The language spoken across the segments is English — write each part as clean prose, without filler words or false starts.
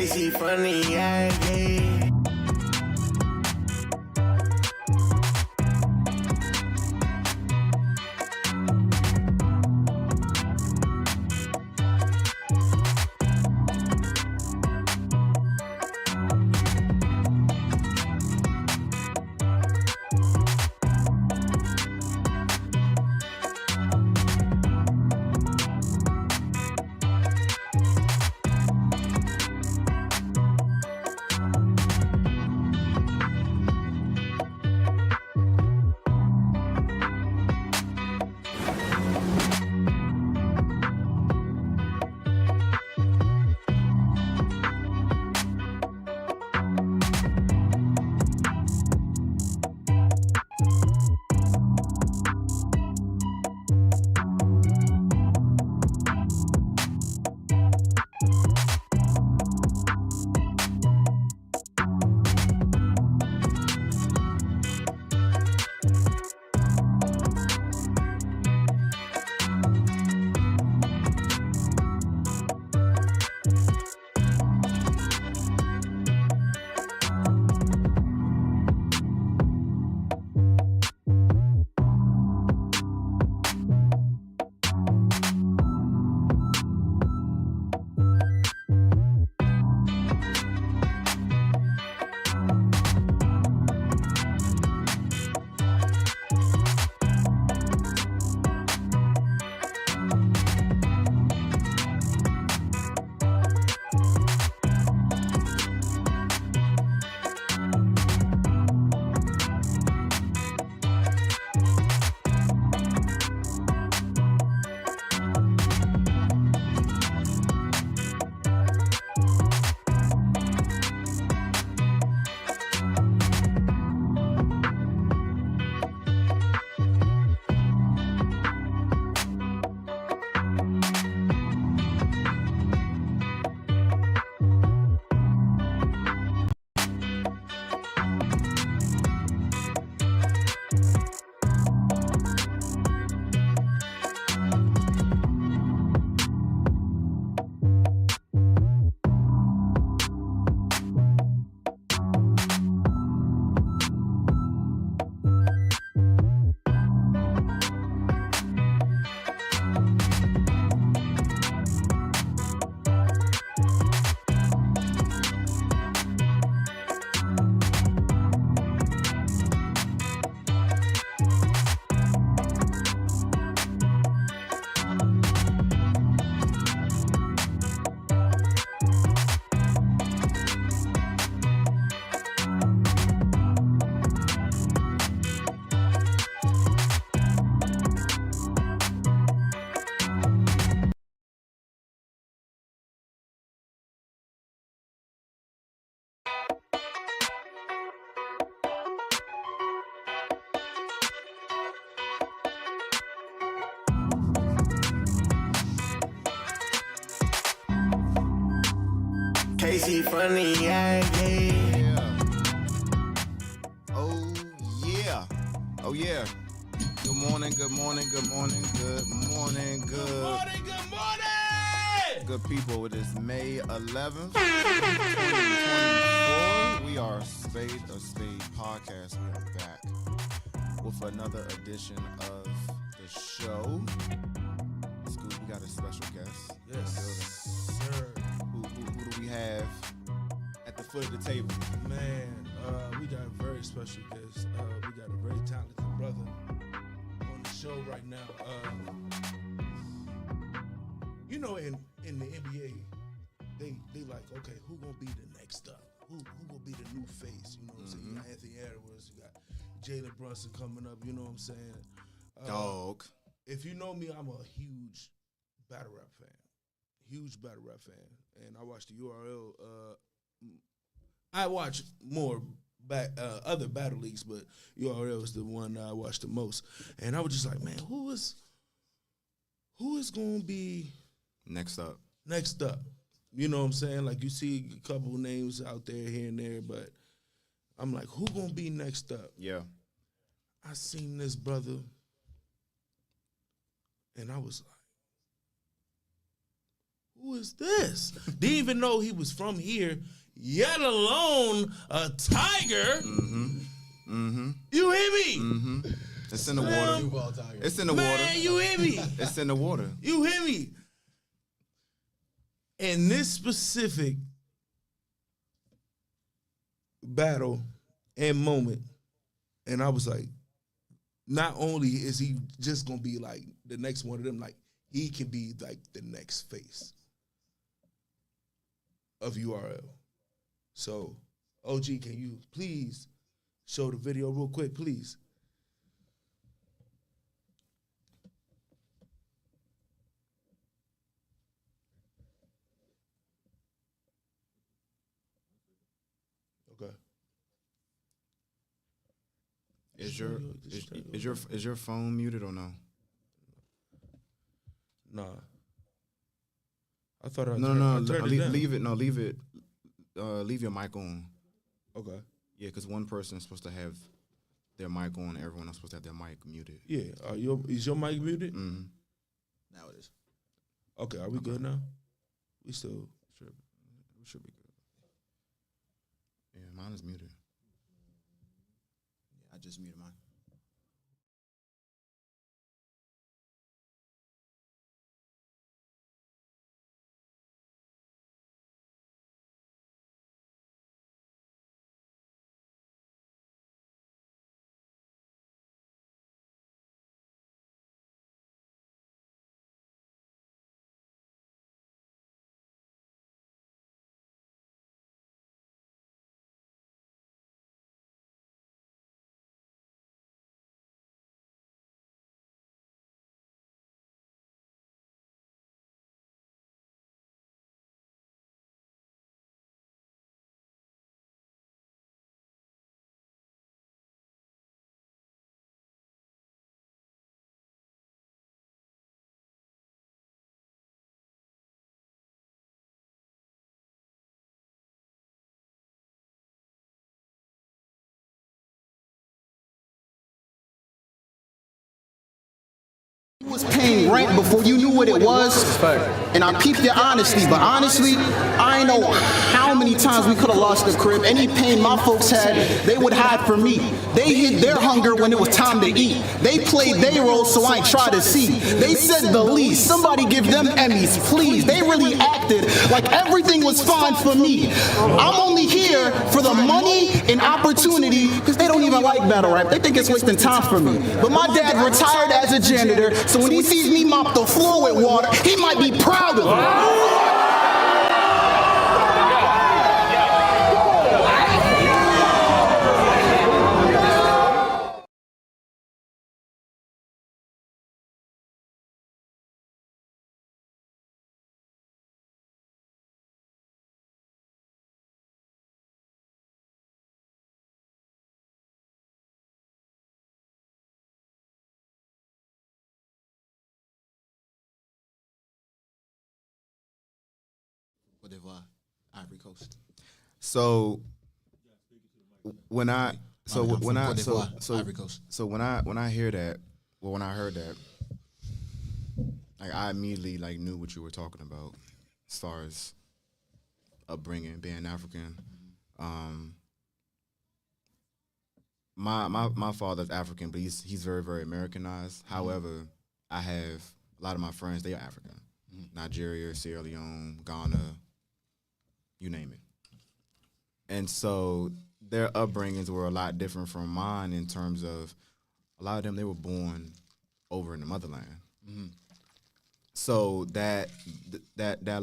Casey funny, yeah, yeah. Casey funny, yeah, yeah. Oh, yeah. Oh, yeah. Good morning, good morning, good morning, good morning, Good morning! good people. It is May 11th, 2024. We are Spade of Spades Podcast. We are back with another edition of the show. Scoop, we got a special guest. Yes, sir. Who do we have at the foot of the table? Man, we got a very special guest. We got a very talented brother on the show right now. You know, in the NBA, they like, okay, who gonna be the next up? Who gonna be the new face? You know what I'm saying? You got Anthony Edwards, you got Jalen Brunson coming up. You know what I'm saying? Dog. If you know me, I'm a huge battle rap fan. Huge battle rap fan. And I watch the URL. I watch more other battle leagues, but URL is the one I watch the most. And I was just like, man, who is going to be Next up? You know what I'm saying? Like, you see a couple names out there here and there, but I'm like, who going to be next up? Yeah. I seen this brother, and I was like, who is this? Didn't even know he was from here, yet alone a tiger. You hear me? It's in the water. It's in the water. Man, you hear me? It's in the water. You hear me? In this specific battle and moment, and I was like, not only is he just gonna be like the next one of them, like he can be like the next face of URL. So, OG, can you please show the video real quick, please? Okay. Is your phone muted or no? Nah. I thought I No, turned it down. leave it. No, leave it. Leave your mic on. Okay. Yeah, because one person is supposed to have their mic on. Everyone else supposed to have their mic muted. Yeah. Is your mic muted? Mm-hmm. Now it is. Okay. Are we good now? We still. We should be good. Yeah, mine is muted. Yeah, I just muted mine. You was paying rent before you knew what it was, and I peeped your honesty, but honestly, I ain't know how many times we could have lost the crib. Any pain my folks had, they would hide from me. They hid their hunger when it was time to eat. They played their role, so I ain't try to see. They said the least. Somebody give them Emmys, please. They really acted like everything was fine for me. I'm only here for the money and opportunity, because they don't even like battle rap. They think it's wasting time for me. But my dad retired as a janitor, so when he sees me mop the floor with water, he might be proud of me. Côte d'Ivoire, Ivory Coast. So when I Ivory Coast. so when I hear that, well, when I heard that, like I immediately like knew what you were talking about as far as upbringing, being African. My father's African, but he's very, very Americanized. However, I have a lot of my friends, they are African. Nigeria, Sierra Leone, Ghana, you name it. And so their upbringings were a lot different from mine in terms of a lot of them, they were born over in the motherland. So that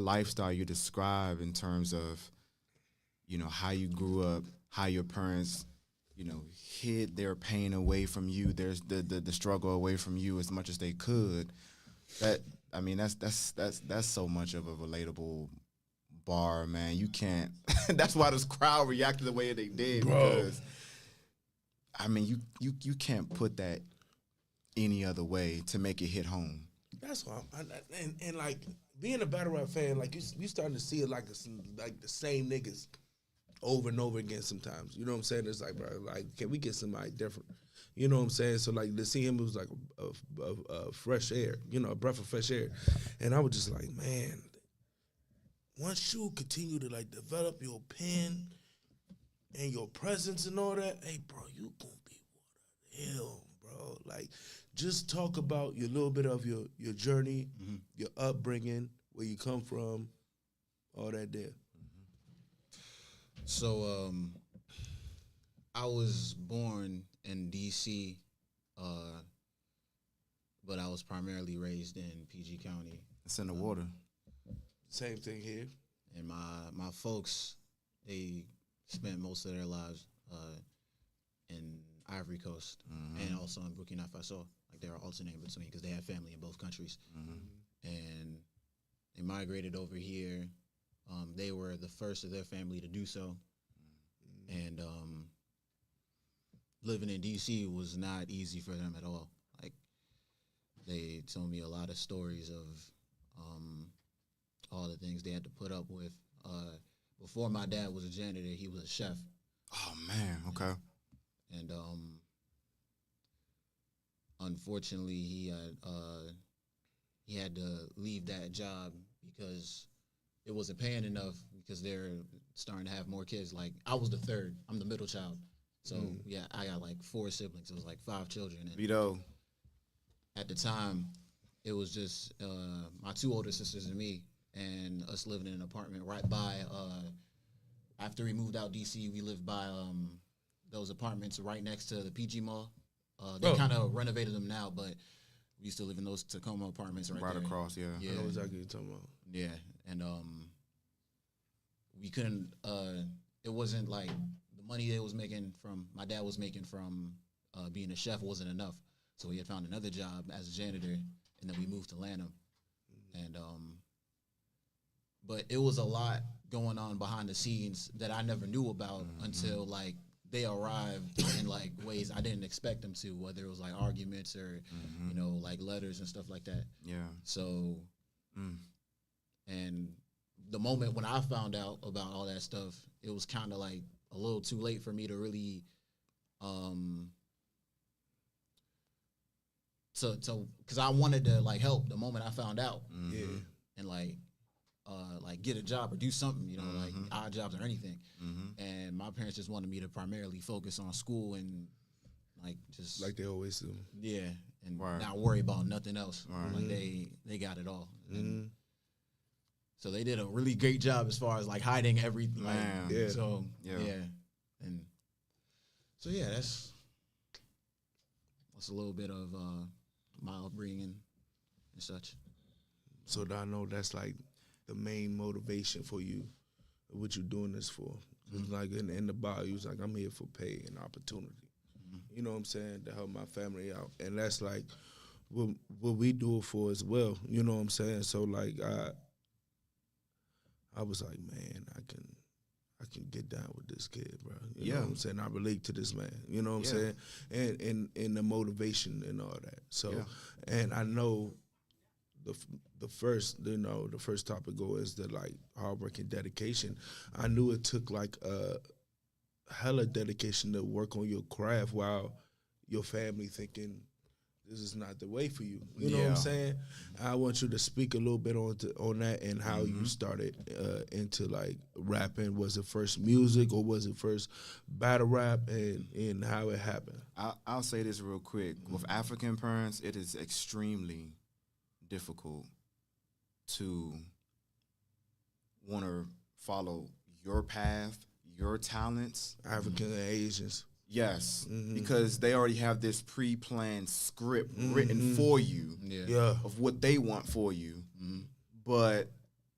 lifestyle you describe in terms of, you know, how you grew up, how your parents, you know, hid their pain away from you, there's the struggle away from you as much as they could. That, I mean, that's so much of a relatable bar, man. You can't. That's why this crowd reacted the way they did. Bro. Because, I mean, you can't put that any other way to make it hit home. That's why, and like being a battle rap fan, like you starting to see it like the same niggas over and over again sometimes. You know what I'm saying? It's like, bro, like, can we get somebody different? You know what I'm saying? So like to see him, it was like a fresh air, you know, a breath of fresh air. And I was just like, man, once you continue to like develop your pen and your presence and all that, hey, bro, you gonna be what the hell, bro. Like, just talk about your little bit of your journey, your upbringing, where you come from, all that there. So, I was born in D.C., but I was primarily raised in PG County. It's in the water. Same thing here. And my folks, they spent most of their lives in Ivory Coast and also in Burkina Faso. Like, they were alternating between because they had family in both countries. And they migrated over here. They were the first of their family to do so. And living in D.C. was not easy for them at all. Like, they told me a lot of stories of all the things they had to put up with. Before my dad was a janitor, he was a chef. Oh man, okay. And unfortunately, he had to leave that job because it wasn't paying enough because they're starting to have more kids. Like, I was the third. I'm the middle child. So, yeah, I got, like, 4 siblings. It was, like, 5 children. And Vito. at the time, it was just my 2 older sisters and me, and us living in an apartment right by, after we moved out D.C., we lived by those apartments right next to the PG Mall. They kind of renovated them now, but we used to live in those Tacoma apartments right there. Across, yeah. Yeah. I know exactly what you're talking about. Yeah, and we couldn't. It wasn't like the money my dad was making from being a chef wasn't enough. So he had found another job as a janitor, and then we moved to Lanham. And but it was a lot going on behind the scenes that I never knew about until like they arrived in like ways I didn't expect them to, whether it was like arguments or you know, like letters and stuff like that. Yeah. So and the moment when I found out about all that stuff, it was kind of like a little too late for me to really because I wanted to like help the moment I found out. Yeah. And like get a job or do something, you know, like odd jobs or anything. And my parents just wanted me to primarily focus on school and like just Like they always do. yeah, and Right. not worry about nothing else. Right. Like they got it all. And so they did a really great job as far as like hiding everything. Like, Man. Yeah. So Yeah. and so yeah, that's a little bit of my upbringing and such. So I know that's like the main motivation for you, what you doing this for. It's like in the bar, you was like, I'm here for pay and opportunity. You know what I'm saying? To help my family out. And that's like what we do it for as well. You know what I'm saying? So like I was like, man, I can get down with this kid, bro. You know what I'm saying? I relate to this man. You know what I'm saying? And the motivation and all that. So and I know the first topic go is the like hard work and dedication. I knew it took like a hella dedication to work on your craft while your family thinking this is not the way for you. You know what I'm saying? I want you to speak a little bit on that and how you started into like rapping. Was it first music or was it first battle rap and how it happened? I'll say this real quick. With African parents, it is extremely difficult to want to follow your path, your talents. African and Asians. Yes, because they already have this pre-planned script written for you of what they want for you. But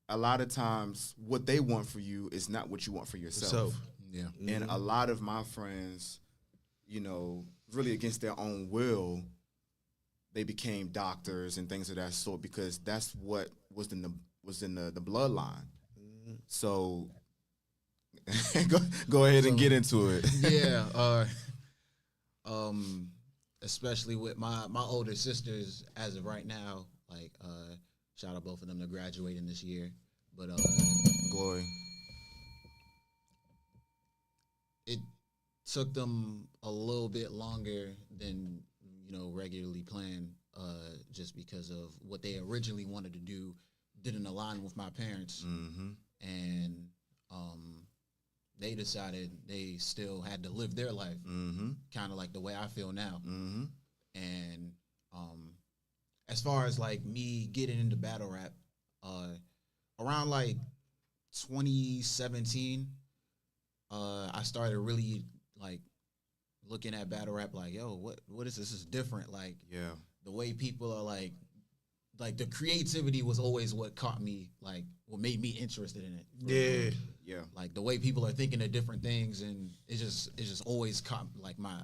a lot of times what they want for you is not what you want for yourself. Yeah. And a lot of my friends, you know, really against their own will, they became doctors and things of that sort because that's what was in the bloodline. So go ahead and get into it. Yeah, especially with my older sisters as of right now, like shout out both of them, they're graduating this year. But Glory. It took them a little bit longer than regularly planned, just because of what they originally wanted to do didn't align with my parents. and they decided they still had to live their life, kind of like the way I feel now. And as far as like me getting into battle rap, around like 2017, I started really like looking at battle rap like, yo, what is this? This is different. Like, the way people are like the creativity was always what caught me, like what made me interested in it. Yeah. Like the way people are thinking of different things, and it just always caught like my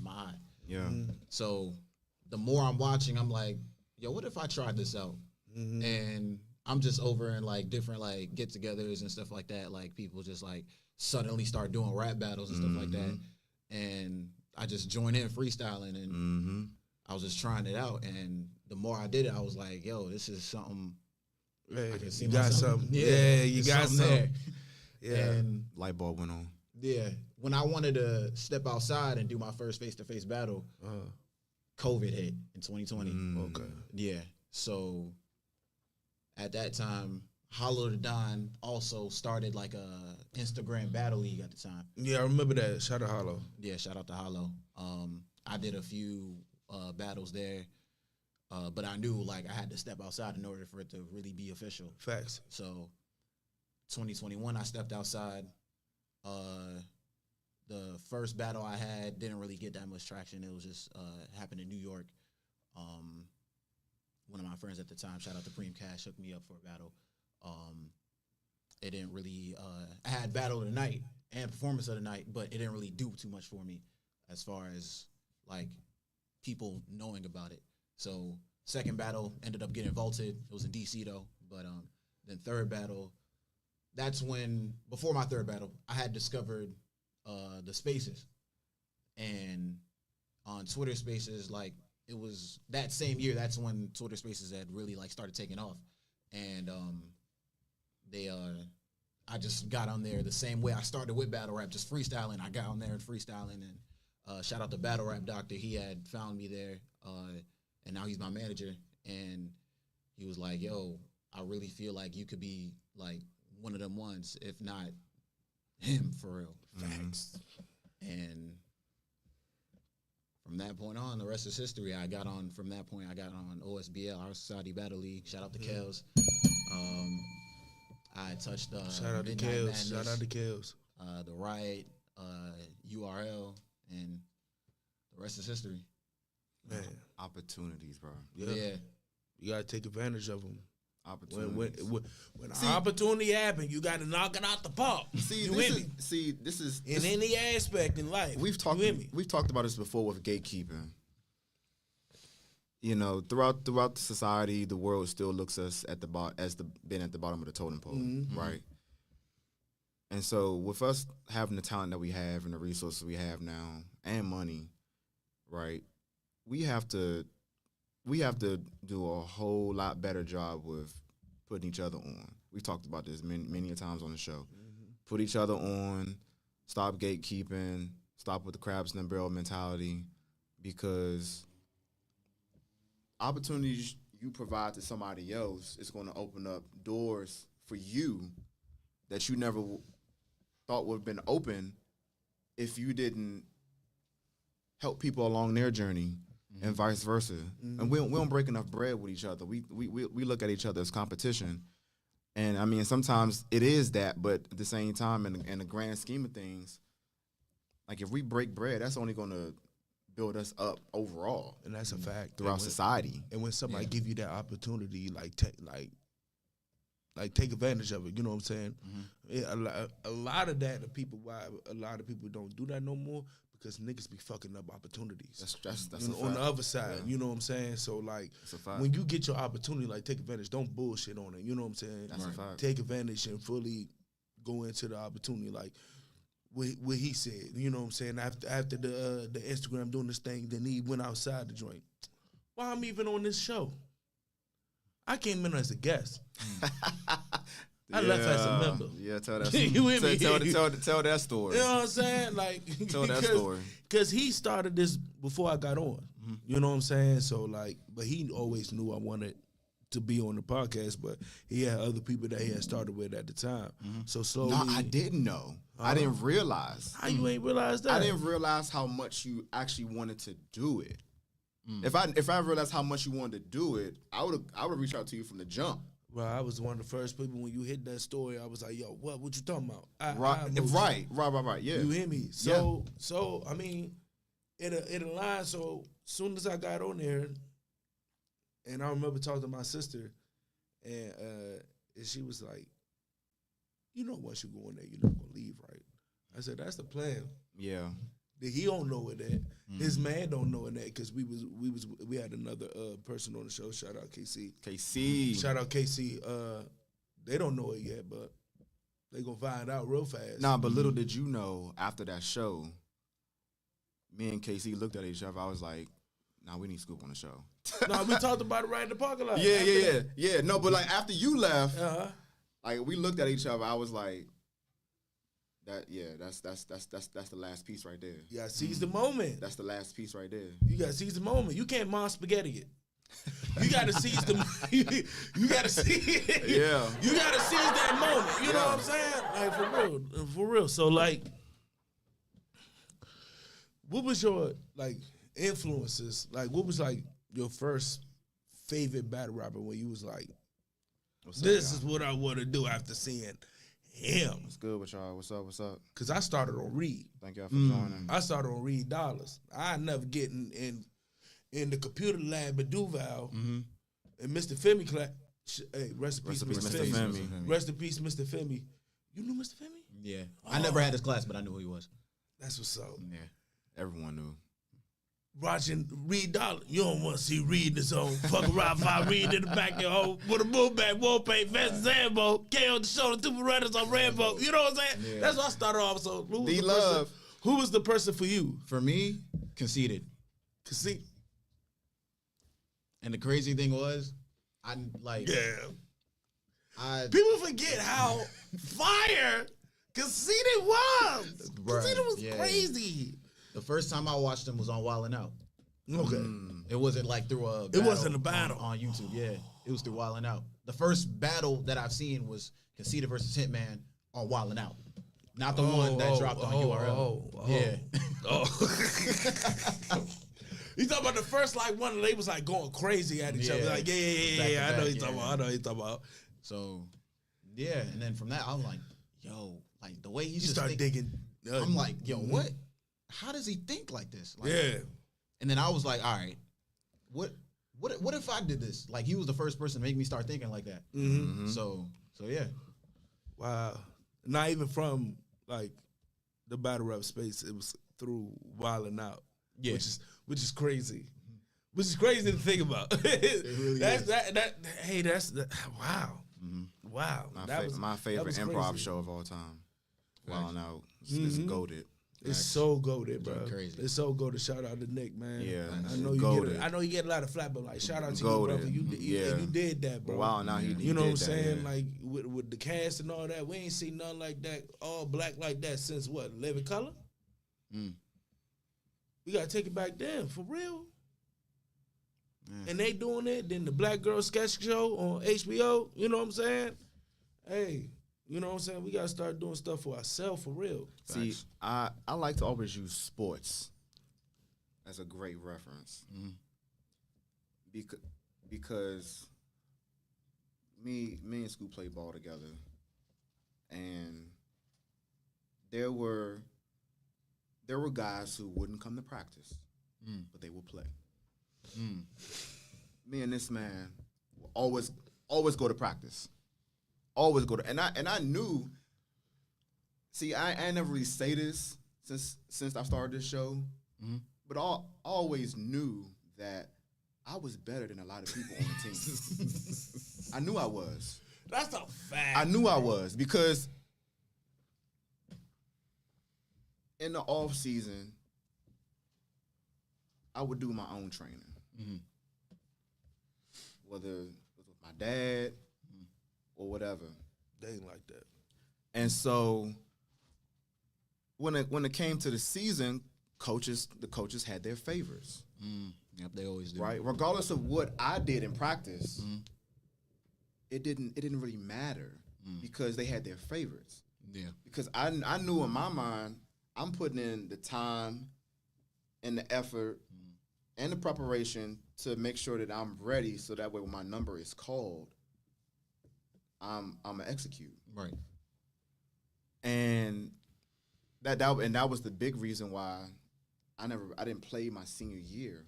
eye. Yeah. So the more I'm watching, I'm like, yo, what if I tried this out? And I'm just over in like different like get-togethers and stuff like that. Like people just like suddenly start doing rap battles and stuff like that, and I just join in freestyling, and I was just trying it out. And the more I did it, I was like, yo, this is something. Hey, I can see you got myself. something. Yeah, you there's got something. there. Yeah. And Light bulb went on. yeah, when I wanted to step outside and do my first face-to-face battle, COVID hit in 2020. Okay. Yeah, so at that time, Hollow the Don also started like a Instagram battle league at the time. Yeah, I remember that. Shout out Hollow. Yeah, shout out to Hollow. I did a few battles there, but I knew like I had to step outside in order for it to really be official. Facts. So 2021, I stepped outside. The first battle I had didn't really get that much traction. It was just happened in New York. One of my friends at the time, shout out to Preem Cash, hooked me up for a battle. It didn't really, I had battle of the night and performance of the night, but it didn't really do too much for me as far as like people knowing about it. So second battle ended up getting vaulted. It was in DC though, but then third battle, that's when, before my third battle, I had discovered the Spaces. And on Twitter Spaces, like, it was that same year, that's when Twitter Spaces had really, like, started taking off. And I just got on there the same way I started with battle rap, just freestyling. I got on there and freestyling, and shout out to Battle Rap Doctor. He had found me there, and now he's my manager. And he was like, yo, I really feel like you could be, like, one of them ones, if not him, for real. Facts. And from that point on, the rest is history. From that point, I got on OSBL, our Society Battle League. Shout out to Kels. I touched Shout out to Midnight Kels. Madness, Shout out to Kels. the Riot, URL, and the rest is history. Man, Opportunities, bro. Yeah. you gotta take advantage of them. Opportunities. When an opportunity happens, you gotta knock it out the park. See, you this is in any aspect in life. We've talked about this before with gatekeeping. You know, throughout the society, the world still looks us at the being at the bottom of the totem pole, right? And so, with us having the talent that we have and the resources we have now and money, right? We have to do a whole lot better job with putting each other on. We've talked about this many a times on the show. Put each other on, stop gatekeeping, stop with the crabs in the barrel mentality, because opportunities you provide to somebody else is going to open up doors for you that you never thought would have been open if you didn't help people along their journey. And vice versa, and we don't break enough bread with each other. We look at each other as competition, and I mean sometimes it is that, but at the same time, in the grand scheme of things, like if we break bread, that's only going to build us up overall, and that's a fact throughout society. And when somebody give you that opportunity, take advantage of it. You know what I'm saying? Yeah, a lot of that, why a lot of people don't do that no more, because niggas be fucking up opportunities. That's on the other side. You know what I'm saying? So like, when you get your opportunity, like take advantage. Don't bullshit on it. You know what I'm saying? That's a fact. Take advantage and fully go into the opportunity. Like what he said. You know what I'm saying? After the Instagram doing this thing, then he went outside the joint. Well, I'm even on this show. I came in as a guest. I left as a member. Yeah, tell that. You with me? Tell that story. You know what I'm saying? Like, tell that story. Because he started this before I got on. You know what I'm saying? So like, but he always knew I wanted to be on the podcast, but he had other people that he had started with at the time. So slowly, No, I didn't know. I didn't realize. How you ain't realize that? I didn't realize how much you actually wanted to do it. If I realized how much you wanted to do it, I would reach out to you from the jump. Well, I was one of the first people when you hit that story. I was like, "Yo, what you talking about?" Right. Yeah, You hear me? So I mean, it aligned. So soon as I got on there, and I remember talking to my sister, and she was like, "You know, once you go in there, you're not gonna leave, right?" I said, "That's the plan." Yeah. He don't know it that. His man don't know it that because we had another person on the show. Shout out KC. Shout out KC. They don't know it yet, but they gonna find out real fast. Nah, but little did you know, after that show, me and KC looked at each other. I was like, "Nah, we need Scoop on the show." No, we talked about it right in the parking lot. Yeah. No, but like after you left, Uh-huh. like we looked at each other. I was like, that's the last piece right there. You gotta seize the moment. That's the last piece right there. You gotta seize the moment. You can't mom spaghetti it. You gotta seize the. You gotta see. Yeah. You gotta seize that moment. You know what I'm saying? Like for real. So like, what was your like influences? Like, what was like your first favorite battle rapper when you was like, this is what I want to do after seeing him? What's good with y'all? What's up? Cause I started on Reed. Thank y'all for joining. I started on Reed Dollars. I never get in the computer lab at Duval and Mr. Femi class. Hey, rest in peace, Mr. Femi. Rest in peace, Mr. Femi. You knew Mr. Femi? Yeah. I never had his class, but I knew who he was. That's what's up. Yeah. Everyone knew. Watching Reed Dollar. You don't want to see Reed in his own. Fuck around, find Reed in the back of your home with a move back, wall paint, vest, Zambo, K on the shoulder, two Berettas on Rambo. You know what I'm saying? Yeah. That's what I started off. So who was the person for you? For me, Conceited. Conceited. And the crazy thing was, people forget how fire Conceited was. Conceited was crazy. The first time I watched him was on Wildin' Out. Okay. It wasn't like through a battle. It wasn't a battle. On YouTube, yeah. It was through Wildin' Out. The first battle that I've seen was Conceited versus Hitman on Wildin' Out. Not the one that dropped on URL. Yeah. You talking about the first one they was like going crazy at each other. Like, yeah. I know he's talking about. So, yeah. And then from that, I was like, yo, like the way he just started digging. I'm like, yo, what? How does he think like this? Like, yeah. And then I was like, all right, what if I did this? Like, he was the first person to make me start thinking like that. So yeah. Wow. Not even from like the battle rap space. It was through Wildin' Out. Yeah. Which is crazy. Which is crazy to think about. It really is. Wow. Wow. My favorite improv show of all time. Wildin' Out. It's goated. It's so goated, bro. Crazy. It's so goated. Shout out to Nick, man. Yeah, I know you get a lot of flack, but like shout out to you, brother. You did that, bro. Wow, now he you know what I'm that, saying? Like with the cast and all that, we ain't seen nothing like that, all black like that since what? Living Color. We gotta take it back then for real. And they doing it. Then the Black Girl Sketch Show on HBO. You know what I'm saying? Hey. You know what I'm saying? We gotta start doing stuff for ourselves for real. See, I like to always use sports as a great reference because me and Scoop played ball together, and there were guys who wouldn't come to practice, but they would play. Me and this man will always go to practice. Always go to, and I knew. See, I never really say this since I started this show, but I always knew that I was better than a lot of people on the team. I knew I was. That's a fact. I knew I was because in the off season, I would do my own training, whether it was with my dad. Or whatever. They ain't like that. And so when it came to the season, the coaches had their favors. Yep, they always do. Right? Regardless of what I did in practice, it didn't really matter because they had their favorites. Yeah. Because I knew in my mind, I'm putting in the time and the effort and the preparation to make sure that I'm ready, so that way when my number is called, I'm gonna execute. Right. And that was the big reason why I didn't play my senior year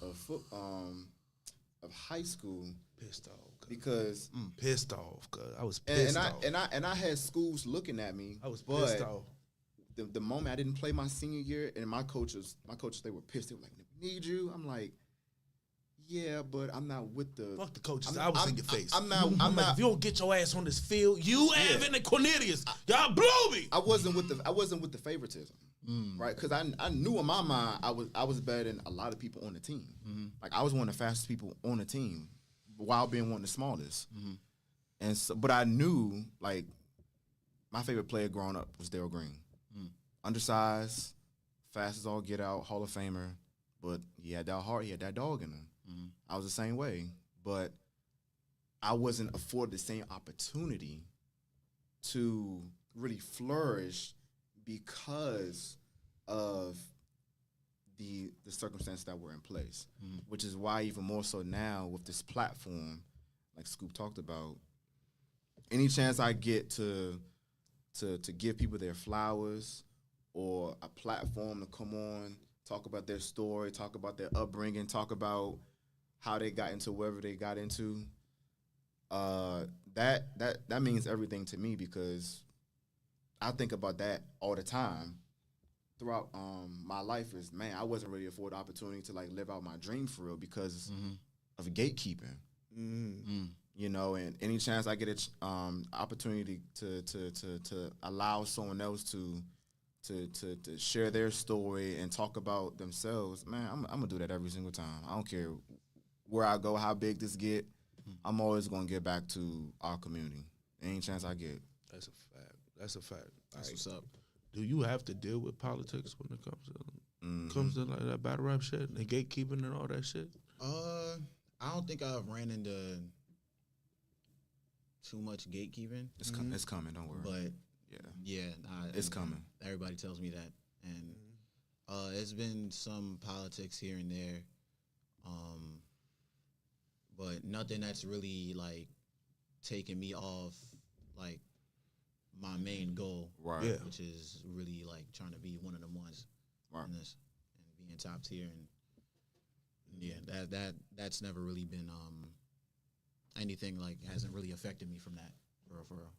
of high school. Pissed off. Because pissed off. Cause I was pissed off. And I had schools looking at me. I was pissed off. The moment I didn't play my senior year, and my coaches, they were pissed. They were like, "We need you." I'm like, "Yeah, but I'm not with the Fuck the coaches. I was in your face. I'm not. Like, if you don't get your ass on this field, you, Evan, and Cornelius, y'all blew me. I wasn't with the favoritism, right? Because I knew in my mind I was better than a lot of people on the team. Like I was one of the fastest people on the team, while being one of the smallest. And so, but I knew like my favorite player growing up was Darryl Green. Undersized, fast as all get out, Hall of Famer, but he had that heart, he had that dog in him. I was the same way, but I wasn't afforded the same opportunity to really flourish because of the circumstances that were in place, which is why even more so now with this platform, like Scoop talked about, any chance I get to give people their flowers or a platform to come on, talk about their story, talk about their upbringing, talk about how they got into wherever they got into, that means everything to me, because I think about that all the time throughout my life. Is, man, I wasn't really afforded the opportunity to like live out my dream for real because of gatekeeping. You know, and any chance I get an opportunity to allow someone else to share their story and talk about themselves, man, I'm gonna do that every single time. I don't care where I go, how big this get. I'm always gonna get back to our community. Any chance I get. That's a fact. That's a fact. That's what's up. Do you have to deal with politics when it comes to like that battle rap shit and gatekeeping and all that shit? I don't think I've ran into too much gatekeeping. It's coming. Don't worry. But it's coming. Everybody tells me that, and there's been some politics here and there, but nothing that's really like taking me off like my main goal, right? Yeah. Which is really like trying to be one of them ones, right? In this, and being top tier, and that's never really been anything like hasn't really affected me from that for real.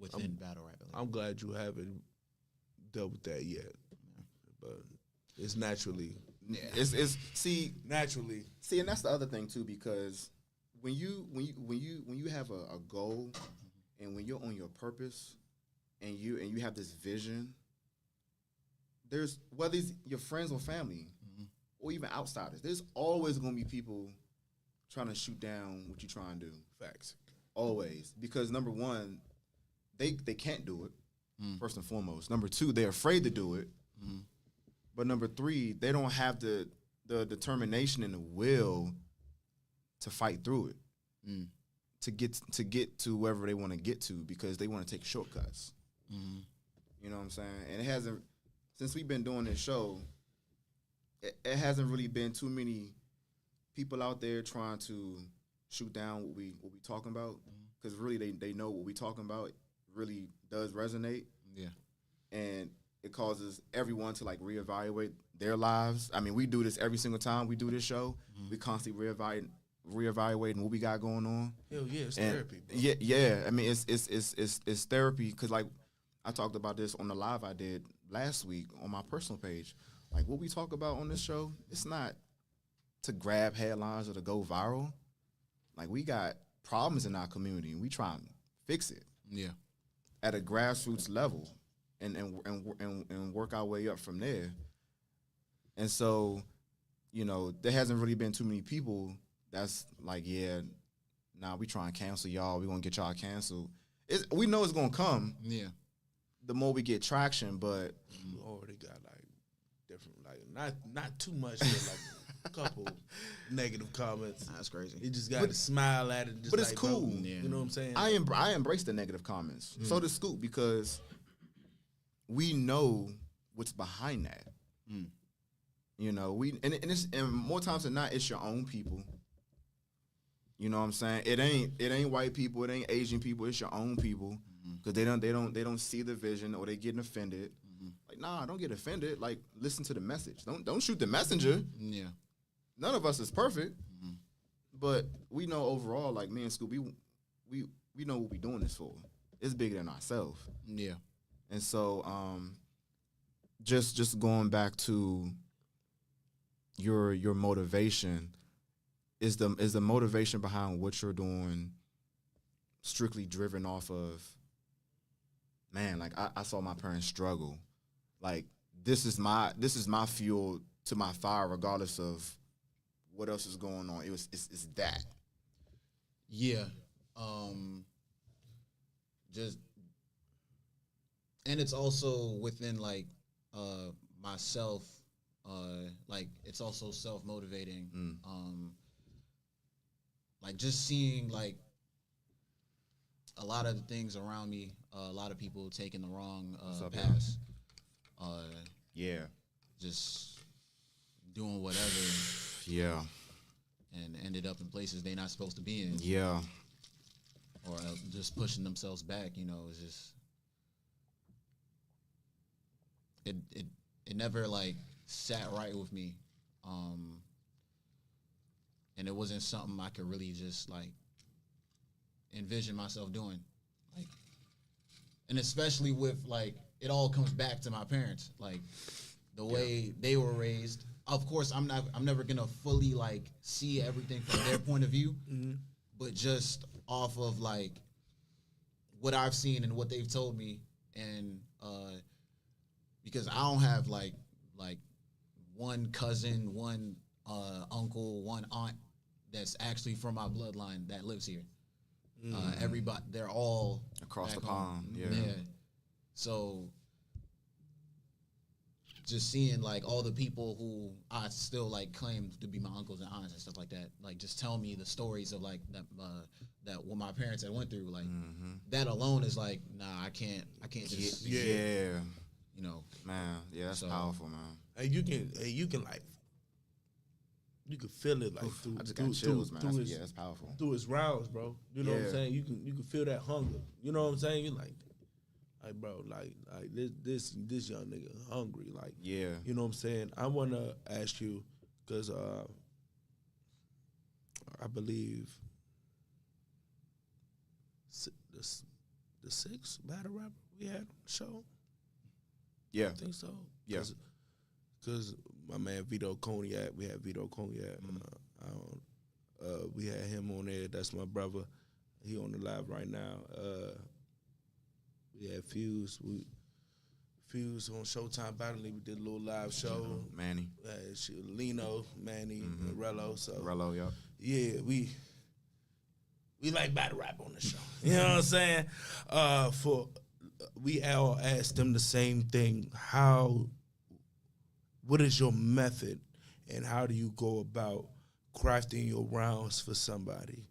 Within battle rap. I'm glad you haven't dealt with that yet, but it's naturally. Yeah. Naturally. See, and that's the other thing too, because when you have a goal, and when you're on your purpose, and you have this vision, there's, whether it's your friends or family, or even outsiders, there's always gonna be people trying to shoot down what you're trying to do. Facts. Always. Because number one, they can't do it, first and foremost. Number two, they're afraid to do it. But number three, they don't have the determination and the will to fight through it, to get to wherever they want to get to, because they want to take shortcuts. You know what I'm saying? And it hasn't, since we've been doing this show, it hasn't really been too many people out there trying to shoot down what we talking about, because really they know what we talking about really does resonate. Yeah. And it causes everyone to like reevaluate their lives. I mean, we do this every single time we do this show. We constantly reevaluating what we got going on. Hell yeah, it's therapy, bro. Yeah. I mean, it's therapy, because like I talked about this on the live I did last week on my personal page. Like, what we talk about on this show, it's not to grab headlines or to go viral. Like, we got problems in our community, and we try and fix it. Yeah. At a grassroots level, and work our way up from there. And so, you know, there hasn't really been too many people that's like, yeah, nah, we trying to cancel y'all. We gonna get y'all canceled. We know it's gonna come. Yeah. The more we get traction, but You already got like different, like not too much, but like couple negative comments. That's crazy. You just got to smile at it. Just but it's like, cool. bro, you know what I'm saying? I embrace the negative comments. So does Scoop, because we know what's behind that. You know, and more times than not, it's your own people. You know what I'm saying? It ain't white people, it ain't Asian people, it's your own people. Because they don't see the vision, or they getting offended. Like, nah, don't get offended. Like, listen to the message. Don't shoot the messenger. Yeah. None of us is perfect. But we know overall, like me and Scoop, we know what we doing this for. It's bigger than ourselves. Yeah. And so just going back to your motivation, is the motivation behind what you're doing strictly driven off of, man, like I saw my parents struggle. Like this is my fuel to my fire, regardless of what else is going on. It's that. Yeah. Just, and it's also within like myself, like it's also self-motivating. Like just seeing like a lot of the things around me, a lot of people taking the wrong path. Yeah. Just doing whatever. Yeah. And ended up in places they're not supposed to be in. Yeah. Or just pushing themselves back, you know, it's just it never like sat right with me. And it wasn't something I could really just like envision myself doing. Like, and especially with like it all comes back to my parents. Like the way they were raised. Of course, I'm never gonna fully like see everything from their point of view, but just off of like what I've seen and what they've told me, and because I don't have like one cousin, one uncle, one aunt that's actually from my bloodline that lives here. Everybody, they're all Across back the home. pond, yeah. So just seeing like all the people who I still like claim to be my uncles and aunts and stuff like that, like just tell me the stories of like that what my parents had went through, like that alone is like, nah, I can't just Yeah. you know, Man, yeah, that's So- powerful, man. And you can like, you can feel it like I just got chills, man. That's powerful. through his rounds, bro. You know what I'm Yeah. saying? You can feel that hunger. You know what I'm saying? You're like bro, like this young nigga hungry. Like, Yeah. you know what I'm saying? I wanna ask you, cause I believe the sixth battle rapper we had on the show. Yeah. I think so. Yeah. Because my man Vito Cognac, we had Vito Cognac. We had him on there. That's my brother. He on the live right now. We had Fuse. Fuse on Showtime Battle League. We did a little live show. Manny. Lino, Manny, and Rello. So Rello, yeah. yeah, we like battle rap on the show. You know what I'm saying? We all asked them the same thing. What is your method, and how do you go about crafting your rounds for somebody?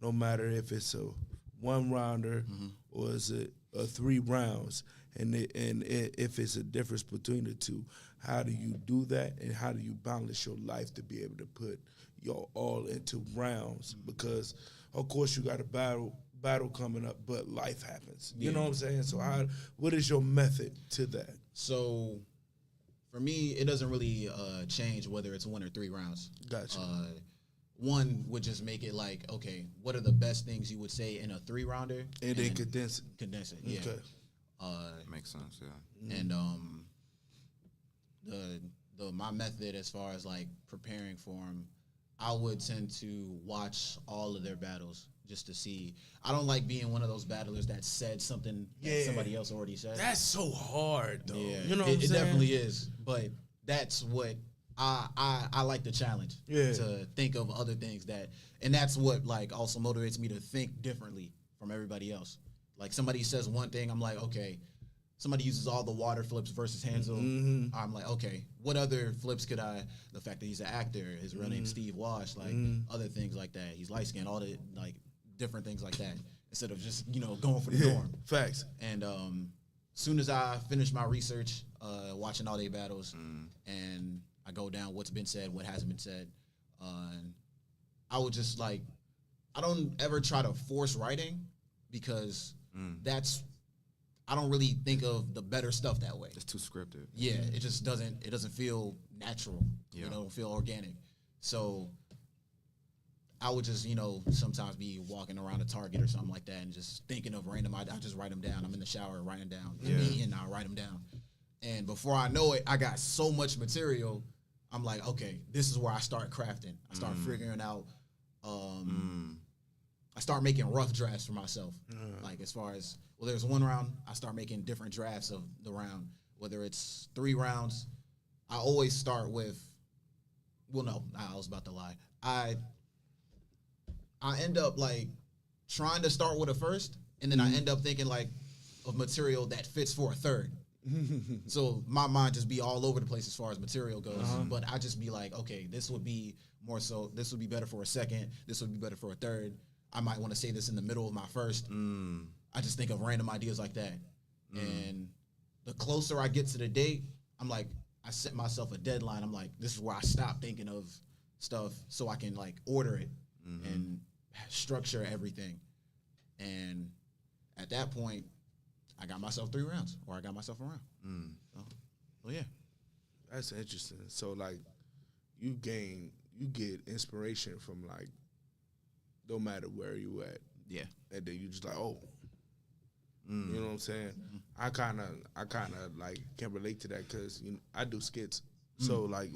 No matter if it's a one rounder or is it 3 rounds, and if it's a difference between the two, how do you do that, and how do you balance your life to be able to put your all into rounds? Because of course you got a battle coming up, but life happens. You know what I'm saying? So what is your method to that? So for me, it doesn't really change whether it's 1 or 3 rounds. Gotcha. One would just make it like, okay, what are the best things you would say in a 3-rounder? And then condense it. Condense it, yeah. Okay. Makes sense, yeah. And my method as far as like preparing for them, I would tend to watch all of their battles just to see. I don't like being one of those battlers that said something that somebody else already said. That's so hard, though. Yeah, You know what I'm it saying? definitely is. But that's what I like the challenge. Yeah. To think of other things and that's what like also motivates me to think differently from everybody else. Like somebody says one thing, I'm like, okay, somebody uses all the water flips versus Hansel. I'm like, okay, what other flips could I? The fact that he's an actor, his real name's Steve Wash, like other things like that. He's light skinned, all the like different things like that. Instead of just going for the norm. Facts. And soon as I finish my research, watching all their battles, and I go down what's been said, what hasn't been said, I would just like, I don't ever try to force writing because I don't really think of the better stuff that way. It's too scripted. Yeah, it just doesn't feel natural. Yeah. Don't feel organic. So I would just, sometimes be walking around a Target or something like that and just thinking of random ideas. I just write them down. I'm in the shower writing down. I'm eating, I write them down. And before I know it, I got so much material. I'm like, okay, this is where I start crafting. I start figuring out. I start making rough drafts for myself. Like as far as, well, there's one round, I start making different drafts of the round. Whether it's 3 rounds, I always start with, well, no, I was about to lie. I end up like trying to start with a first, and then I end up thinking like of material that fits for a third. So my mind just be all over the place as far as material goes. But I just be like, okay, this would be more so, this would be better for a second, this would be better for a third. I might want to say this in the middle of my first. I just think of random ideas like that. And the closer I get to the date, I'm like, I set myself a deadline. I'm like, this is where I stop thinking of stuff so I can like order it and structure everything. And at that point, I got myself 3 rounds, or I got myself a round. So yeah. That's interesting. So like, you get inspiration from like, no matter where you at. Yeah. And then you just like, oh. You know what I'm saying? I kind of like can relate to that because I do skits. So like,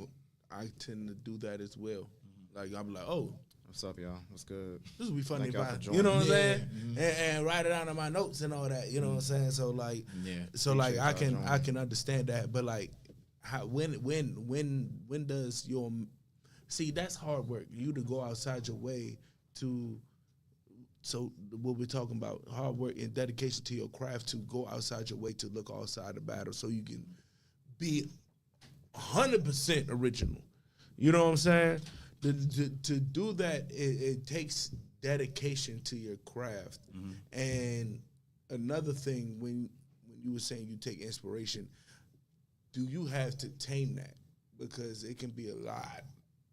I tend to do that as well. Like I'm like, oh, What's up, y'all? What's good? this would be funny Thank y'all if for I, joining. you know what I'm saying? And write it down in my notes and all that. You know what I'm saying? So like, so like Appreciate y'all I can understand that. But like, how when does your see that's hard work. You to go outside your way to. So what we're talking about, hard work and dedication to your craft to go outside your way to look outside the battle so you can be 100% original. You know what I'm saying? To do that, it takes dedication to your craft. And another thing, when you were saying you take inspiration, do you have to tame that? Because it can be a lot.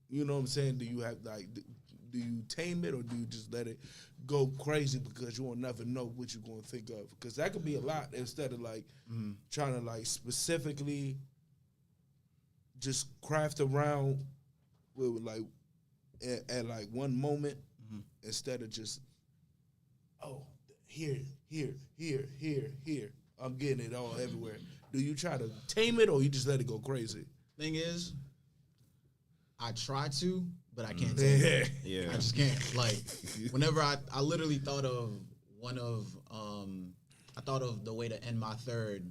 You know what I'm saying? Do you have like... Do you tame it or do you just let it go crazy because you will never know what you're going to think of? Because that could be a lot instead of like trying to like specifically just craft around with like at like one moment instead of just, oh, here. I'm getting it all everywhere. Do you try to tame it or you just let it go crazy? Thing is, I try to, but I can't take it. Yeah. I just can't. Like, whenever I literally thought of I thought of the way to end my third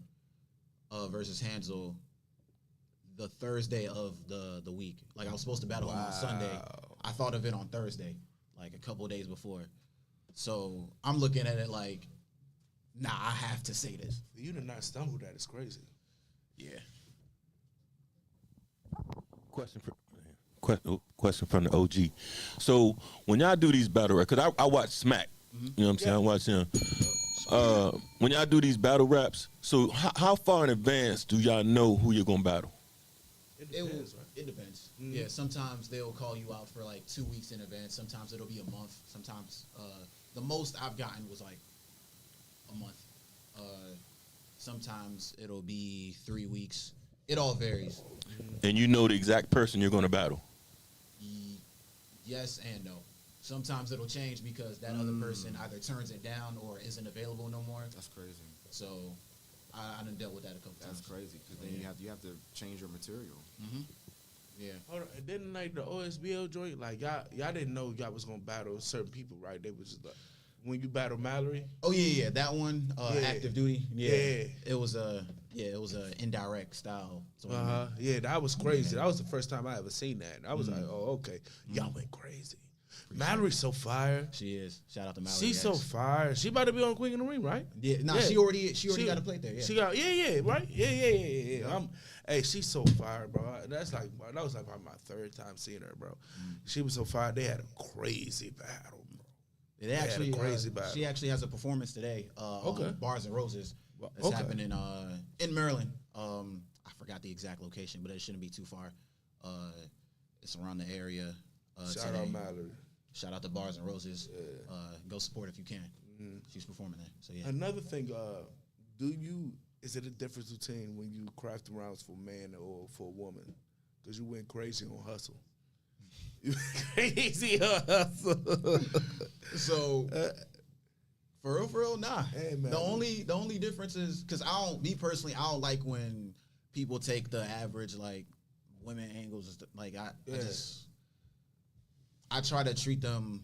versus Hansel the Thursday of the week. Like, I was supposed to battle him on Sunday. I thought of it on Thursday, like a couple of days before. So I'm looking at it like, nah, I have to say this. You did not stumble that. It's crazy. Yeah. Question from the OG. So when y'all do these battle raps, because I watch Smack, you know what I'm saying? I watch him. When y'all do these battle raps, so how far in advance do y'all know who you're gonna battle? It depends, right? It depends. Yeah, sometimes they'll call you out for like 2 weeks in advance. Sometimes it'll be a month. Sometimes the most I've gotten was like a month. Sometimes it'll be 3 weeks. It all varies. And you know the exact person you're gonna battle. Yes and no. Sometimes it'll change because that other person either turns it down or isn't available no more. That's crazy. So I done dealt with that a couple times. That's crazy because then you have to change your material. Yeah. Hold on, didn't like the OSBL joint, like y'all didn't know y'all was gonna battle certain people, right? They was just like when you battle Mallory. Oh yeah, that one, Yeah. Active Duty. Yeah. It was a indirect style. Yeah, that was crazy. That was the first time I ever seen that. I was like, oh, okay, y'all went crazy. Mallory's so fire. She is. Shout out to Mallory. She's so fire. She about to be on Queen of the Ring, right? Yeah, nah, Yeah. she already got a plate there. Yeah. She got right? Yeah. Hey, she's so fire, bro. That was like probably my third time seeing her, bro. She was so fire. They had a crazy battle, bro. It actually crazy battle. She actually has a performance today. Okay. On Bars and Roses. It's happening in Maryland. I forgot the exact location, but it shouldn't be too far. It's around the area. Shout today. out Mallory. Shout out to Bars and Roses. Go support if you can. She's performing there. So yeah. Another thing, is it a difference between when you craft rounds for a man or for a woman? Because you went crazy on hustle. You went crazy on hustle. So for real, nah. Hey, man. The only difference is because me personally, I don't like when people take the average like women angles. Like I try to treat them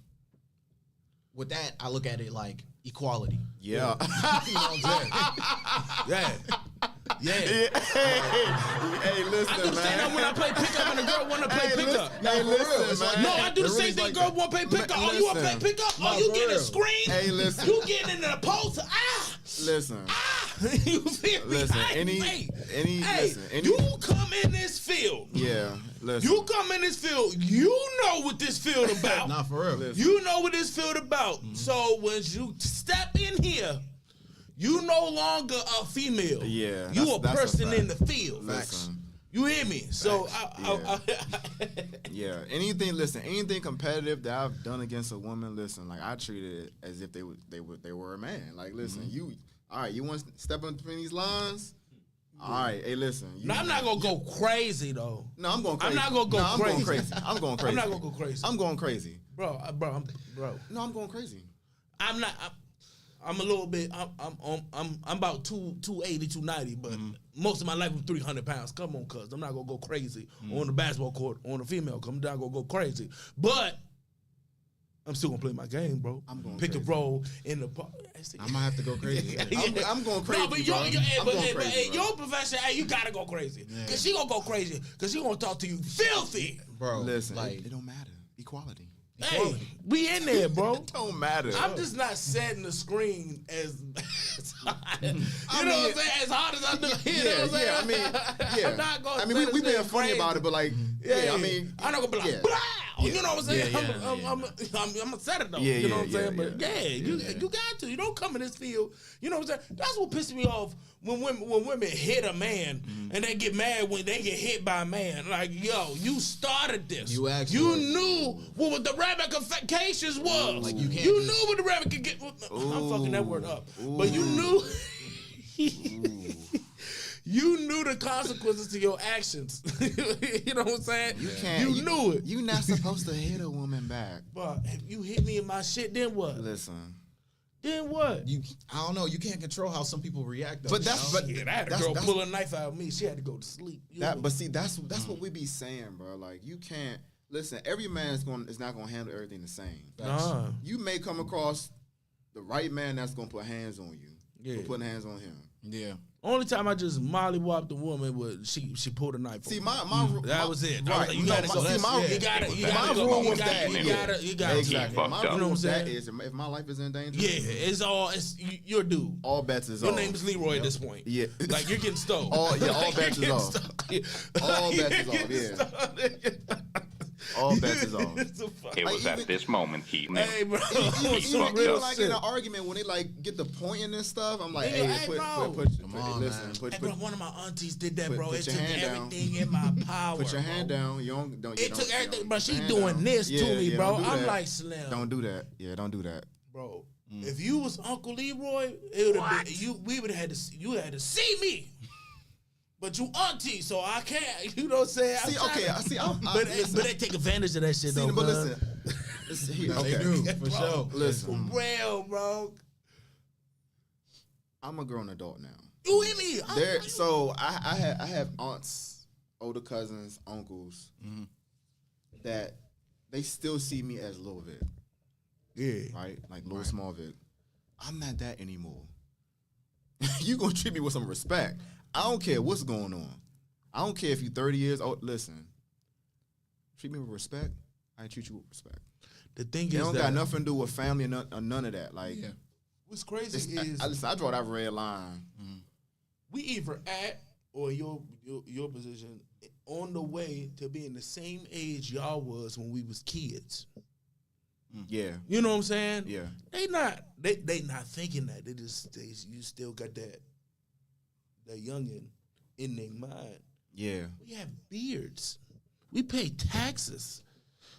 with that. I look at it like equality. Yeah. You know what I'm saying? Yeah. Hey, listen, I do the same thing when I play pickup and the girl want to play pickup. Hey, listen, man. No, I do the same thing. Girl want to play pickup. Oh, you want to play Listen. pickup? Oh, you for getting a real. screen? Hey, listen. You getting in the post? Listen. You feel me? Listen, Hey, any you come in this field. yeah, listen. You come in this field. You know what this field about. Nah, for real. Listen. You know what this field about. So when you step in here, you no longer a female. Yeah, You that's a person fact. in the field. Listen. You hear me? So Yeah, anything competitive that I've done against a woman, listen, like I treated it as if they were a man. Like, listen, all right, you want to step in between these lines? All right, hey, listen. No, I'm not gonna go crazy though. No, I'm going crazy. I'm not gonna go I'm crazy. going crazy. I'm going crazy. I'm not gonna go crazy, I'm going crazy. bro. No, I'm going crazy. I'm not. I'm a little bit. I'm about 280, 290, but most of my life was 300 pounds. Come on, cuz I'm not gonna go crazy on the basketball court on a female. I'm not gonna go crazy, but I'm still gonna play my game, bro. I'm going pick crazy. a role in the. I might have to go crazy. I'm going crazy. No, but I'm going crazy, bro. your profession, hey, you gotta go crazy, cause she gonna go crazy, cause she gonna talk to you filthy. Bro, Listen, like it don't matter. Equality. Hey, we in there, bro. It don't matter. I'm just not setting the screen as hard, you know mean, what I'm saying? As hard as I do. You know what I'm saying? I mean, yeah. I'm not gonna. I mean, we being funny about it, but like, I mean, I'm not gonna be like, yeah. blah. You know what I'm saying? Yeah, I'm gonna set it though. Yeah, you know what I'm yeah, saying? yeah, But you got to. You don't come in this field. You know what I'm saying? That's what pisses me off when women hit a man and they get mad when they get hit by a man. Like, yo, you started this. You asked You for it. knew what the ramifications was. Like, you can't You just- knew what the ramifications. I'm fucking that word up. But you knew. You knew the consequences to your actions. You know what I'm saying? You knew it. You're not supposed to hit a woman back. But if you hit me in my shit, then what? Listen. Then what? I don't know. You can't control how some people react. Though, But that's but Yeah, I had a girl pull a knife out of me. She had to go to sleep. but see, that's what we be saying, bro. Like, you can't listen. Every man is not gonna handle everything the same. Nah. You may come across the right man that's gonna put hands on you. Yeah. For putting hands on him. Yeah. Only time I just mollywopped a woman was she pulled a knife. See, on my that was it. I was Right. like, you No, gotta my- go. see, my- You gotta my rule was that. You gotta. Exactly. Fucked My up. You know rule what with I'm that saying? is if my life is in danger, Yeah, you're a dude. all bets is Your off. name is Leroy at this point. Yeah. Like you're getting stole. All bets You're is getting off. stole. All You're bets is off, getting yeah. stole. All bets is off. It's a fuck- It was Like, at this moment he knew. Hey, bro. Even Some real like shit. in an argument when they like get the pointing and stuff, I'm like, Nigga, hey, hey, bro. put Hey, bro, one of my aunties did that, put- bro. put It your took hand down. everything in my power. put your hand bro. down. You don't. It took everything, but she Hand doing down. this to Yeah, me, yeah, bro. don't do I'm that. like, Slim. Don't do that. Yeah, don't do that. Bro, if you was Uncle Leroy, it would have been you. We would have had to. You had to see me. But you auntie, so I can't. You know what I'm saying? See, okay, I see. But they take advantage of that shit, though. but cuz. listen. Here, They okay. do, for sure. Listen, For real, bro. I'm a grown adult now. You hear me? So I have aunts, older cousins, uncles that they still see me as Lil Vic, Yeah. right? Like Lil Small Vic. I'm not that anymore. You gonna treat me with some respect. I don't care what's going on. I don't care if you 30 years old. Listen, treat me with respect. I treat you with respect. The thing It is don't that got nothing to do with family or none of that. Like, what's crazy is I draw that red line. we either at or your position on the way to being the same age y'all was when we was kids. Yeah. You know what I'm saying? Yeah. They not thinking that. You still got that youngin in their mind. Yeah. We have beards. We pay taxes.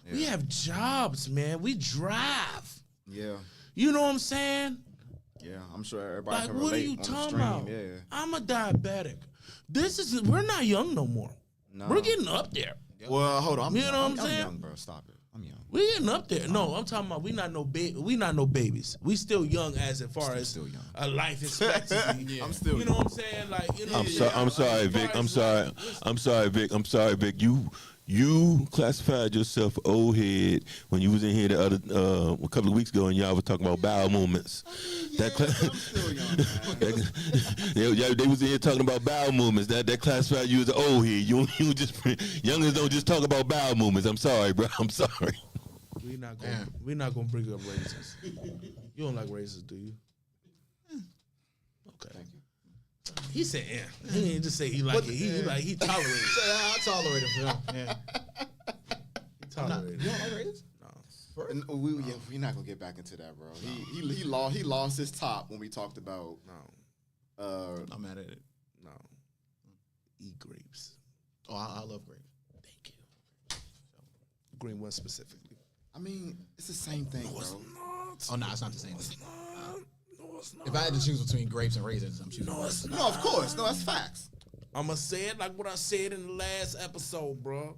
Yeah. We have jobs, man. We drive. Yeah. You know what I'm saying? Yeah. I'm sure everybody Like, can what are relate you on the talking stream. about? Yeah. I'm a diabetic. We're not young no more. No. We're getting up there. Well, hold on. I'm You young. know what I'm I'm saying? young, bro. Stop it. I'm young. We're getting up there. No, I'm talking about we not no babies. We still young as far as still young. a life expectancy. I'm still You know what I'm saying? Like, you know. I'm sorry, Vic. I'm sorry, Vic. You classified yourself old head when you was in here a couple of weeks ago, and y'all was talking about bowel movements. I'm still young, man. They was in here talking about bowel movements. That classified you as an old head. You just youngins don't just talk about bowel movements. I'm sorry, bro. I'm sorry. We're not gonna bring up raisins. You don't like raisins, do you? Okay. He said, yeah. He didn't just say he like it. He tolerate it. I tolerate it. Yeah. He tolerate You it. don't like raisins? No. And we're not gonna get back into that, bro. He lost his top when we talked about. I'm mad at it. No. Eat grapes. Oh, I love grapes. Thank you. Green one specifically. I mean, it's the same thing, bro. Oh, no, it's not the same thing. No, it's not. If I had to choose between grapes and raisins, I'm choosing No, it's raisins. No, of course. No, that's facts. I'm going to say it like what I said in the last episode, bro.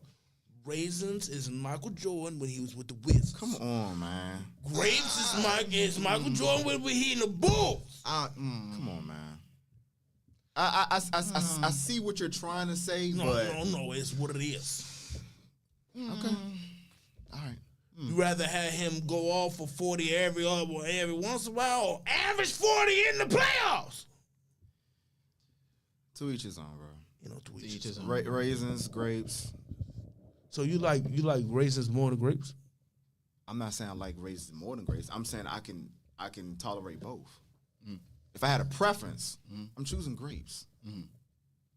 Raisins is Michael Jordan when he was with the Wizards. Come on, man. Grapes is Michael Jordan when he in the Bulls. Come on, man. I see what you're trying to say, but No, it's what it is. okay. All right. You rather have him go off for 40 every once in a while or average 40 in the playoffs? To each his own, bro. You know, to Each his own. Raisins, grapes. So you like raisins more than grapes? I'm not saying I like raisins more than grapes. I'm saying I can tolerate both. If I had a preference, I'm choosing grapes.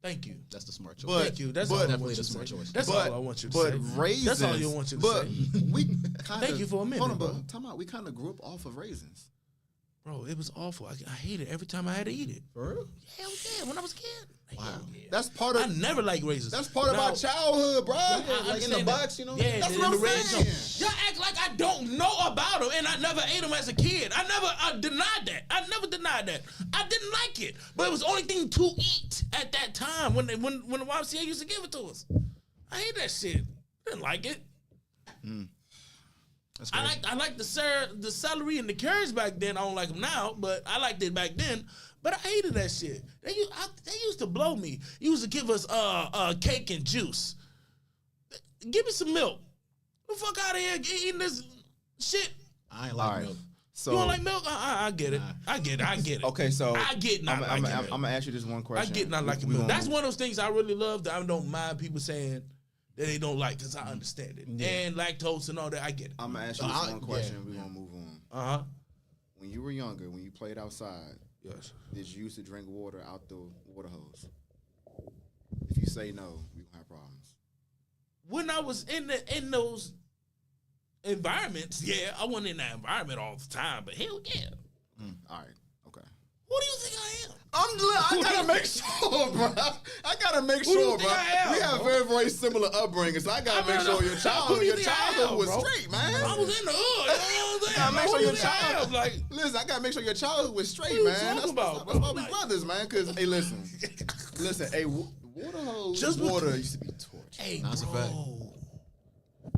Thank you. That's the smart choice. But- Thank you. That's but- all I Definitely want you the to smart say. choice. That's all I want you to But say. raisins. That's all you want you to but say. we kind Thank you for a minute, Hold on, bro. Time out. We kind of grew up off of raisins. Bro, it was awful. I hate it every time I had to eat it. For real? Hell yeah, when I was a kid. Wow. Hell yeah. That's part of. I never liked raisins. That's part of Now, our childhood, bro. I Like in the understand box, that. you know? Yeah, That's in what the I'm red saying. zone. Y'all act like I don't know about them, and I never ate them as a kid. I denied that. I never denied that. I didn't like it, but it was the only thing to eat at that time when the YMCA used to give it to us. I hate that shit. Didn't like it. That's crazy. I like the celery and the carrots back then. I don't like them now, but I liked it back then. But I hated that shit. They used to blow me. Used to give us cake and juice. Give me some milk. The fuck out of here eating this shit. I ain't like milk. So You don't like milk? I get it. I get it. okay, so I get not liking milk. I'm gonna ask you this one I question. get not liking We milk. gonna- That's one of those things I really love that I don't mind people saying that they don't like because I understand it. And lactose and all that, I get it. I'm gonna ask you this one question. We're gonna move on. Uh-huh. When you were younger, when you played outside, Yes. did you used to drink water out the water hose? If you say no, we gonna have problems. When I was in those environments, yeah, I wasn't in that environment all the time, but hell yeah. All right. Okay. Who do you think I am? I gotta make sure, bro. I gotta make Who do you sure, think bro. I am, We have bro? very, very similar upbringings. So I gotta make sure your Who do childhood, you your think I childhood am, was bro? straight, man. I was in the hood. You know what I'm saying? Gotta make Who sure do your you think I am? child. Like, Listen, I gotta make sure your childhood was straight, What are you man. talking about, That's why bro? we brothers, man. Cause hey, listen, hey, water hose Just water used to be torture. hey, That's a bro. fact.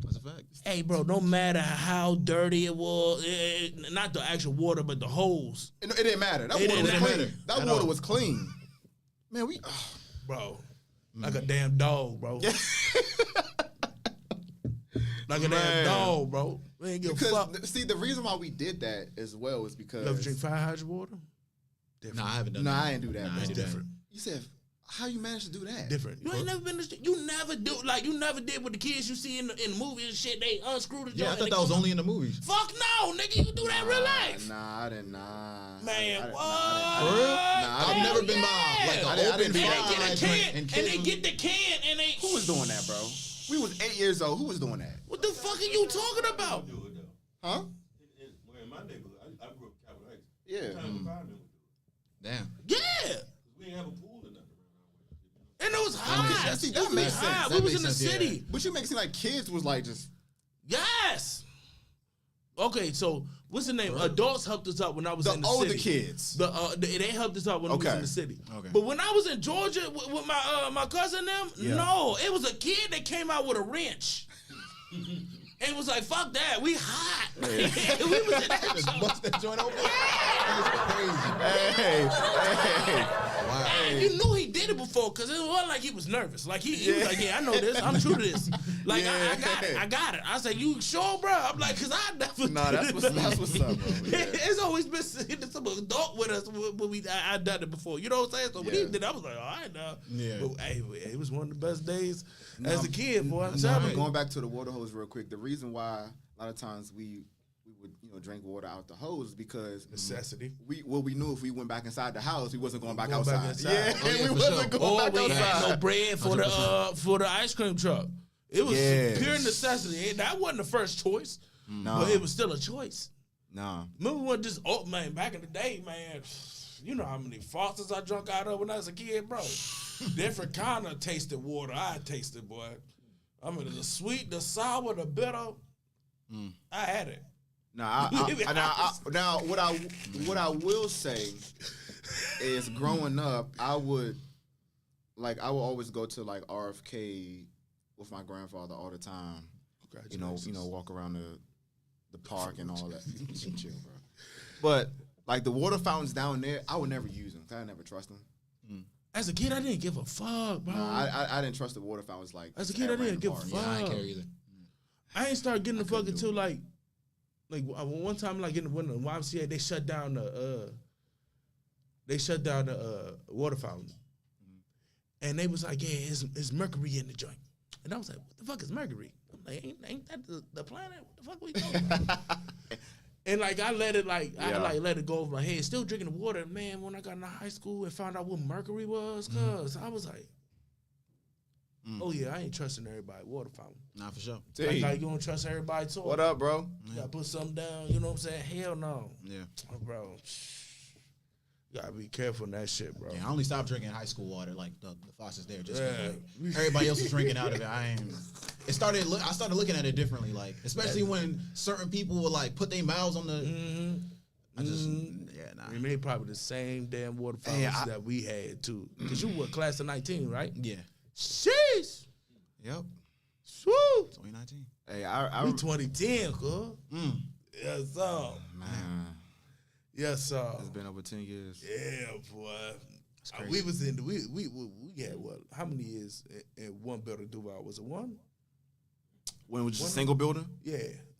That's a fact. Hey, bro, no matter how dirty it was, not the actual water, but the hose, It didn't matter. That It water was didn't clean. matter That at water all. was clean. Man, we. bro. Like a damn dog, bro. Like a damn Man. dog, bro. We ain't give a fuck. Because see, the reason why we did that as well is because. You ever drink fire hydrant water? No, I haven't done No, that. I ain't do that. Nah, I bro. ain't do that. You said How you managed to do that? Different. You ain't never been to you never did with the kids you see in the movies and shit. They unscrew the joint. Yeah, I thought that was only in the movies. Fuck no, nigga. You can do that in real life. Nah, I didn't. Nah. Man, I what? For real? Nah, I've never been by like I an didn't open do fire that. They get a hydrant can, and and they kids. get the can, and they. Who was doing that, bro? We was 8 years old. Who was doing that? What the fuck are you talking about? Do it though. Huh? In my neighborhood, I grew up in Capitol Heights. Yeah. Time firemen would do it. Damn. Yeah. We didn't have a pool or nothing around. And it was hot. See, It that was makes hot. sense. We That was makes in the sense, yeah. city. But you make it seem like kids was like just. Yes. Okay, so what's the name? Adults helped us out when I was The in the older city. kids. They helped us out when we was Okay. in the city. Okay. But when I was in Georgia with my cousin them, no, it was a kid that came out with a wrench. And was like, fuck that, we hot. we was in that Just joint. bust that joint open. That's crazy. Hey. Wow. And you knew he did it before because it wasn't like he was nervous. Like he was like, yeah, I know this. I'm true to this. Like I got it. I said, you sure, bro? I'm like, cause I never. Nah, that's what's up, bro. Yeah. It's always been some adult with us when I done it before. You know what I'm saying? So when he Yeah. did, I was like, all right now. Yeah. But hey, it was one of the best days as a kid, boy. I'm But telling you. going back to the water hose real quick, the reason why a lot of times we would drink water out the hose is because Necessity. we knew if we went back inside the house, we wasn't going back Going back outside. inside. Oh, yeah, we for wasn't sure. going Or back we had outside. no bread for the ice cream truck. It was Yes. pure necessity. That wasn't the first choice, Nah. but it was still a choice. Nah. Remember when just man, back in the day, man, you know how many Fosters I drunk out of when I was a kid, bro. Different kind of tasted water I tasted, boy. I mean, the sweet, the sour, the bitter. I had it. Now, now what I will say is, growing up, I would always go to like RFK with my grandfather all the time. You know, walk around the park and all that. Chill, bro. But like the water fountains down there, I would never use them. I never trust them. As a kid, I didn't give a fuck, bro. I didn't trust the water fountains like. As a kid, I at didn't random give a parks. fuck. Yeah, I ain't care either. I ain't started getting the fuck until like one time, like when the YMCA they shut down the water fountain, and they was like, yeah, it's mercury in the joint, and I was like, what the fuck is mercury? I'm like, ain't that the planet? What the fuck we talking about? And like I let it let it go over my head. Still drinking the water, man. When I got into high school and found out what mercury was, cause I was like, oh yeah, I ain't trusting everybody water fountain. Nah, for sure. Like you don't trust everybody toilet. What up, bro? You gotta put something down. You know what I'm saying? Hell no, Yeah. oh, bro. You gotta be careful in that shit, bro. Yeah, I only stopped drinking high school water, like the faucets there. Just 'cause, Yeah. like, everybody else was drinking out of it. I started looking at it differently, like especially when certain people would like put their mouths on the. I just We made probably the same damn water fountains that we had too. Cause you were class of 19, right? Yeah. Sheesh. Yep. Woo. 2019. Hey, I We 2010, cuz. Yes, sir. man, Yes, sir. it's been over 10 years. Yeah, boy. crazy. We was in the we had what? How many years in one building Duval? Was it one? When it was just a single building? Yeah,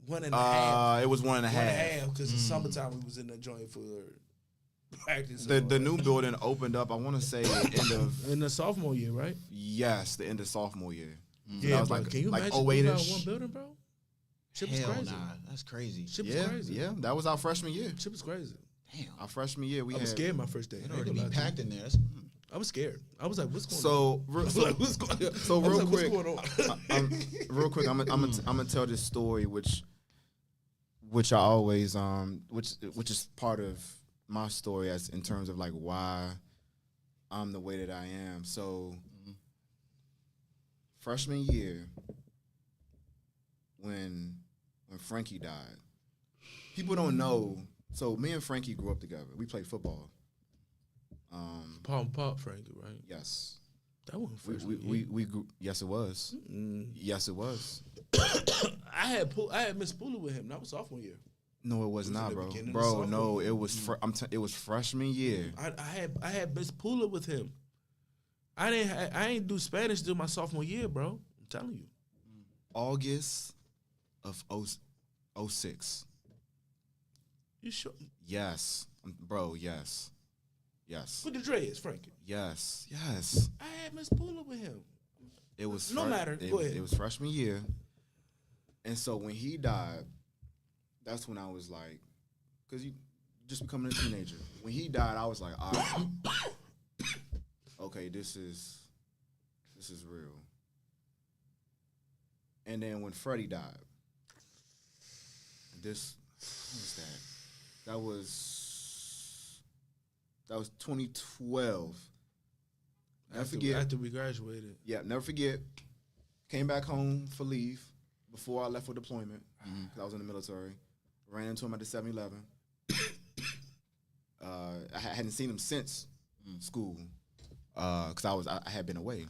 1.5. It was 1.5. 1.5 because in summertime we was in the joint for practice. The new building opened up, I want to say, end of, in the sophomore year, right? yes, the end of sophomore year. So Yeah, that was bro. like, Can you like imagine 08-ish. one building, bro? Shit was Hell crazy. nah, that's crazy. Shit was Yeah, crazy. yeah, that was our freshman year. Shit was crazy. Damn. Our freshman year, we I was had. scared my first day. It I ain't already gonna be lie to packed you. in there. That's, I was scared. I was like, what's going on? So, I was like, what's going on? so I was real like, quick, what's going on? real quick, I'm gonna tell this story, which I always which is part of my story as in terms of like why I'm the way that I am. So, freshman year, when Frankie died, people don't know. So me and Frankie grew up together. We played football. Pop, Frankie, right? Yes. That wasn't first. We grew. Yes, it was. Yes, it was. I had Miss Pooler with him. That was sophomore year. No, it was in not, the bro. beginning of Bro, sophomore no, year. it was. It was freshman year. I had Miss Pooler with him. I ain't do Spanish till my sophomore year, bro. I'm telling you. August of 06. You sure? Yes, bro. Yes, Yes. With the dreads, Frankie. Yes. Yes. I had Miss Pooler with him. It was No matter. Go ahead. It was freshman year. And so when he died, that's when I was like, because you just becoming a teenager. When he died, I was like, all right, okay, this is real. And then when Freddie died, what was that? That was 2012. Never forget. After we graduated. Yeah, never forget. Came back home for leave before I left for deployment. Because I was in the military. Ran into him at the 7-Eleven. I hadn't seen him since school because I had been away.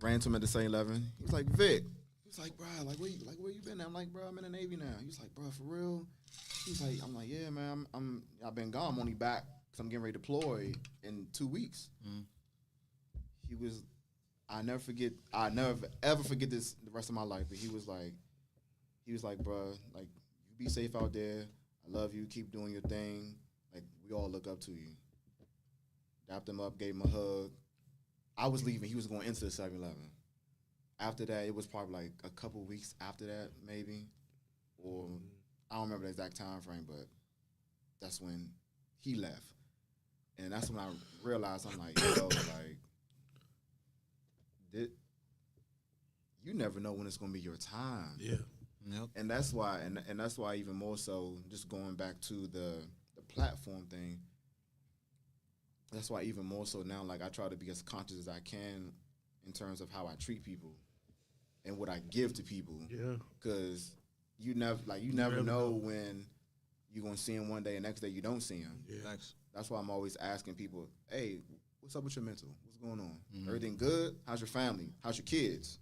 Ran into him at the 7-Eleven. He was like, Vic. He was like, bro, like where you been at? I'm like, bro, I'm in the Navy now. He was like, bro, for real? He's like, I'm like, yeah, man, I've been gone. I'm only back because I'm getting ready to deploy in 2 weeks. He was, I never ever forget this the rest of my life. But he was like, bro, like, you be safe out there. I love you. Keep doing your thing. Like, we all look up to you. Dapped him up, gave him a hug. I was leaving. He was going into the 7-Eleven. After that, it was probably like a couple weeks after that, maybe. Or I don't remember the exact time frame, but that's when he left. And that's when I realized, I'm like, yo, like, you never know when it's going to be your time. Yeah. Yep. And that's why, and that's why even more so, just going back to the platform thing, that's why even more so now, like, I try to be as conscious as I can in terms of how I treat people and what I give to people. Yeah. Because you never know when you're going to see him one day and next day you don't see him. Yeah. Thanks. That's why I'm always asking people, hey, what's up with your mental? What's going on? Everything good? How's your family? How's your kids?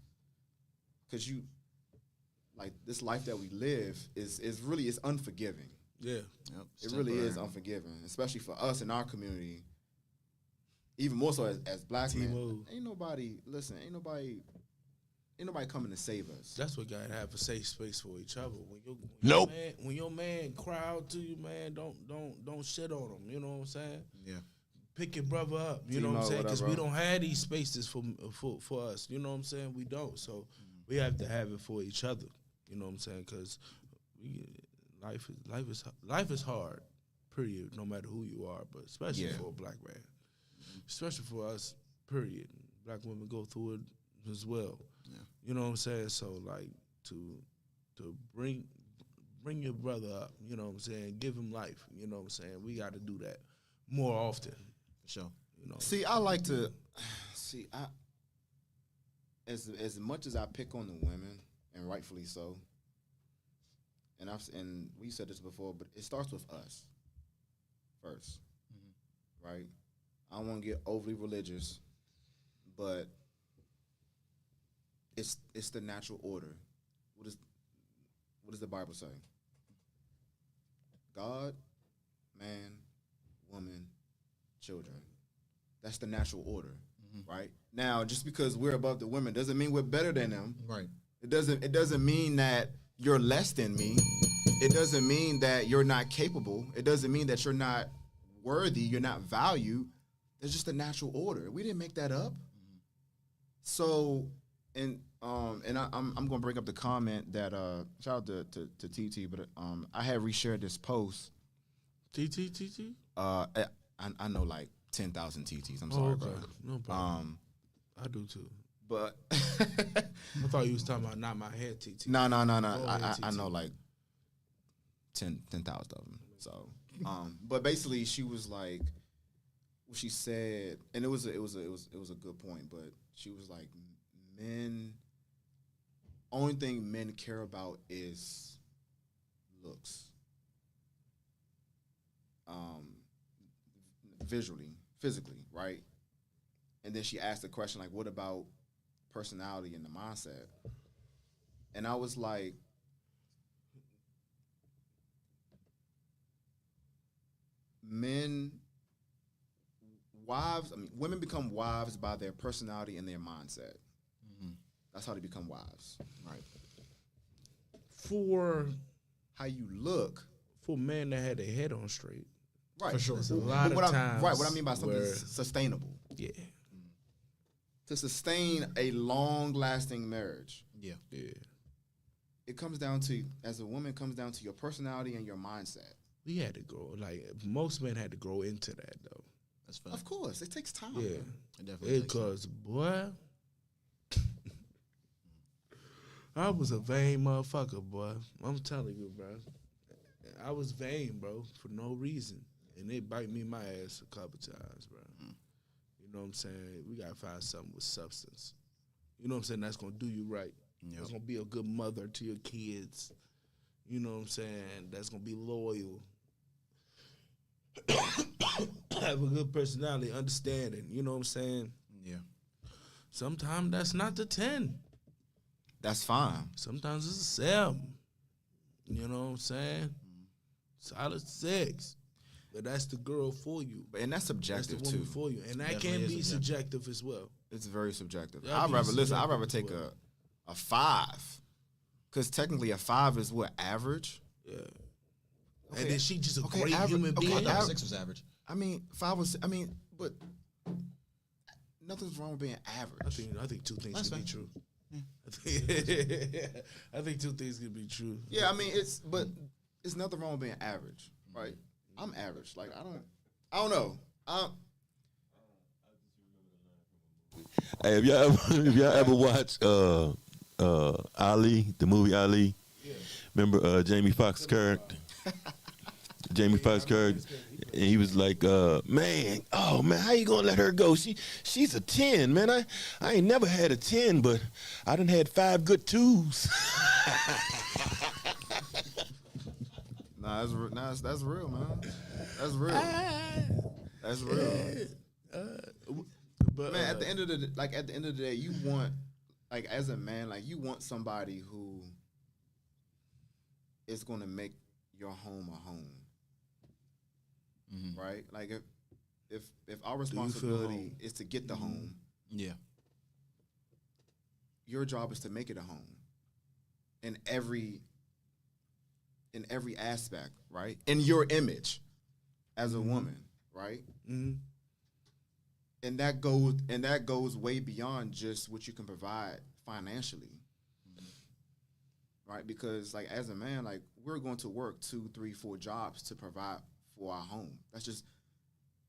Because this life that we live is really unforgiving. Yeah. Yep. It really is unforgiving, especially for us in our community. Even more so as black men. Ain't nobody coming to save us. That's what gotta have a safe space for each other. Nope. When your man cry out to you, man, don't shit on him. You know what I'm saying? Yeah. Pick your brother up. You know what I'm saying? Because we don't have these spaces for us. You know what I'm saying? We don't. So we have to have it for each other. You know what I'm saying? Because life is hard. Period. No matter who you are, but especially for a black man, especially for us. Period. Black women go through it as well. Yeah. You know what I'm saying? So like to bring your brother up. You know what I'm saying? Give him life. You know what I'm saying? We got to do that more often. For sure. You know. See, I like to as much as I pick on the women, and rightfully so. And we said this before, but it starts with us first, right? I don't want to get overly religious, but it's the natural order. What does the Bible say? God, man, woman, children. That's the natural order, right? Now, just because we're above the women doesn't mean we're better than them. Right. It doesn't mean that you're less than me. It doesn't mean that you're not capable. It doesn't mean that you're not worthy, you're not valued. There's just a natural order. We didn't make that up. So, I'm gonna bring up the comment that shout out to TT, but I had reshared this post. TT. I know like 10,000 TTs. I'm sorry, bro. No problem. I do too. But I thought you was talking about not my head TT. No. Go ahead, I TT. know like 10,000 of them. So, but basically, she was like, what she said, and it was a good point. But she was like, men, only thing men care about is looks, visually, physically, right? And then she asked the question like, what about personality and the mindset? And I was like, women become wives by their personality and their mindset. That's how they become wives. Right. For How you look. men that had their head on straight, Right. For sure. There's a lot of times. Right. What I mean by something where- sustainable. Yeah. To sustain a long-lasting marriage, Yeah. it comes down to, as a woman, it comes down to your personality and your mindset. We had to grow. Like most men had to grow into that though. That's fine. Of course, it takes time. Yeah. It definitely takes time. Because boy, I was a vain motherfucker, boy. I'm telling you, bro. I was vain, bro, for no reason, and it bite me in my ass a couple times, bro. You know what I'm saying? We gotta find something with substance. You know what I'm saying? That's gonna do you right. Yep. That's gonna be a good mother to your kids. You know what I'm saying? That's gonna be loyal. Have a good personality, understanding. You know what I'm saying? Yeah. Sometimes that's not the 10. That's fine. Sometimes it's a 7. You know what I'm saying? Solid 6. But that's the girl for you. And that's That's the subjective woman too. for you. And that Definitely can is be subjective as well. It's very subjective. Yeah, I'd rather it's I'd rather subjective take as well. a 5, because technically a 5 is what, average. Yeah. Okay, And then she just a okay, great average- human okay, I being. thought average- 6 was average. I mean, 5 was. I mean, but nothing's wrong with being average. I think two things That's can be fine. true. I think two things can be true. Yeah, I mean, it's nothing wrong with being average, right? I'm average. Like I don't know. Hey, if y'all ever watch Ali, the movie Ali? Remember Jamie Foxx's character? Jamie Foxx's character, and he was like, man, how you gonna let her go? She's a 10, man. I ain't never had a 10, but I done had 5 good 2s. That's real, man. That's real. That's real. But Man, at the end of the day, you want, like, as a man, like, you want somebody who is gonna make your home a home. Right? Like if our responsibility home? is to get the home, Yeah. your job is to make it a home. In every aspect, right? In your image as a woman, right? Mhm. And that goes way beyond just what you can provide financially. Right? Because like as a man, like we're going to work 2, 3, 4 jobs to provide for our home. That's just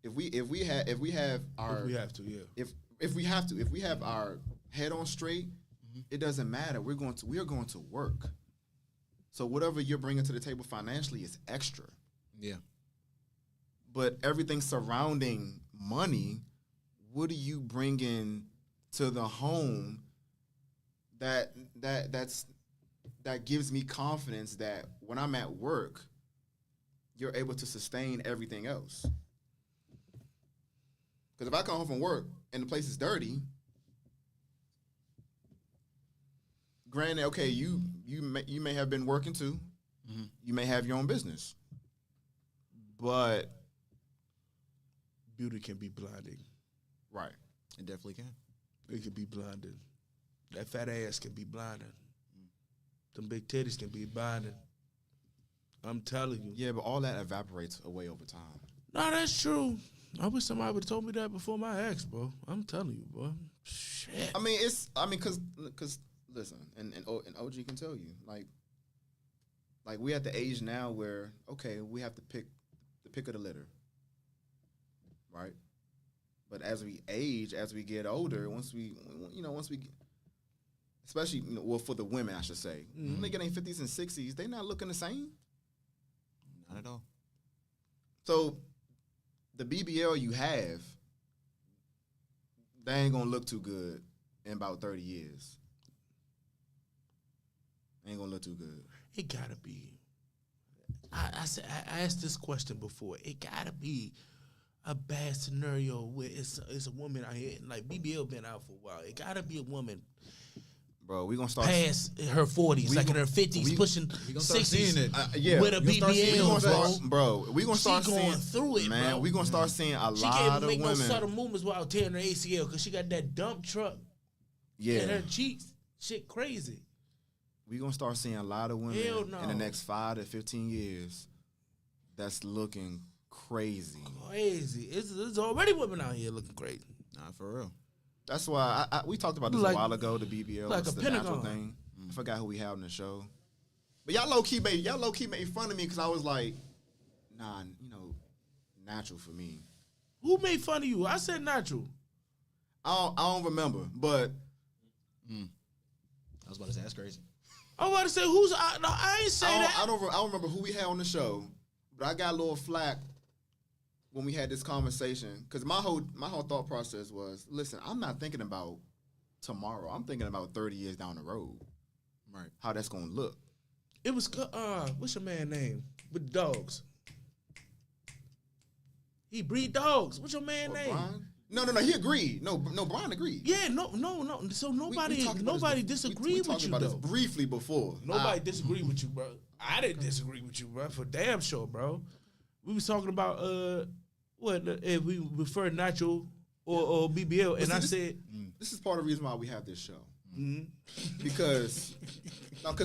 if we have our If we have to, yeah. if we have our head on straight, it doesn't matter. We are going to work. So whatever you're bringing to the table financially is extra. Yeah. But everything surrounding money, what are you bringing to the home that gives me confidence that when I'm at work, you're able to sustain everything else? Because if I come home from work and the place is dirty, granted, okay, you may have been working too, you may have your own business, but Beauty can be blinding. right, It definitely can. It can be blinding. That fat ass can be blinding. Them big titties can be blinding. I'm telling you. yeah, but all that evaporates away over time. No, that's true. I wish somebody would have told me that before my ex, bro. I'm telling you, bro. Shit. Cause listen, and OG can tell you, like we at the age now where okay, we have to pick the pick of the litter, right? But as we age, as we get older, once we get, especially well for the women, I should say, when they get in 50s and 60s, they not looking the same. Not at all. So the BBL you have, they ain't gonna look too good in about 30 years. Ain't gonna look too good. It gotta be. I asked this question before. It gotta be a bad scenario where it's a woman out here, like BBL been out for a while. It gotta be a woman Bro, we gonna start past her 40s, like in her 50s, pushing gonna start 60s, seeing it. Yeah, with a you gonna start seeing it. we BBL, gonna bro. start, bro. We gonna She start going seeing through it, man. bro. We gonna start seeing a She lot can't of make no women. subtle movements without tearing her ACL because she got that dump truck in Yeah, her cheeks. Shit crazy. we gonna start seeing a lot of women Hell no. in the next 5 to 15 years. That's looking crazy. Crazy. It's already women out here looking crazy. Nah, for real. That's why we talked about this Like- a while ago. The BBL, like it's a the natural Pentagon. thing. I forgot who we had on the show, but y'all low key made fun of me because I was like, nah, natural for me. Who made fun of you? I said natural. I don't remember, but I was about to say that's crazy. I was about to say who's. No, I ain't say that. I don't remember who we had on the show, but I got a little flack when we had this conversation because my whole thought process was, listen, I'm not thinking about tomorrow. I'm thinking about 30 years down the road, Right. how that's gonna look. It was what's your man name with the dogs? He breed dogs. What's your man What, name? Brian? No. He agreed. No, Brian agreed. Yeah, no. So We nobody talked about this- we disagreed with talked you about though. this briefly before. Nobody disagreed with you, bro. I didn't disagree with you, bro. For damn sure, bro. We was talking about if we refer natural or BBL, and see, I this- said This is part of the reason why we have this show. mhm. Because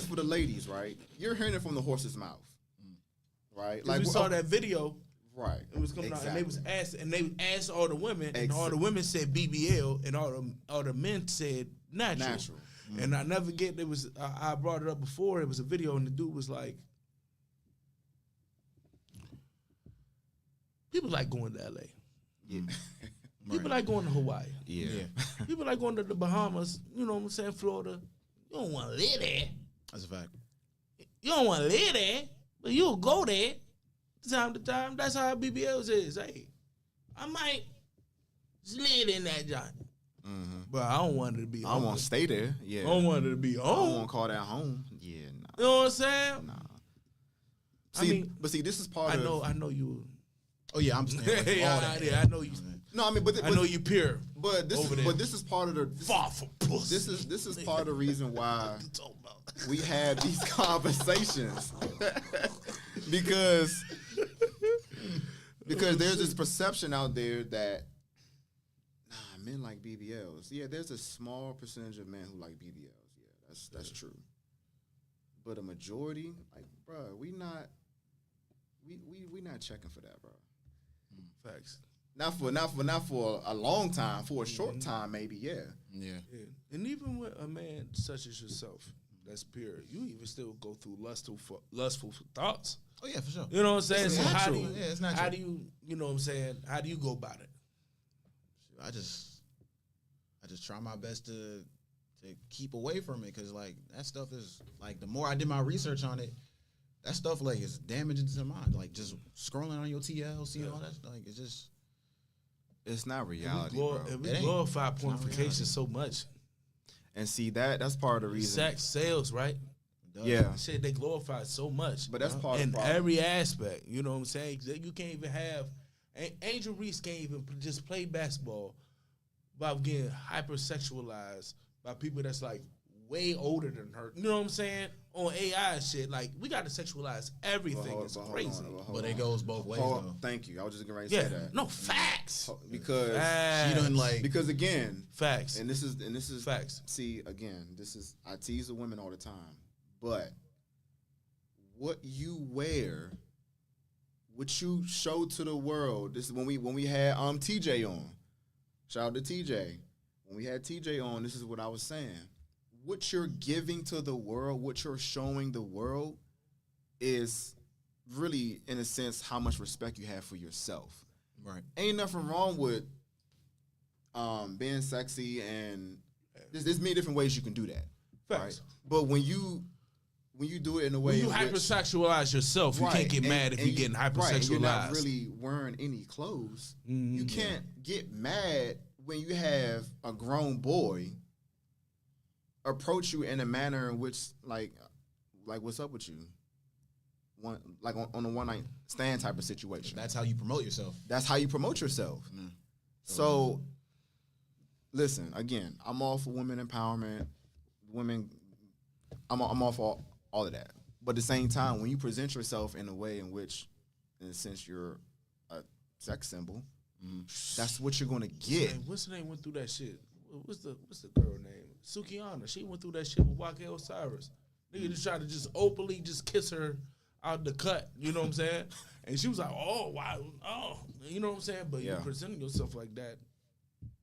for the ladies, right? You're hearing it from the horse's mouth, right? we saw that video. right? It was coming out, and they asked all the women, and Ex- all the women said BBL, and all the men said natural. Natural. And I never get it was I brought it up before. It was a video, and the dude was like, "People like going to LA. Yeah. People like going to Hawaii. Yeah. People like going to the Bahamas. You know what I'm saying? Florida. You don't want to live there. That's a fact. You don't want to live there, but you'll go there time to time. That's how BBLs is. Hey, I might just live in that joint, but I don't want it to be. I want to stay there. Yeah. I don't want it to be I don't home. want to call that home. Yeah. Nah. You know what I'm saying? Nah. I See, mean, but see, this is part I of. know you. Oh yeah, I'm staying away from all that. I know you. No, I mean, but I know you pure. But this over is there. but this is part of the. This, Far from pussy. this is part of the reason why What you talking about? we have these conversations because there's this perception out there that men like BBLs. Yeah, there's a small percentage of men who like BBLs. Yeah, that's true. But a majority, like, bro, we not checking for that, bro. Facts. Not for a long time. For a short time, maybe. Yeah. Yeah. Yeah. And even with a man such as yourself, that's pure, you even still go through lustful thoughts. Oh yeah, for sure. You know what I'm saying? It's So how do natural. you, Yeah, it's natural. how do you know what I'm saying? How do you go about it? I just try my best to keep away from it because like that stuff is like the more I did my research on it, that stuff like is damaging to the mind. Like just scrolling on your TL, seeing all that, like it's just. It's not reality, we bro. we It ain't. glorify It's not pornification reality. so much. And see that's part of the reason. Sex sales, right? Yeah. Shit, they glorify it so much. But that's part of in the problem. every aspect. You know what I'm saying? You can't even have Angel Reese can't even just play basketball without getting hypersexualized by people that's like way older than her. You know what I'm saying? On AI and shit. Like we got to sexualize everything. It's crazy. But it goes both ways though. Thank you. I was just getting ready to Yeah. say that. No facts. Because Facts. She done like because again, Facts. and this is Facts. See, again, I tease the women all the time, but what you wear, what you show to the world. This is when we had TJ on. Shout out to TJ. When we had TJ on, this is what I was saying. What you're giving to the world, what you're showing the world, is really, in a sense, how much respect you have for yourself. right. Ain't nothing wrong with being sexy, and there's many different ways you can do that. Facts. Right? But when you do it in a way When you in which- hypersexualize yourself, you Right, can't get and- mad if and you're getting right, and hypersexualized. you're not really wearing any clothes. You can't get mad when you have a grown boy approach you in a manner in which, like what's up with you? On a one night stand type of situation. That's how you promote yourself. That's how you promote yourself. Mm. So, listen, again, I'm all for women empowerment. Women, I'm all for all of that. But at the same time, when you present yourself in a way in which, in a sense, you're a sex symbol, that's what you're going to get. What's her name went through that shit? What's the girl name? Sukiyana. She went through that shit with Waka Osiris. Nigga just tried to just openly just kiss her out the cut. You know what I'm saying? And she was like, "Oh, wow, oh," you know what I'm saying? But you presenting yourself like that.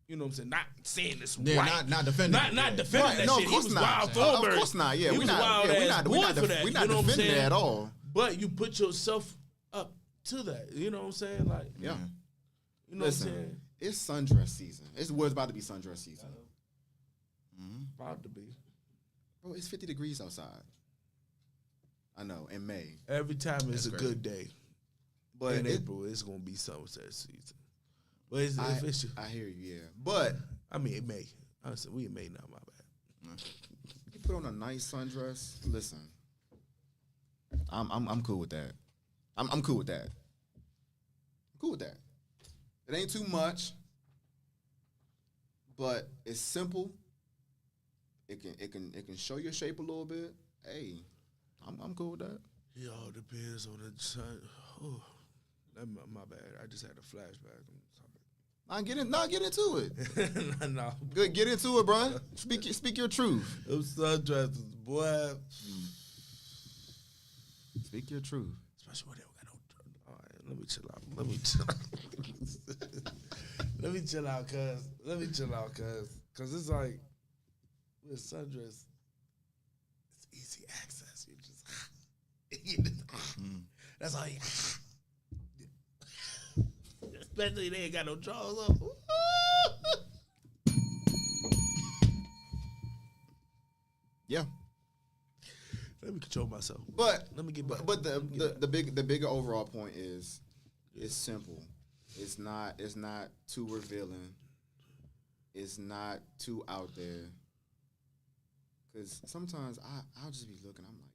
You know what I'm saying? Not saying this right. Not defending. Not defending Right, that no, shit. of He course was not. wild Of Thornberg. course not. Yeah, he we're was a not. wild Yeah, we're ass not. boy We're not. for that. We're not You know what I'm defending saying? it at all. But you put yourself up to that. You know what I'm saying? Like, Yeah. you know Listen, what I'm saying? it's sundress season. It's about to be sundress season. About to be. Bro, it's 50 degrees outside. I know, in May. Every time it's a crazy. good day. But In it, April, it's gonna be sunset season. But it's, I hear you, yeah. But I mean, it may. Honestly, we in May now. My bad. you put on a nice sundress. Listen, I'm cool with that. I'm cool with that. I'm cool with that. It ain't too much, but it's simple. It can show your shape a little bit. Hey, I'm cool with that. It all depends on the sun. Oh, my bad. I just had a flashback. Get into it. No, Good, get into it, bro. Speak your truth. those sundresses, boy. Speak your truth. Especially when they don't got no. All right, let me chill out. Let me chill out. Let me chill out, cuz. Let me chill out, cuz. Cause it's like with sundress, it's easy access. You just, that's all you. Especially they ain't got no drawers on. Yeah. Let me control myself. But Let me get back. But the bigger overall point is it's simple. It's not too revealing. It's not too out there. Cause sometimes I'll just be looking. I'm like,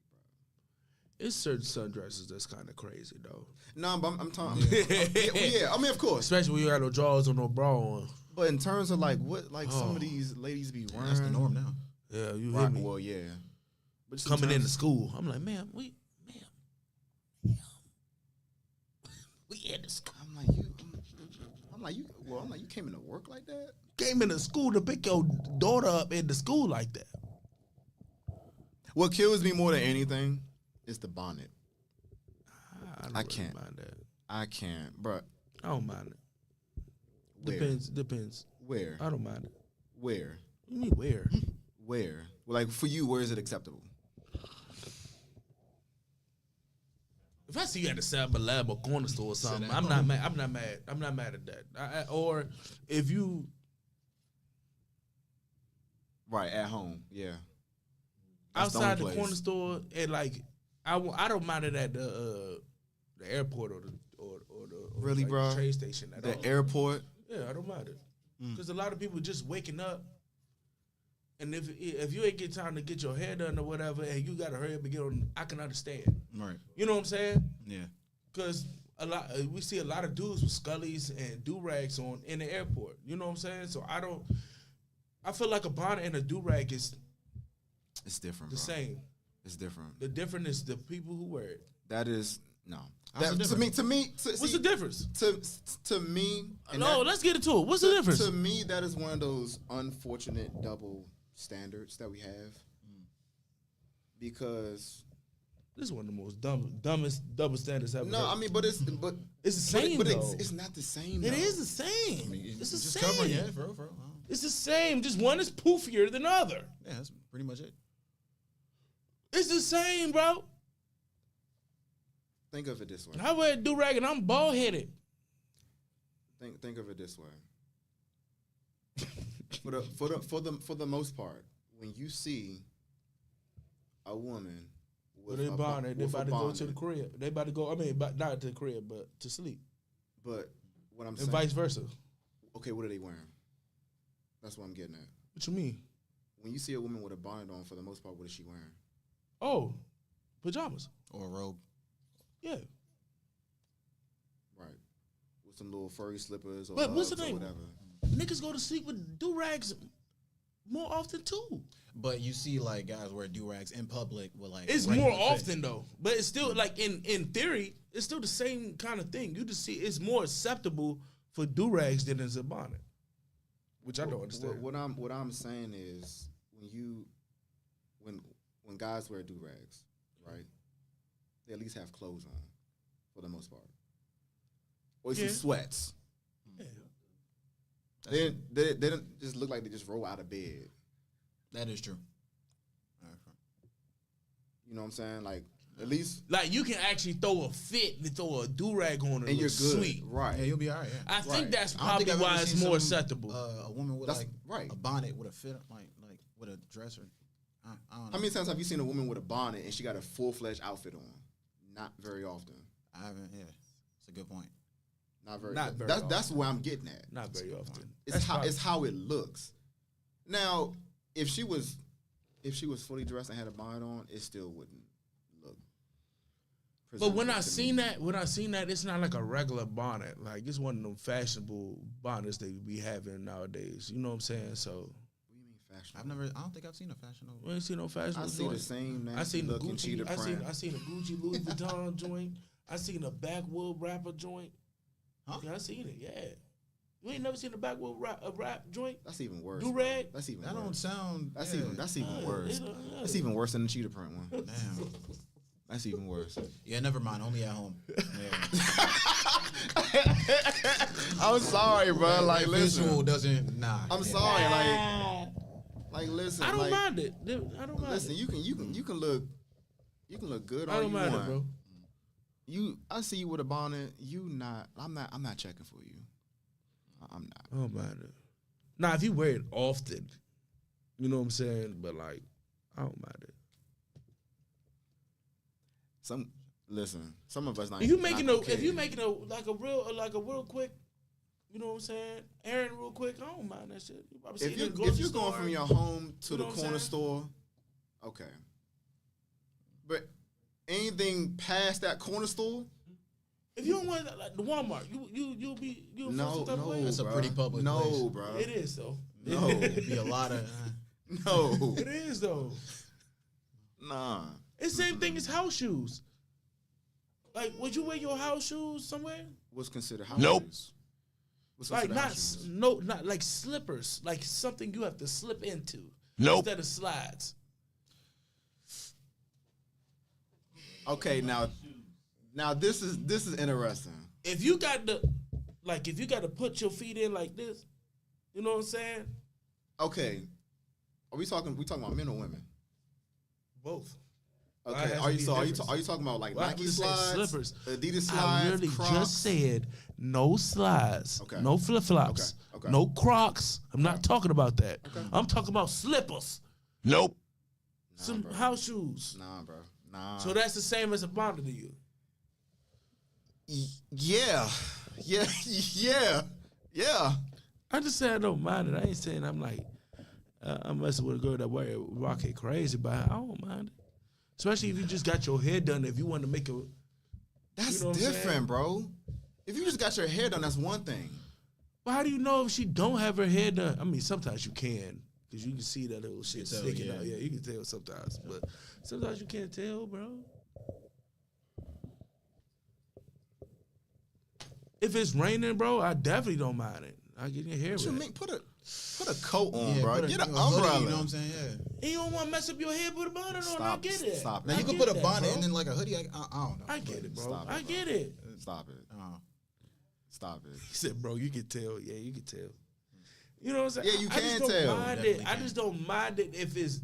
bro. It's certain sundresses that's kind of crazy though. No, but I'm talking. Yeah. I mean, of course. Especially when you got no drawers or no bra on. But in terms of like what some of these ladies be wearing, That's the norm now. Yeah, you hear Right, me. well, yeah. But just Coming in into terms- school, I'm like, ma'am, we in the school. I'm like you came into work like that. Came into school to pick your daughter up into school like that. What kills me more than anything is the bonnet. don't I really can't. mind that. I can't, bro. I don't mind it. Where? Depends. Where? I don't mind it. Where? What do you mean where? Where? Like for you, where is it acceptable? If I see you at the 7-Eleven or corner store or something, I'm not mad. I'm not mad at that. Or if you Right at home, yeah. That's outside the only place. corner store and like I don't mind it at the airport or the Really, like bro? the train station at all. The airport. Yeah, I don't mind it because a lot of people just waking up, and if you ain't get time to get your hair done or whatever, and you gotta hurry up and get on, I can understand. Right. You know what I'm saying? Yeah. Because we see a lot of dudes with scullies and do rags on in the airport. You know what I'm saying? So I feel like a bonnet and a do rag is It's different, the bro. same. It's different. The difference is the people who wear it. That is no. How's That, the to me, What's the difference? To me, and No, that- let's get into it. What's the difference? To me, that is one of those unfortunate double standards that we have. Because This is one of the most dumbest double standards ever. no, heard. I mean, but it's it's the same but though. it's not the same. It though. is the same. It's the Just same. covering your head, for real. It's the same. Just one is poofier than the other. Yeah, that's pretty much it. It's the same, bro. Think of it this way. I wear a do rag and I'm bald headed. Think of it this way. For the most part, when you see a woman with They a bonnet. They with a about to go to the bonnet, crib. They about to go. I mean, not to the crib, but to sleep, but what I'm and saying, vice versa. okay, what are they wearing? That's what I'm getting at. What you mean? When you see a woman with a bonnet on, for the most part, what is she wearing? Oh, pajamas. Or a robe. Yeah. Right, with some little furry slippers or But what's the Uggs or thing? whatever. Niggas go to sleep with do rags more often too. But you see, like, guys wear do-rags in public with, like... It's regular more face. often though, but it's still like in theory, it's still the same kind of thing. You just see it's more acceptable for do rags than as a bonnet, which I don't understand. What I'm saying is when guys wear do rags, right? they at least have clothes on, for the most part, or some sweats. Yeah. They don't just look like they just roll out of bed. That is true. You know what I'm saying? Like at least Like you can actually throw a fit and throw a do-rag on it and you're good, sweet. right? Yeah, you'll be all right. Yeah. I think that's I don't think probably I've why ever it's seen more some, acceptable. A woman with That's like right. a bonnet with a fit, like with a dresser. I don't know. How many times have you seen a woman with a bonnet and she got a full-fledged outfit on? Not very often. I haven't. Yeah, it's a good point. Not very. Not very That's where I'm getting at. Not very often. It's how it looks. Now, if she was fully dressed and had a bonnet on, it still wouldn't look. But when presentable I to seen me. that, it's not like a regular bonnet. Like it's one of them fashionable bonnets they be having nowadays. You know what I'm saying? So What do you mean fashionable? I don't think I've seen a fashionable. we ain't seen no fashionable I see the joint. same I seen the looking Gucci. cheetah print. I seen a Gucci Louis Vuitton joint. I seen a backwood rapper joint. Huh? Yeah, I seen it. Yeah, you ain't never seen a backwood rap joint. That's even worse. Do rag. That's even That worse. don't sound. That's yeah. even worse. Yeah. That's even worse than the cheetah print one. Damn. That's even worse. Yeah, never mind. Only at home. Yeah. I'm sorry, bro. Like, Visual listen. doesn't. Nah. I'm sorry. Like, listen. I don't like, mind it. I don't mind Listen, it. you can look good I all don't you mind want. it, bro. I see you with a bonnet. I'm not checking for you. I'm not. I don't mind it. Now, if you wear it often, you know what I'm saying. But like, I don't mind it. Some of us not. If you not making okay. like a real quick, you know what I'm saying, errand real quick, I don't mind that shit. You probably see it in the if grocery you're going store. from your home to You know the what I'm corner saying? store, okay. But anything past that corner store, If you don't want like the Walmart, you'll feel some type of way. That's a bruh. pretty public No, place. bro. It is though. No. It'd be a lot of. No. It is though. Nah. It's the same thing as house shoes. Like, would you wear your house shoes somewhere? What's considered house Nope. shoes? What's Like considered house shoes? not like slippers, like something you have to slip into Nope. instead of slides. Okay, now this is interesting. If you got to put your feet in like this, you know what I'm saying? Okay, we talking about men or women? Both. Okay, has to are you be so are you different. are you talking about like Well, I'm Nike just saying slides, slippers. Adidas I slides, literally Crocs? just said no slides, Okay. no flip flops, Okay. no Crocs. I'm not talking about that. I'm talking about slippers, Nope. some bro. house shoes. Nah, bro. Nah. So that's the same as a bonnet to you. Yeah. I just said I don't mind it. I ain't saying I'm like I'm messing with a girl that wear rock it crazy, but I don't mind it. Especially if you just got your hair done. If you want to make a, That's You know what I'm saying? different, bro. If you just got your hair done, that's one thing. but how do you know if she don't have her hair done? I mean, sometimes you can because you can see that little shit tell, sticking yeah. out. Yeah, you can tell sometimes, but sometimes you can't tell, bro. If it's raining, bro, I definitely don't mind it. I get your hair What you wet. mean? Put a coat on, Yeah, bro. put a- Get an a hoodie, umbrella. You know what I'm saying? Yeah. And you don't want to mess up your hair, put a bonnet on. I Stop- get it. stop it. Now I you can get put a that, bonnet bro. and then like a hoodie. I don't know. I get it, bro. Stop it, I bro. get it. Stop it. Stop it. He said, bro, you can tell. Yeah, you can tell. You know what I'm saying? Yeah, you I just can don't tell. Mind it. Definitely I can. just don't mind it if it's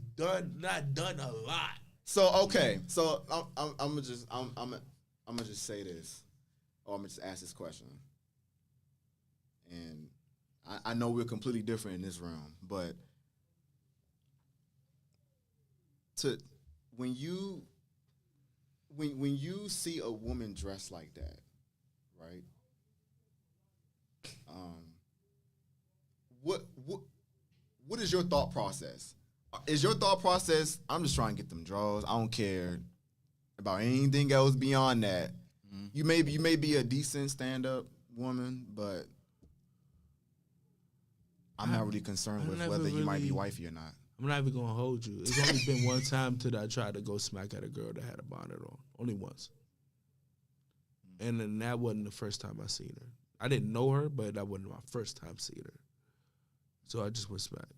not done a lot. So okay, so I'm gonna just say this, or I'm gonna just ask this question, and I know we're completely different in this realm, but when you see a woman dressed like that, right? What is your thought process? Is your thought process, I'm just trying to get them draws. I don't care about anything else beyond that. You may be a decent stand-up woman, but I'm not really concerned I with never whether you might be really- wifey or not. I'm not even gonna hold you. It's only been one time that I tried to go smack at a girl that had a bonnet on. Only once. And then that wasn't the first time I seen her. I didn't know her, but that wasn't my first time seeing her. So I just went smack.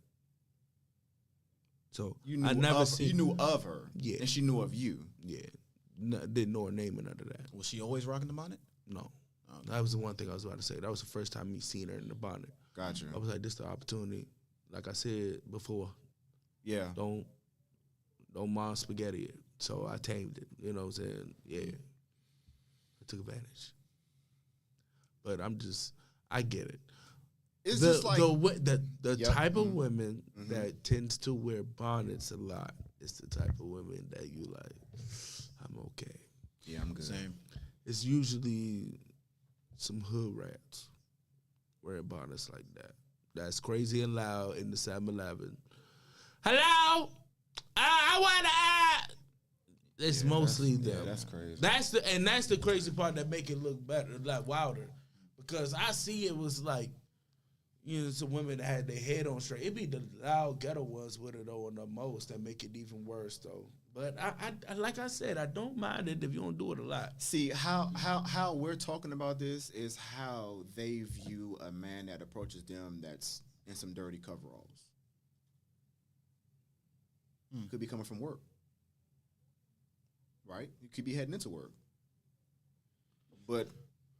So You knew I never of, seen. you knew of her, Yeah. and she knew of you. Yeah, didn't know her name and none of that. Was she always rocking the bonnet? No. That was the one thing I was about to say. That was the first time me seeing her in the bonnet. Gotcha. I was like, this the opportunity. Like I said before, Yeah. don't mind spaghetti it. So I tamed it. You know what I'm saying? Yeah. I took advantage. But I get it. It's just like the Yep. type of women that tends to wear bonnets a lot is the type of women that you like, I'm okay. Yeah, I'm good. Same. It's usually some hood rats wearing bonnets like that. That's crazy and loud in the 7-Eleven. Hello? I want to. It's mostly them. Yeah, that's crazy. That's the crazy part that make it look better, like wilder. Because I see it was like, you know, some women that had their head on straight. It be the loud ghetto ones with it though, the most that make it even worse though. But I like I said, I don't mind it if you don't do it a lot. See how we're talking about this is how they view a man that approaches them that's in some dirty coveralls. Could be coming from work, right? You could be heading into work, but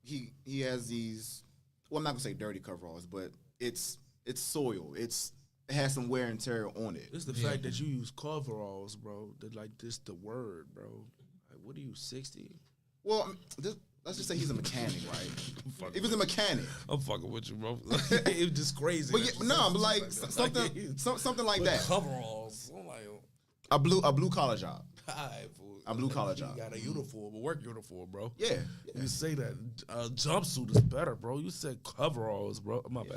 he has these. Well, I'm not gonna say dirty coveralls, but it's soil. It has some wear and tear on it. It's the fact that you use coveralls, bro. That like this the word, bro. Like, what are you, 60? Well, let's just say he's a mechanic, right? He was a mechanic. I'm fucking with you, bro. It was just crazy. But yeah, no, but like something like that. Coveralls. I'm like, A blue collar job. alright, fool. A blue collar job. You got a uniform, a work uniform, bro. Yeah. You say that jumpsuit is better, bro. You said coveralls, bro. My bad.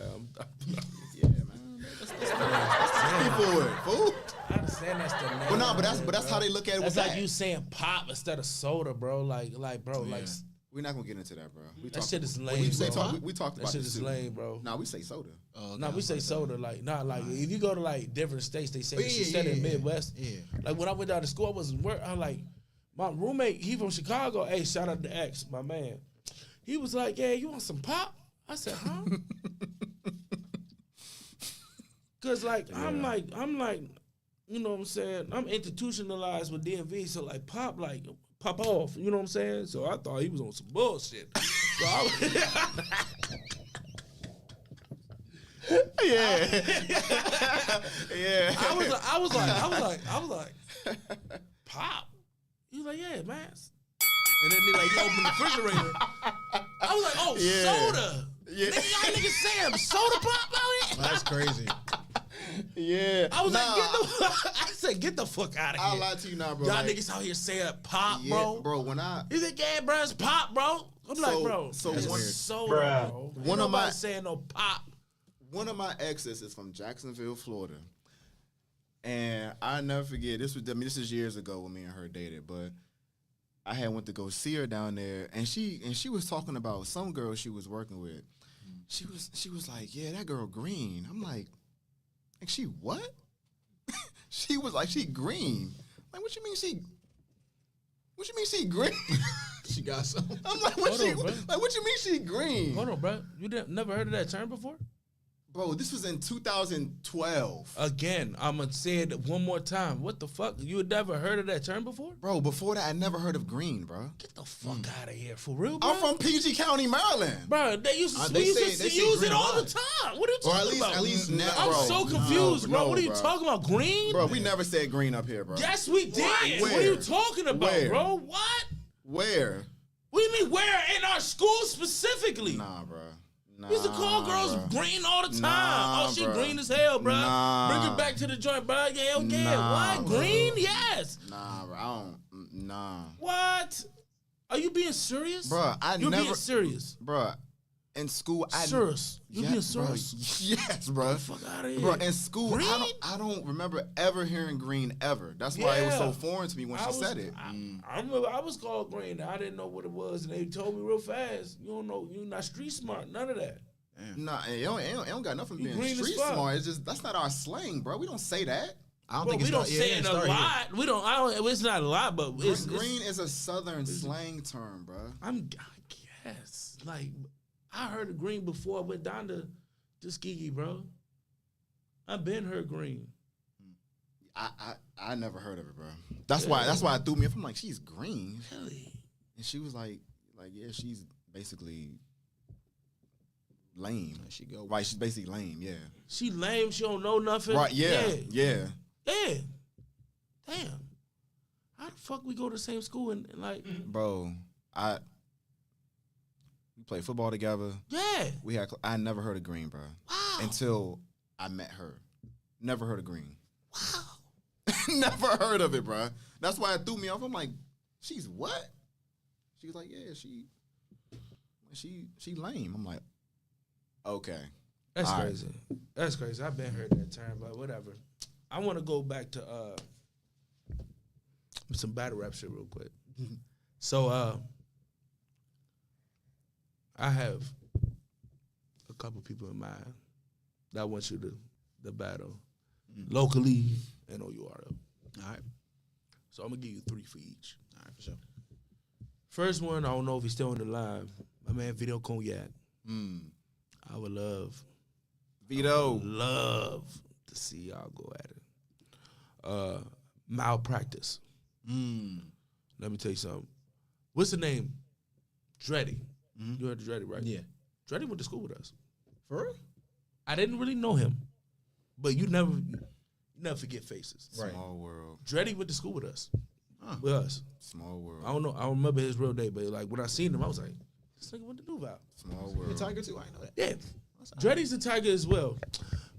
Yeah, man. That's forward, fool. I understand that's the name. But no, but that's how they look at it. That's with like that. you saying pop instead of soda, bro. Like, bro, like We're not gonna get into that, bro. that shit is lame. We bro. talked That about shit this is too. lame, bro. Nah, we say soda. No, we say soda. Like, if you go to like different states, they say she said in Midwest. Yeah. Like when I went down to school, I was I'm like, my roommate, he from Chicago. Hey, shout out to X, my man. He was like, yeah, you want some pop? I said, huh? Cause like I'm like, you know what I'm saying? I'm institutionalized with DMV, so like pop off, you know what I'm saying? So I thought he was on some bullshit. So Yeah. I was like, pop. He was like, yeah, man. And then they like, he opened the refrigerator. I was like, oh, soda. Yeah. Nigga, y'all niggas saying soda pop out here? That's crazy. Yeah. I was like, I said, get the fuck out of here. I'll lie to you now, bro. Y'all like, niggas out here saying pop, yeah, bro. bro. When I You think, yeah, bro, it's pop, bro? I'm like, bro, so it's one- soda, bro. Ain't One of nobody my- saying no pop. one of my exes is from Jacksonville, Florida, and I never forget. This is years ago when me and her dated, but I had went to go see her down there, and she was talking about some girl she was working with. She was like, yeah, that girl green. I'm like she what? She was like, she green. Like, what you mean she green? She got some. I'm like, what you mean she green? Hold on, bro. You never heard of that term before? Bro, this was in 2012. Again, I'm going to say it one more time. What the fuck? You had never heard of that term before? Bro, before that, I never heard of green, bro. Get the fuck out of here. For real, bro? I'm from PG County, Maryland. Bro, they used to, they say use green it all a the lot. time. What are you Or talking about? at least now, I'm bro. so confused, bro. No, What are you bro. talking about? Green? Bro, we never said green up here, bro. Yes, we did. What are Where? you talking about, Where? bro? What? Where? What do you mean where? In our school specifically? Nah, bro. Nah, We used to call girls bro. green all the time. Nah, Oh, she bro. green as hell, bro. Nah. Bring her back to the joint, bro. Yeah, okay. Nah, What? bro. Green? Yes. Nah, bro. I don't. Nah. What? Are you being serious? Bro, You're being serious. Bro, in school, Serious. You being bro, serious? yes, bro. Fuck out of here. Bro, in school, Green? I don't remember ever hearing green ever. That's why it was so Yeah. foreign to me when she said it. I remember I was called green. I didn't know what it was, and they told me real fast. You don't know. You're not street smart. None of that. Nah, it don't got nothing You being green as street fuck. smart. It's just that's not our slang, bro. We don't say that. I don't Well, think we it's don't say it a started here. lot. We don't. I don't. It's not a lot, but it's Green is a southern slang term, bro. I guess. Like, I heard of green before I went down to Tuskegee, bro. I've been heard green. I never heard of it, bro. That's why it threw me off. I'm like, she's green. Really? And she was like, yeah, she's basically lame. She go. Right, she's basically lame, yeah. She lame. She don't know nothing. Right, yeah. Yeah. Damn. How the fuck we go to the same school and like? Bro, we played football together. Yeah. I never heard of green, bro. Wow. Until I met her. Never heard of green. Wow. Never heard of it, bro. That's why it threw me off. I'm like, she's what? She was like, yeah, she lame. I'm like, okay. That's All crazy. Right. That's crazy. I've been heard that term, but whatever. I want to go back to some battle rap shit real quick. So I have a couple people in mind that I want you to battle locally and on URL. All right. So I'm gonna give you 3 for each. All right, for sure. First one, I don't know if he's still on the line. My man Video Cognac. I would love Vito. to see y'all go at it. Malpractice. Let me tell you something. What's the name? Dreddy. You heard of Dreddy, right? Yeah. Dreddy went to school with us. For real? I didn't really know him, but you never forget faces. Right. Small world. Dreddy went to school with us. With us. Small world. I don't know. I don't remember his real name, but like when I seen him, I was like, this nigga went to Duval. Small You're a world. Tiger too? I know that. Yeah. Dreddy's a Tiger as well.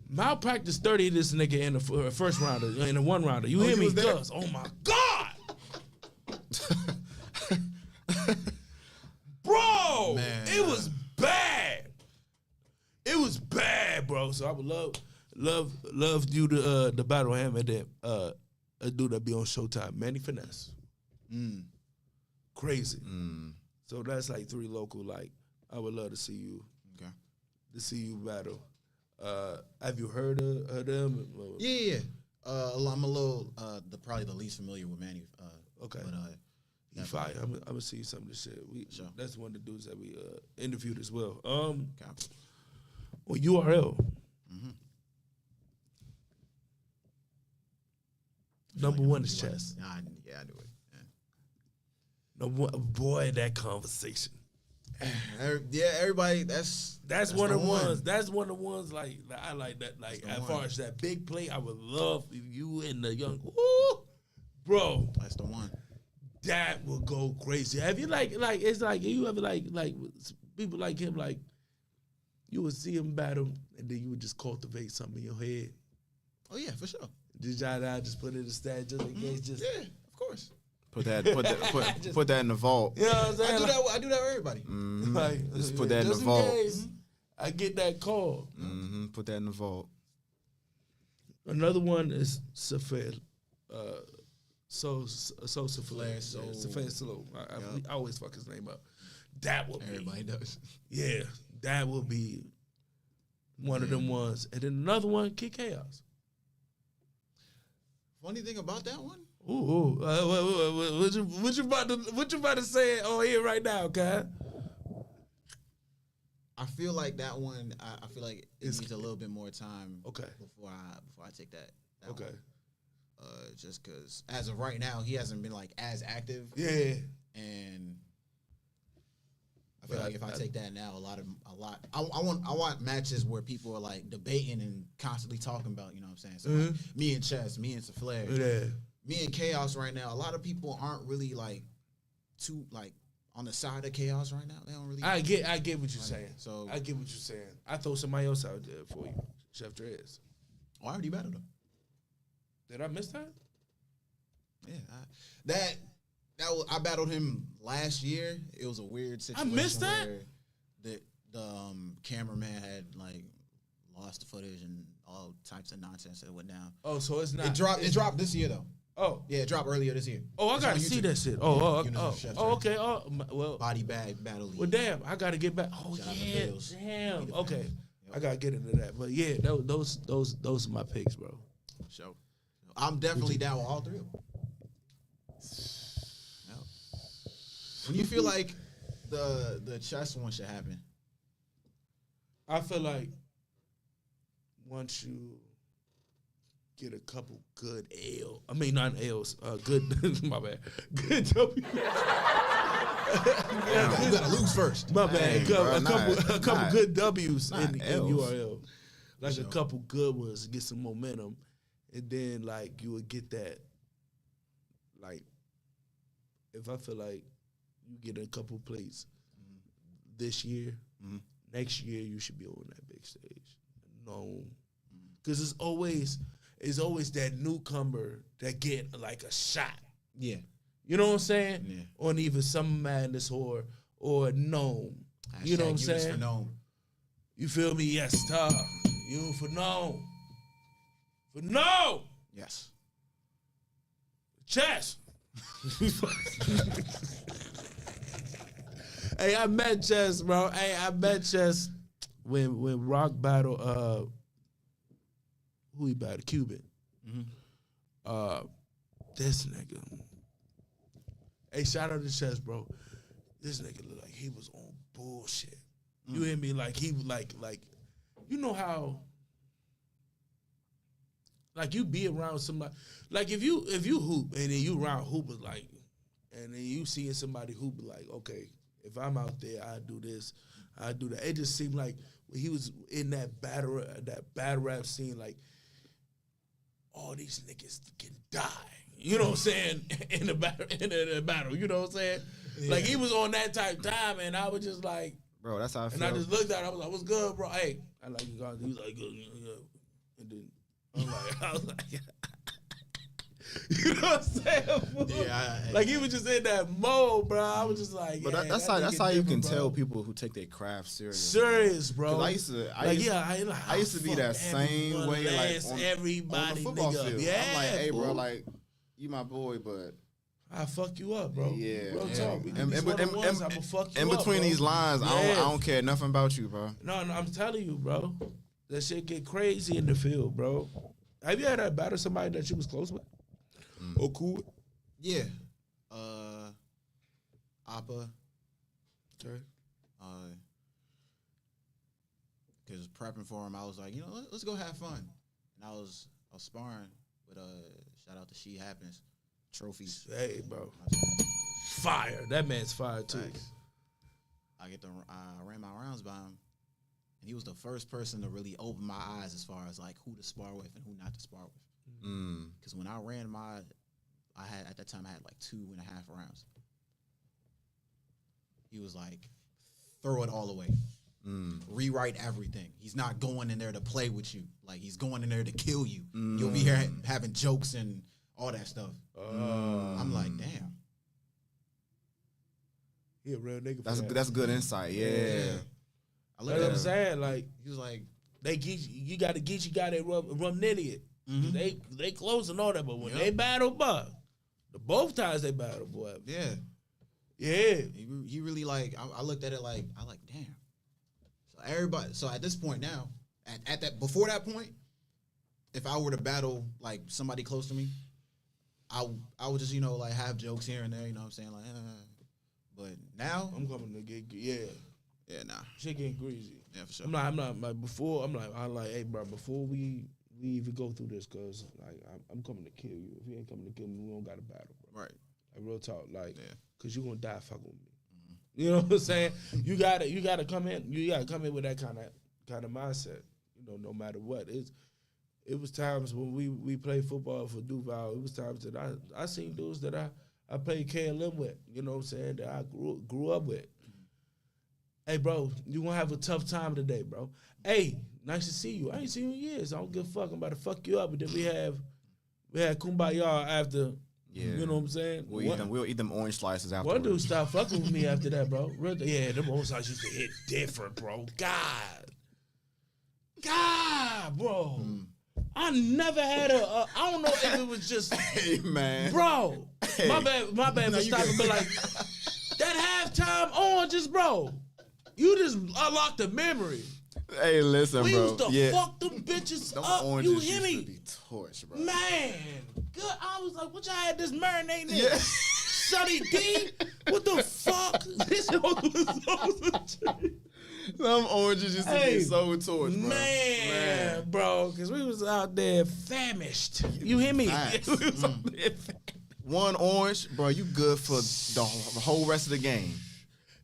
Malpractice 30 this nigga in the first rounder, in the 1 rounder. You hear me? Cuz, oh my God. Bro, Man. it was bad. It was bad, bro. So I would love you to battle him and then a dude that be on Showtime, Manny Finesse. Crazy. So that's like 3 local. Like I would love to see you. Okay. To see you battle. Have you heard of them? Yeah. I'm a little probably the least familiar with Manny. Okay. But He fire. I'm gonna see some of the shit. Sure. That's one of the dudes that we interviewed as well. Copy. On URL. Number one is chess. Yeah, I do it. Yeah. Number one, boy, that conversation. Yeah, everybody. That's one of the one. ones. That's one of the ones. Like I like that. Like as one. far as that big play, I would love if you and the young. Woo, bro. That's the one. That will go crazy. Have you like it's like you ever like people like him like you would see him battle and then you would just cultivate something in your head. Oh yeah, for sure. Just just put it in the stat just in case. Just Yeah, of course. Put that in the vault. you know what I'm saying? I do that with everybody. Like, Just put that in the just vault. case I get that call. Put that in the vault. Another one is Safed. Sophia Slow. I always fuck his name up. That would be Everybody does. Yeah, that would be one of them ones. And then another one, Kid Chaos. Funny thing about that one, Ooh, what you about to say on here right now, Kai? I feel like that one. I feel like it needs a little bit more time. Okay. Before I take that. Okay. One. Just because as of right now, he hasn't been like as active. Yeah. And I feel like if I take that now, I want matches where people are like debating and constantly talking about, you know what I'm saying? So like, me and Chess, me and Souffleur, me and Chaos right now, a lot of people aren't really like too like on the side of Chaos right now. They don't really I get what you're saying. So I get what you're saying. I throw somebody else out there for you, Chef Drez. I already battled him. Did I miss that? Yeah, I battled him last year. It was a weird situation. I missed that? Where the cameraman had like lost the footage and all types of nonsense that went down. Oh, so it's not. It dropped this year though. Oh, yeah, it dropped earlier this year. Oh, I It's gotta on see YouTube. that shit. Okay. Oh, well. Body bag battle. League. Well, damn, I gotta get back. Oh Shout out to yeah, Bills. damn. Be the Okay, fans. I gotta get into that. But yeah, those are my picks, bro. So, I'm definitely down with all 3 of them. No. When you feel like the chess one should happen. I feel like once you get a couple good L. I mean, not L's. Good. My bad. Good W. You gotta lose first. My bad. Hey, a couple good W's in L's. URL. Like a couple good ones, get some momentum, and then like you would get that. Like, if I feel like you get a couple plates this year, next year you should be on that big stage. No, because it's always that newcomer that get like a shot. Yeah. You know what I'm saying? Yeah. On either Summer Madness or Gnome. You know what I'm saying? For Gnome. You feel me? Yes, Tom. You for Gnome. For Gnome. Yes. Chess. Hey, I met Chess, bro. Hey, I met Chess when Rock battled who he battled? Cuban. This nigga. Hey, shout out to Chess, bro. This nigga look like he was on bullshit. You hear me? Like he like you know how like you be around somebody like if you hoop and then you around hoopers like and then you seeing somebody hoop like, okay, if I'm out there, I do this, I do that. It just seemed like when he was in that battle rap scene, like all these niggas can die. You know what I'm saying? In the battle, you know what I'm saying? Yeah. Like he was on that type time, and I was just like, bro, that's how I feel. And I just looked at it, I was like, what's good, bro? Hey, I like you guys. He was like, good, yeah. And then I was like, you know what I'm saying? Yeah, like he was just in that mode, bro. I was just like, but yeah, that's how you can bro. Tell people who take their craft serious. Serious, bro. I used to be that same way, like on the football field. Yeah, I'm like, hey, bro, like you my boy, but I fuck you up, bro. Yeah, real yeah. talk. In between bro. these lines, yeah. I don't care nothing about you, bro. No, I'm telling you, bro. That shit get crazy in the field, bro. Have you had a battle somebody that you was close with? Or cool with? Yeah. Appa. Okay. Because prepping for him, I was like, you know, let's go have fun. And I was sparring with shout out to She Happens trophies. Hey, bro. Fire. That man's fire too. Thanks. I ran my rounds by him, and he was the first person to really open my eyes as far as like who to spar with and who not to spar with. Because when I ran at that time I had like 2.5 rounds. He was like, throw it all away. Rewrite everything. He's not going in there to play with you. Like he's going in there to kill you. You'll be here having jokes and all that stuff. I'm like, damn. He a real nigga. That's good insight. Yeah. I look at him saying, like, he was like, you got to get you got to run idiot. They close and all that, but when they battle, both times they battle, boy. Yeah. Yeah. He really like, I looked at it like, damn. So everybody, so at this point now, at that, before that point, if I were to battle like somebody close to me, I would just, you know, like have jokes here and there, you know what I'm saying? Like, but now I'm coming to get, yeah, nah. Shit getting greasy. Yeah, for sure. I'm not like before, I'm like, hey, bro, before we even go through this, cause like I'm coming to kill you. If you ain't coming to kill me, we don't got to battle, bro. Right. Like real talk, like, cause you gonna die fucking with me. You know what I'm saying? You gotta come in. You gotta come in with that kind of mindset. You know, no matter what. It was times when we played football for Duval. It was times that I seen dudes that I played KLM with. You know what I'm saying? That I grew up with. Hey, bro, you gonna have a tough time today, bro. Hey, nice to see you. I ain't seen you in years. I don't give a fuck. I'm about to fuck you up. But then we had kumbaya after. Yeah. You know what I'm saying? We'll eat them orange slices after. One dude stopped fucking with me after that, bro. Yeah, them orange slices used to hit different, bro. God, bro. I never had I don't know if it was just, hey, man. Bro. Hey. My bad for stopping, but like, that halftime oranges, bro. You just unlocked a memory. Hey, listen, we bro. We used to fuck them bitches them up. You hear me? Used to be torch, bro. Man. Good. I was like, what y'all had this marinade in? Yeah. Sonny D? What the fuck? This Some oranges used to Hey, be so torch, bro. Man, bro, because we was out there famished. You hear me? Facts. We was out there One orange, bro, you good for the whole rest of the game.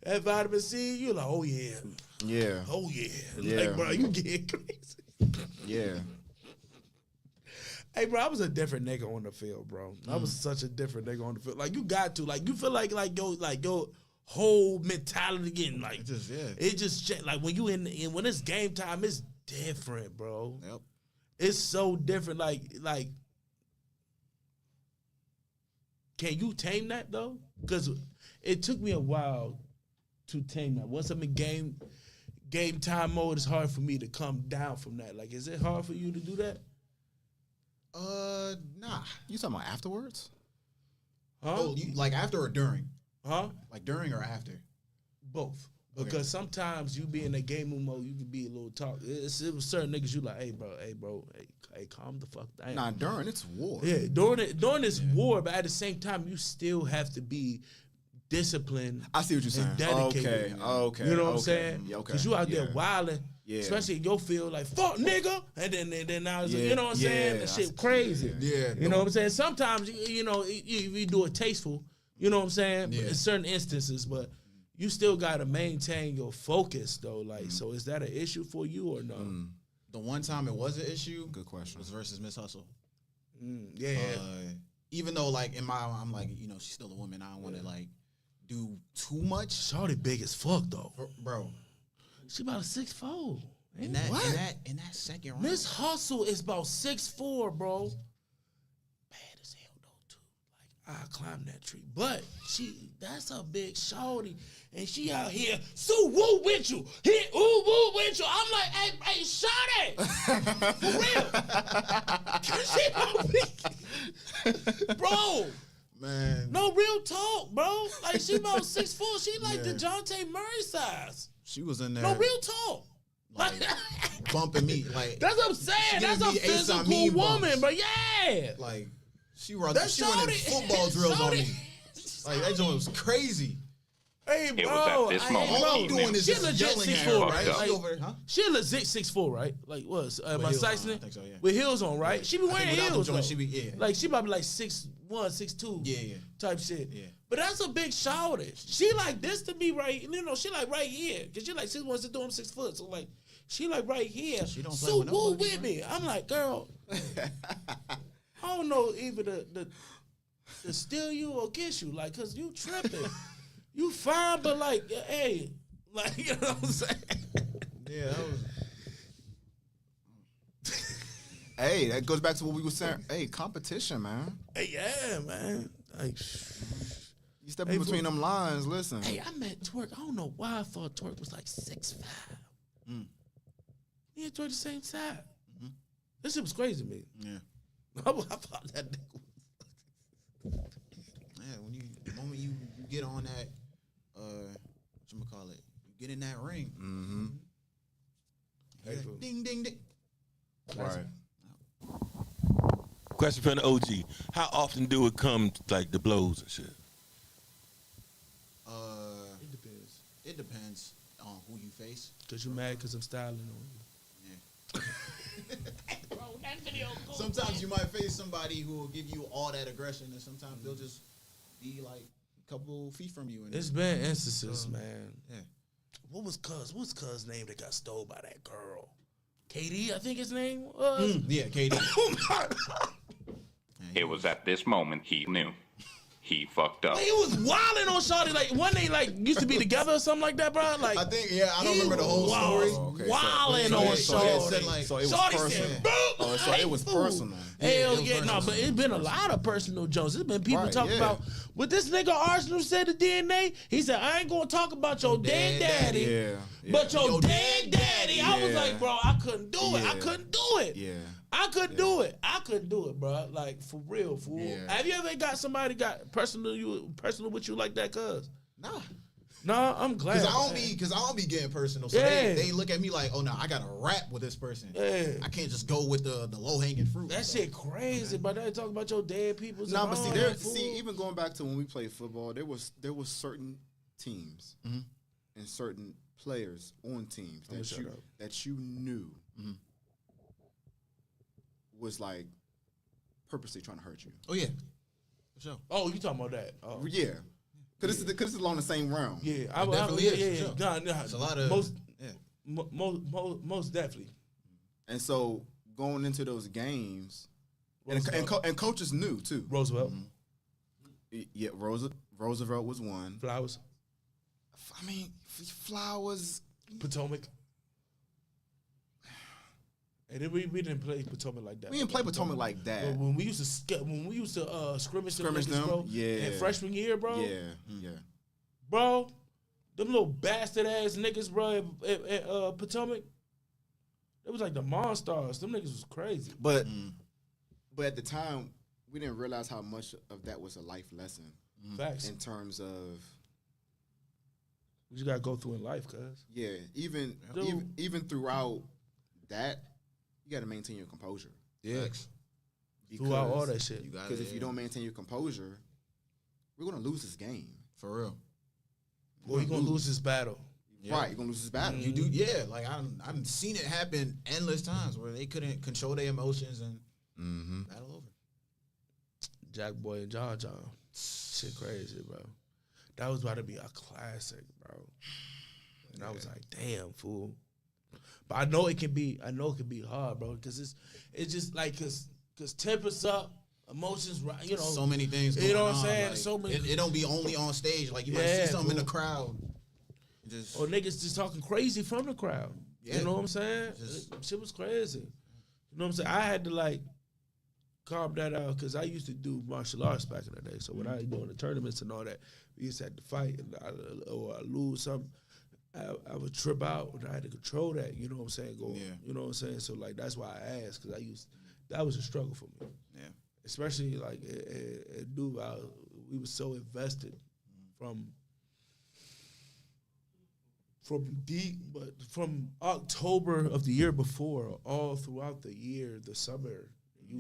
that vitamin C, you like, oh yeah. Yeah. Oh yeah. Yeah. Like, bro, you get crazy. Yeah. Hey, bro, I was a different nigga on the field, bro. I was such a different nigga on the field. Like, you got to. Like, you feel like your whole mentality getting, like, it just changed. Like, when you in when it's game time, it's different, bro. Yep. It's so different. Like, can you tame that, though? Because it took me a while to tame that. Once I'm in game time mode, it's hard for me to come down from that. Like, is it hard for you to do that? Nah. You talking about afterwards? Huh? Oh, you, like after or during? Huh? Like during or after? Both. Because sometimes you be in a game mode, you can be a little talk. It was certain niggas you like, hey, bro, calm the fuck down. Nah, during it's war. Yeah, during this war, but at the same time, you still have to be disciplined. I see what you're saying. and dedicated. Okay. You know what I'm saying? Yeah, okay. Because you out there Yeah. wilding, Yeah. especially in your field, like, fuck, nigga. And then I was like, Yeah, you know what I'm saying? yeah, That shit that's- crazy. Yeah. You know what I'm saying? Sometimes, you know, you do it tasteful. You know what I'm saying? Yeah. In certain instances, but you still got to maintain your focus, though. Like, so is that an issue for you or no? The one time it was an issue. Good question. Was versus Miss Hustle. Yeah. Even though like in my, I'm like, you know, she's still a woman. I don't want to like do too much, Shawty big as fuck, though. bro. She about a 6'4". In that, in that second round, Miss Hustle is about 6'4", bro. Bad as hell though, too. Like, I climbed that tree. But that's a big shorty. And she out here, so woo with you. Woo with you. I'm like, hey, shorty. For real. She about bro. man. No real talk, bro. Like, she about 6'4". She like the DeJounte Murray size. She was in there. No real talk. Like, bumping me. Like That's what I'm saying. That's a giving me Ace on physical me woman, bumps. but yeah. Like she went That's in football shawty. drills on Shawty. me. Like that joint was crazy. Hey, bro. It was at this moment All he I'm doing knew. is She just legit yelling at 6'4", her, right? right? Like- She over there, huh? She a legit 6'4", right? Like, what? My heels size on, I think so, yeah. With heels on, right? She be I think wearing without them heels, joints, though. she be- yeah. Like, she probably like 6'1", 6'2", Yeah. type shit. Yeah. But that's a big shoulders. She like this to me right, you know, she like right here. Because she like 6'1", 6'2", I'm 6 foot. So, like, she like right here. She don't play So, with woo nobody, with me. I'm like, girl, I don't know either to steal you or kiss you. Like, because you tripping. You fine, but like, hey, like, you know what I'm saying? Yeah, that was. Hey, that goes back to what we were saying. Hey, competition, man. Hey, yeah, man. Like, You step Hey, in between fool. them lines. Listen. hey, I met Twerk. I don't know why I thought Twerk was like 6'5". Me and Twerk the same side. This shit was crazy to me. Yeah. I thought that nigga was. Yeah, when the moment you get on that, whatchamacallit, you get in that ring. Mm-hmm. Hey, fool. Ding, ding, ding. Right. Question from the OG: how often do it come like the blows and shit? It depends. It depends on who you face. Because you mad because I'm styling on you. Yeah. Sometimes you might face somebody who will give you all that aggression, and sometimes they'll just be like a couple feet from you. And It's been instances, man. yeah. What's Cuz name that got stole by that girl? Katie, I think his name was. Yeah, Katie. Oh my God. It was at this moment he knew. He fucked up. Like, he was wilding on Shawty. Like, one they like used to be together or something like that, bro. Like, I think, yeah, I don't remember the whole story. Okay, wilding on so it Shawty. said, like- So it was Shawty personal. said, "Boop." Oh, so it was Fool. personal. Hell it was yeah, no, personal. but it's been a lot of personal jokes. It's been people Right, talking yeah. about what this nigga Arsenal said to DNA. He said, I ain't gonna talk about your dead daddy, Yeah. but your Your dead daddy. I was Yeah. like, bro, I couldn't do it. I Yeah. couldn't do it. Yeah. I couldn't do it. I couldn't do it, bro. Like, for real, fool. Yeah. Have you ever got somebody got personal with you like that, cuz? Nah. No, I'm glad. Because I don't be getting personal. So Yeah. they look at me like, oh no, I gotta rap with this person. Yeah. I can't just go with the low hanging fruit. That shit crazy, but they talk about your dead people. No, but see, even going back to when we played football, there was certain teams, and certain players on teams that you knew was like purposely trying to hurt you? Oh yeah, for sure. Oh, you talking about that? Oh. Yeah, because it's along the same realm. Yeah, definitely is, for sure. Nah, It's a lot of most definitely. And so going into those games, and coaches knew too. Roosevelt, Yeah, Roosevelt was one. Flowers, I mean, Flowers. Potomac. And then we didn't play Potomac like that. We didn't play Potomac like that. But when we used to scrimmage them, bro, yeah. in freshman year, bro, Yeah. bro, them little bastard ass niggas, bro, at Potomac, it was like the Monstars. Them niggas was crazy. But at the time, we didn't realize how much of that was a life lesson. Facts. In terms of What you gotta go through in life, cuz. yeah, even throughout that, you got to maintain your composure. Yeah. Throughout all that shit. Because if you don't maintain your composure, we're gonna lose this game. For real. Or you're gonna lose this battle. Yeah. Right, you're gonna lose this battle. You do, yeah. Like I've seen it happen endless times where they couldn't control their emotions and battle over. Jack Boy and John. Shit crazy, bro. That was about to be a classic, bro. And I was like, damn, fool. But I know it can be hard, bro, because it's just like cause tempers up, emotions, you know. So many things going on. You know what I'm saying? Like, So many. It don't be only on stage. Like you might see something in the crowd. Or niggas just talking crazy from the crowd. Yeah. You know what I'm saying? Shit was crazy. You know what I'm saying? I had to like calm that out because I used to do martial arts back in the day. So when I was doing the tournaments and all that, we used to have to fight and I lose something. I would trip out and I had to control that, you know what I'm saying? You know what I'm saying? So like that's why I asked because that was a struggle for me. Yeah. Especially like at Duval, we were so invested from October of the year before, all throughout the year, the summer,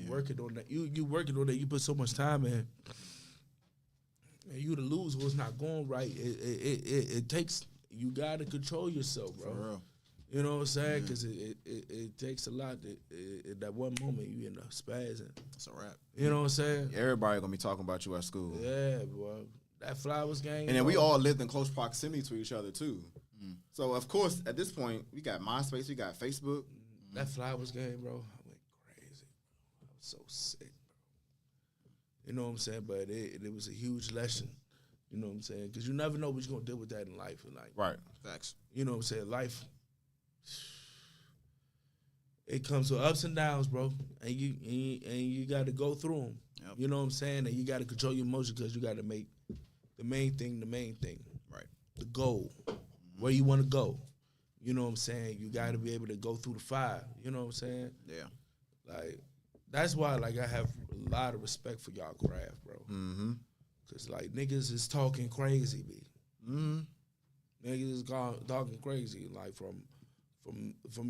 working on that. You working on that. You put so much time in, and you the loser who's not going right. It takes. You gotta control yourself, bro. For real. You know what I'm saying? Because it takes a lot. At that one moment, you in a spaz. It's a wrap. You know what I'm saying? Everybody gonna be talking about you at school. Yeah, boy. That Flowers game. And then we all lived in close proximity to each other too. So of course, at this point, we got MySpace, we got Facebook. That Flowers game, bro, I went crazy. I was so sick, bro. You know what I'm saying? But it was a huge lesson. You know what I'm saying? Because you never know what you're gonna deal with that in life. And like, Right. Facts. you know what I'm saying? Life, it comes with ups and downs, bro. And you got to go through them. Yep. You know what I'm saying? And you got to control your emotions because you got to make the main thing. Right. The goal. Where you want to go. You know what I'm saying? You got to be able to go through the fire. You know what I'm saying? Yeah. Like, that's why, like, I have a lot of respect for y'all craft, bro. Mm-hmm. Because, like, niggas is talking crazy, B. Mm-hmm. Niggas is talking crazy, like, from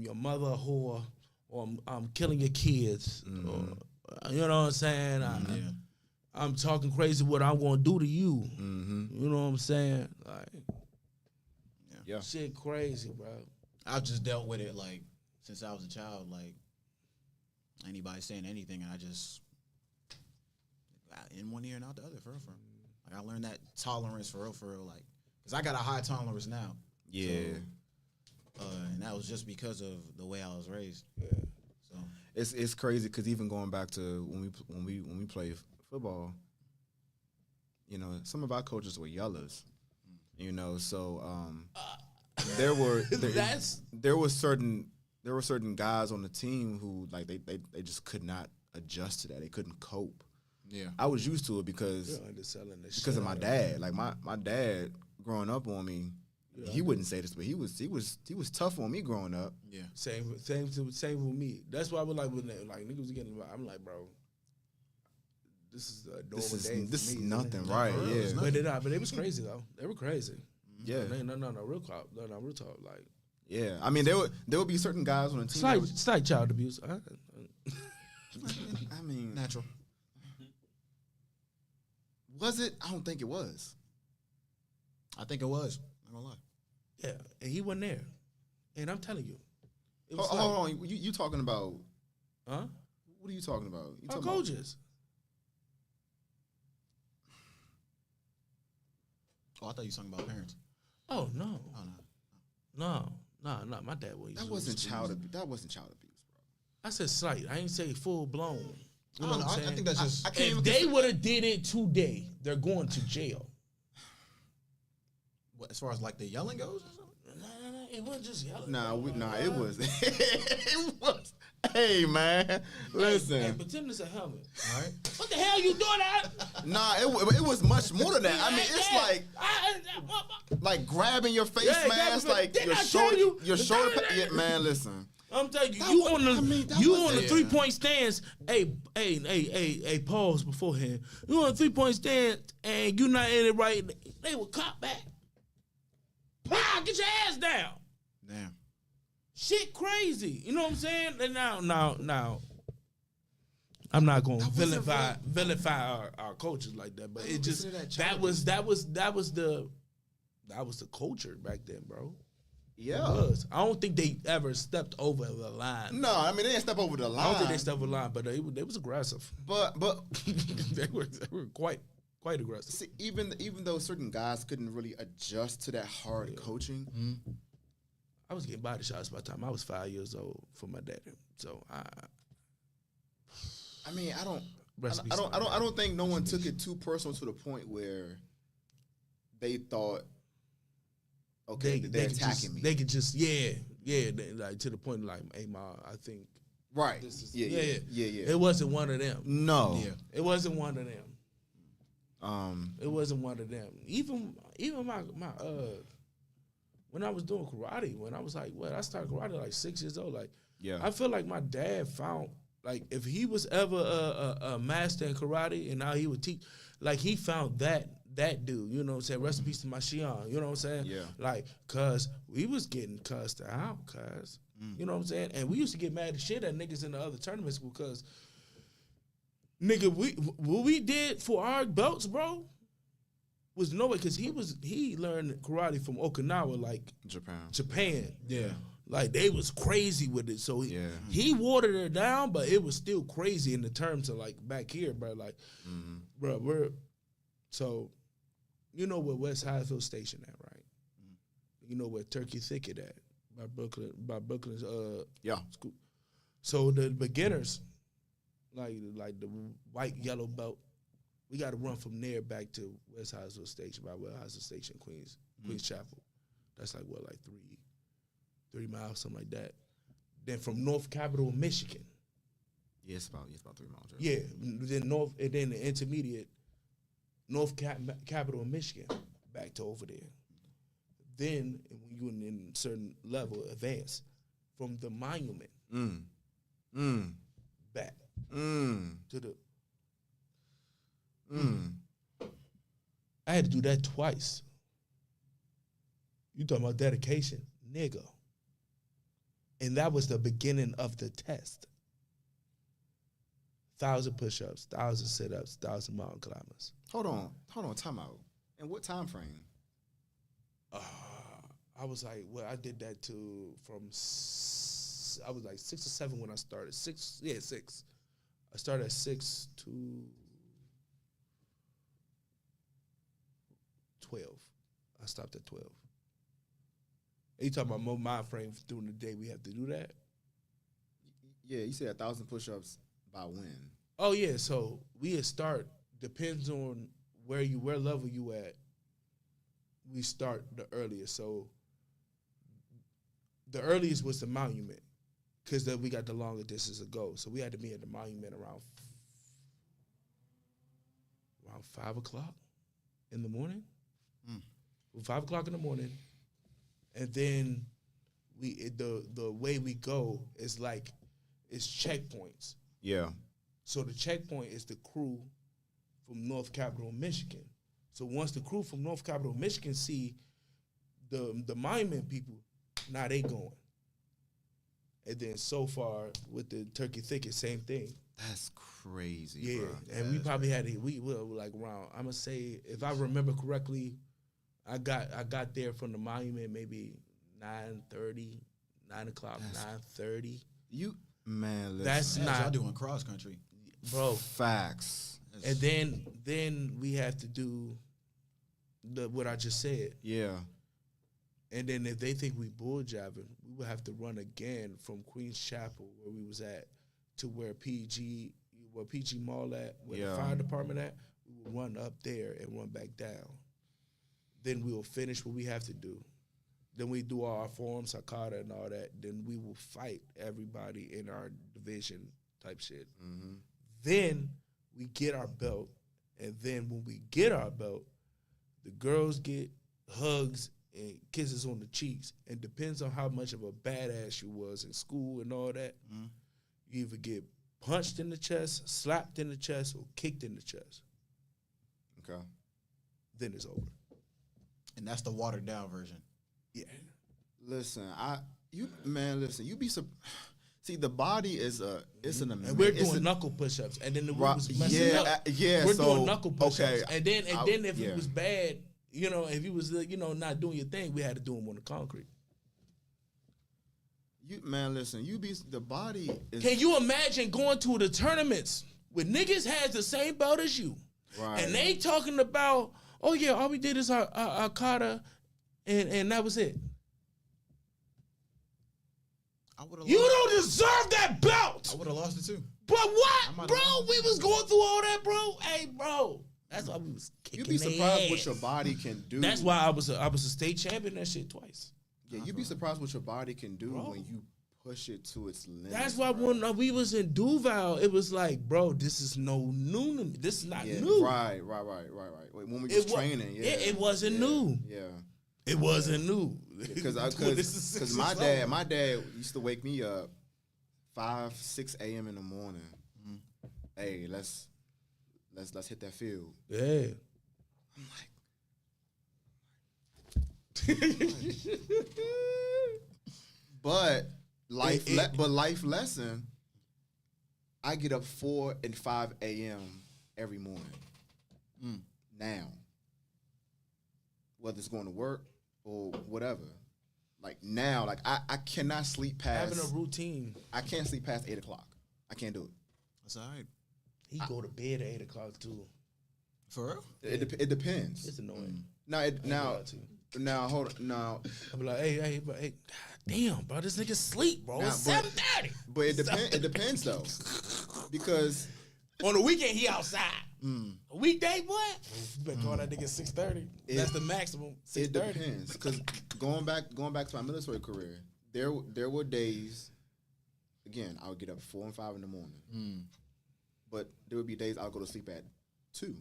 your mother whore, or I'm killing your kids. Or, you know what I'm saying? I'm talking crazy what I'm going to do to you. Mm-hmm. You know what I'm saying? Like, Yeah. shit crazy, bro. I've just dealt with it, like, since I was a child, like, anybody saying anything, and I just in one ear and out the other, for real. Like, I learned that tolerance, for real, like, because I got a high tolerance now. Yeah. So, and that was just because of the way I was raised. Yeah. So It's crazy because even going back to when we play football, you know, some of our coaches were yellers. You know, so there were certain guys on the team who like they just could not adjust to that. They couldn't cope. yeah, I was used to it because of my dad. Like my dad growing up on me, he wouldn't say this, but he was tough on me growing up. yeah, Same with me. That's why I was like, when like niggas was getting, I'm like, bro, this is a normal day. This for is me. nothing, right? Yeah, But it was crazy though. They were crazy. yeah, No, real talk. No, real talk. Like, yeah. I mean, there would be certain guys on the team. it's like child abuse. I mean, natural. was it? I don't think it was. I think it was. I'm not gonna lie. Yeah, and he wasn't there. And I'm telling you, it was Hold on, you talking about? huh? What are you talking about? You Our talking about? coaches. Oh, I thought you were talking about parents. Oh no, Oh no. no. My dad was. That wasn't child abuse. That wasn't child abuse, bro. I said slight. I ain't say full blown. You know I don't know. what I'm I saying? think that's just. I can't If even they would have did it today, they're going to jail. What, as far as like the yelling goes or something? No, it wasn't just yelling. It was. It was. Hey man, listen. Hey, pretend it's a helmet. All right. What the hell you doing? It was much more than that. I mean, it's like grabbing your face Yeah, mask, exactly. like Didn't your I tell shoulder, you? Yeah, man, listen. I'm telling you, That you was- on the I mean, that you was- on the yeah. 3-point stance. Hey, pause beforehand. You on the 3-point stance and you not in it right. They will cop back. Pow, get your ass down. Damn. Shit crazy. You know what I'm saying? And now. I'm not gonna vilify our coaches like that, but it just that was the culture back then, bro. Yeah. It was. I don't think they ever stepped over the line. No, I mean they didn't step over the line. I don't think they stepped over the line, but they was aggressive. But they were quite aggressive. see, even though certain guys couldn't really adjust to that hard coaching, I was getting body shots by the time I was 5 years old from my dad. So I mean, I Rest in peace, don't I don't think no one took it too personal to the point where they thought, okay, they're attacking me. They could just like to the point like, hey ma, I think Right. this is Yeah. It wasn't one of them. No. Yeah. It wasn't one of them. It wasn't one of them. Even my when I was doing karate, when I was like, I started karate like 6 years old. Like, Yeah. I feel like my dad found, like, if he was ever a master in karate and now he would teach, like, he found that dude, you know what I'm saying? Rest in peace to my Shion, you know what I'm saying? Yeah. Like, cause we was getting cussed out, cuz. You know what I'm saying? And we used to get mad as shit at niggas in the other tournaments because, nigga, what we did for our belts, bro, was no way, because he learned karate from Okinawa, like Japan. Yeah. Like, they was crazy with it. So he watered it down, but it was still crazy in the terms of, like, back here, bro. Like, bro, so, you know where West Highfield Station at, right? You know where Turkey Thicket at, by Brooklyn's school. So the beginners, like the white, yellow belt, we got to run from there back to West Highfield Station, by West Highfield Station, Queens Chapel. That's like, what, like 3 miles, something like that. Then from North Capitol, Michigan. Yeah, it's about 3 miles. Right? Yeah, then the intermediate, North Capitol, Michigan, back to over there. Then when you in a certain level, advance from the monument back to the. I had to do that twice. You talking about dedication, nigga. And that was the beginning of the test. 1,000 push-ups, 1,000 sit-ups, 1,000 mountain climbers. Hold on, time out. And what time frame? I was like, I did that I was like 6 or 7 when I started. 6. I started at 6 to 12. I stopped at 12. Are you talking about more mind frame during the day? We have to do that? Yeah, you said 1,000 push-ups by when? Oh yeah, so we start, depends on where level you at. We start the earliest. So the earliest was the monument, because then we got the longer distance to go. So we had to be at the monument around 5 o'clock in the morning. 5 o'clock in the morning. And then the way we go is like, it's checkpoints. Yeah. So the checkpoint is the crew from North Capitol, Michigan. So once the crew from North Capitol, Michigan see the monument people, now they going. And then so far with the Turkey Thicket, same thing. That's crazy, Yeah, bro. and we probably had we were like around, I'm gonna say, if I remember correctly, I got there from the monument maybe 9:30, 9 o'clock, 9:30. Man, listen. That's Yeah, not y'all doing cross country. bro. facts. And then we have to do what I just said. Yeah. And then if they think we bull jabbing, we would have to run again from Queens Chapel where we was at to where PG Mall at, where the fire department at. We will run up there and run back down. Then we will finish what we have to do. Then we do all our forms, Hakata and all that. Then we will fight everybody in our division type shit. Mm-hmm. Then we get our belt. And then when we get our belt, the girls get hugs and kisses on the cheeks. And depends on how much of a badass you was in school and all that, you either get punched in the chest, slapped in the chest, or kicked in the chest. Okay. Then it's over. And that's the watered down version. Yeah. Listen, you be see, the body is it's an amazing. And we're doing knuckle push-ups, and then the room was messing up. Yeah, We're so, doing knuckle push-ups, okay, and then if it was bad, if you was not doing your thing, we had to do them on the concrete. Listen, the body is. Can you imagine going to the tournaments where niggas has the same belt as you, Right. and they talking about, oh yeah, all we did is our kata, and that was it. You don't deserve that belt. I would have lost it too. But what, bro? We was going through all that, bro. Hey, bro. That's why we was kicking. You'd be surprised what your body can do. That's why I was a state champion that shit twice. Yeah, you'd be surprised what your body can do when you push it to its limit. That's why when we was in Duval, it was like, bro, this is no new to me. This is not new. Right. When we was training, it wasn't new. Yeah. It wasn't new. Because my dad used to wake me up 5, 6 a.m. in the morning. Hey, let's hit that field. Yeah. But life lesson. I get up 4 and 5 a.m. every morning. Now, whether it's going to work or whatever, like now, like I cannot sleep past having a routine. I can't sleep past 8 o'clock. I can't do it. That's all right. He go to bed at 8 o'clock too. For real? It depends. It's annoying. Now hold on. Now I be like, hey, God damn, bro, this nigga sleep, bro. It's 7:30. But it depends though, because on the weekend he outside. A weekday, what? You better call that nigga 6:30. That's the maximum. 6:30. It depends, because going back to my military career, there were days. Again, I would get up 4 and 5 in the morning, but there would be days I would go to sleep at 2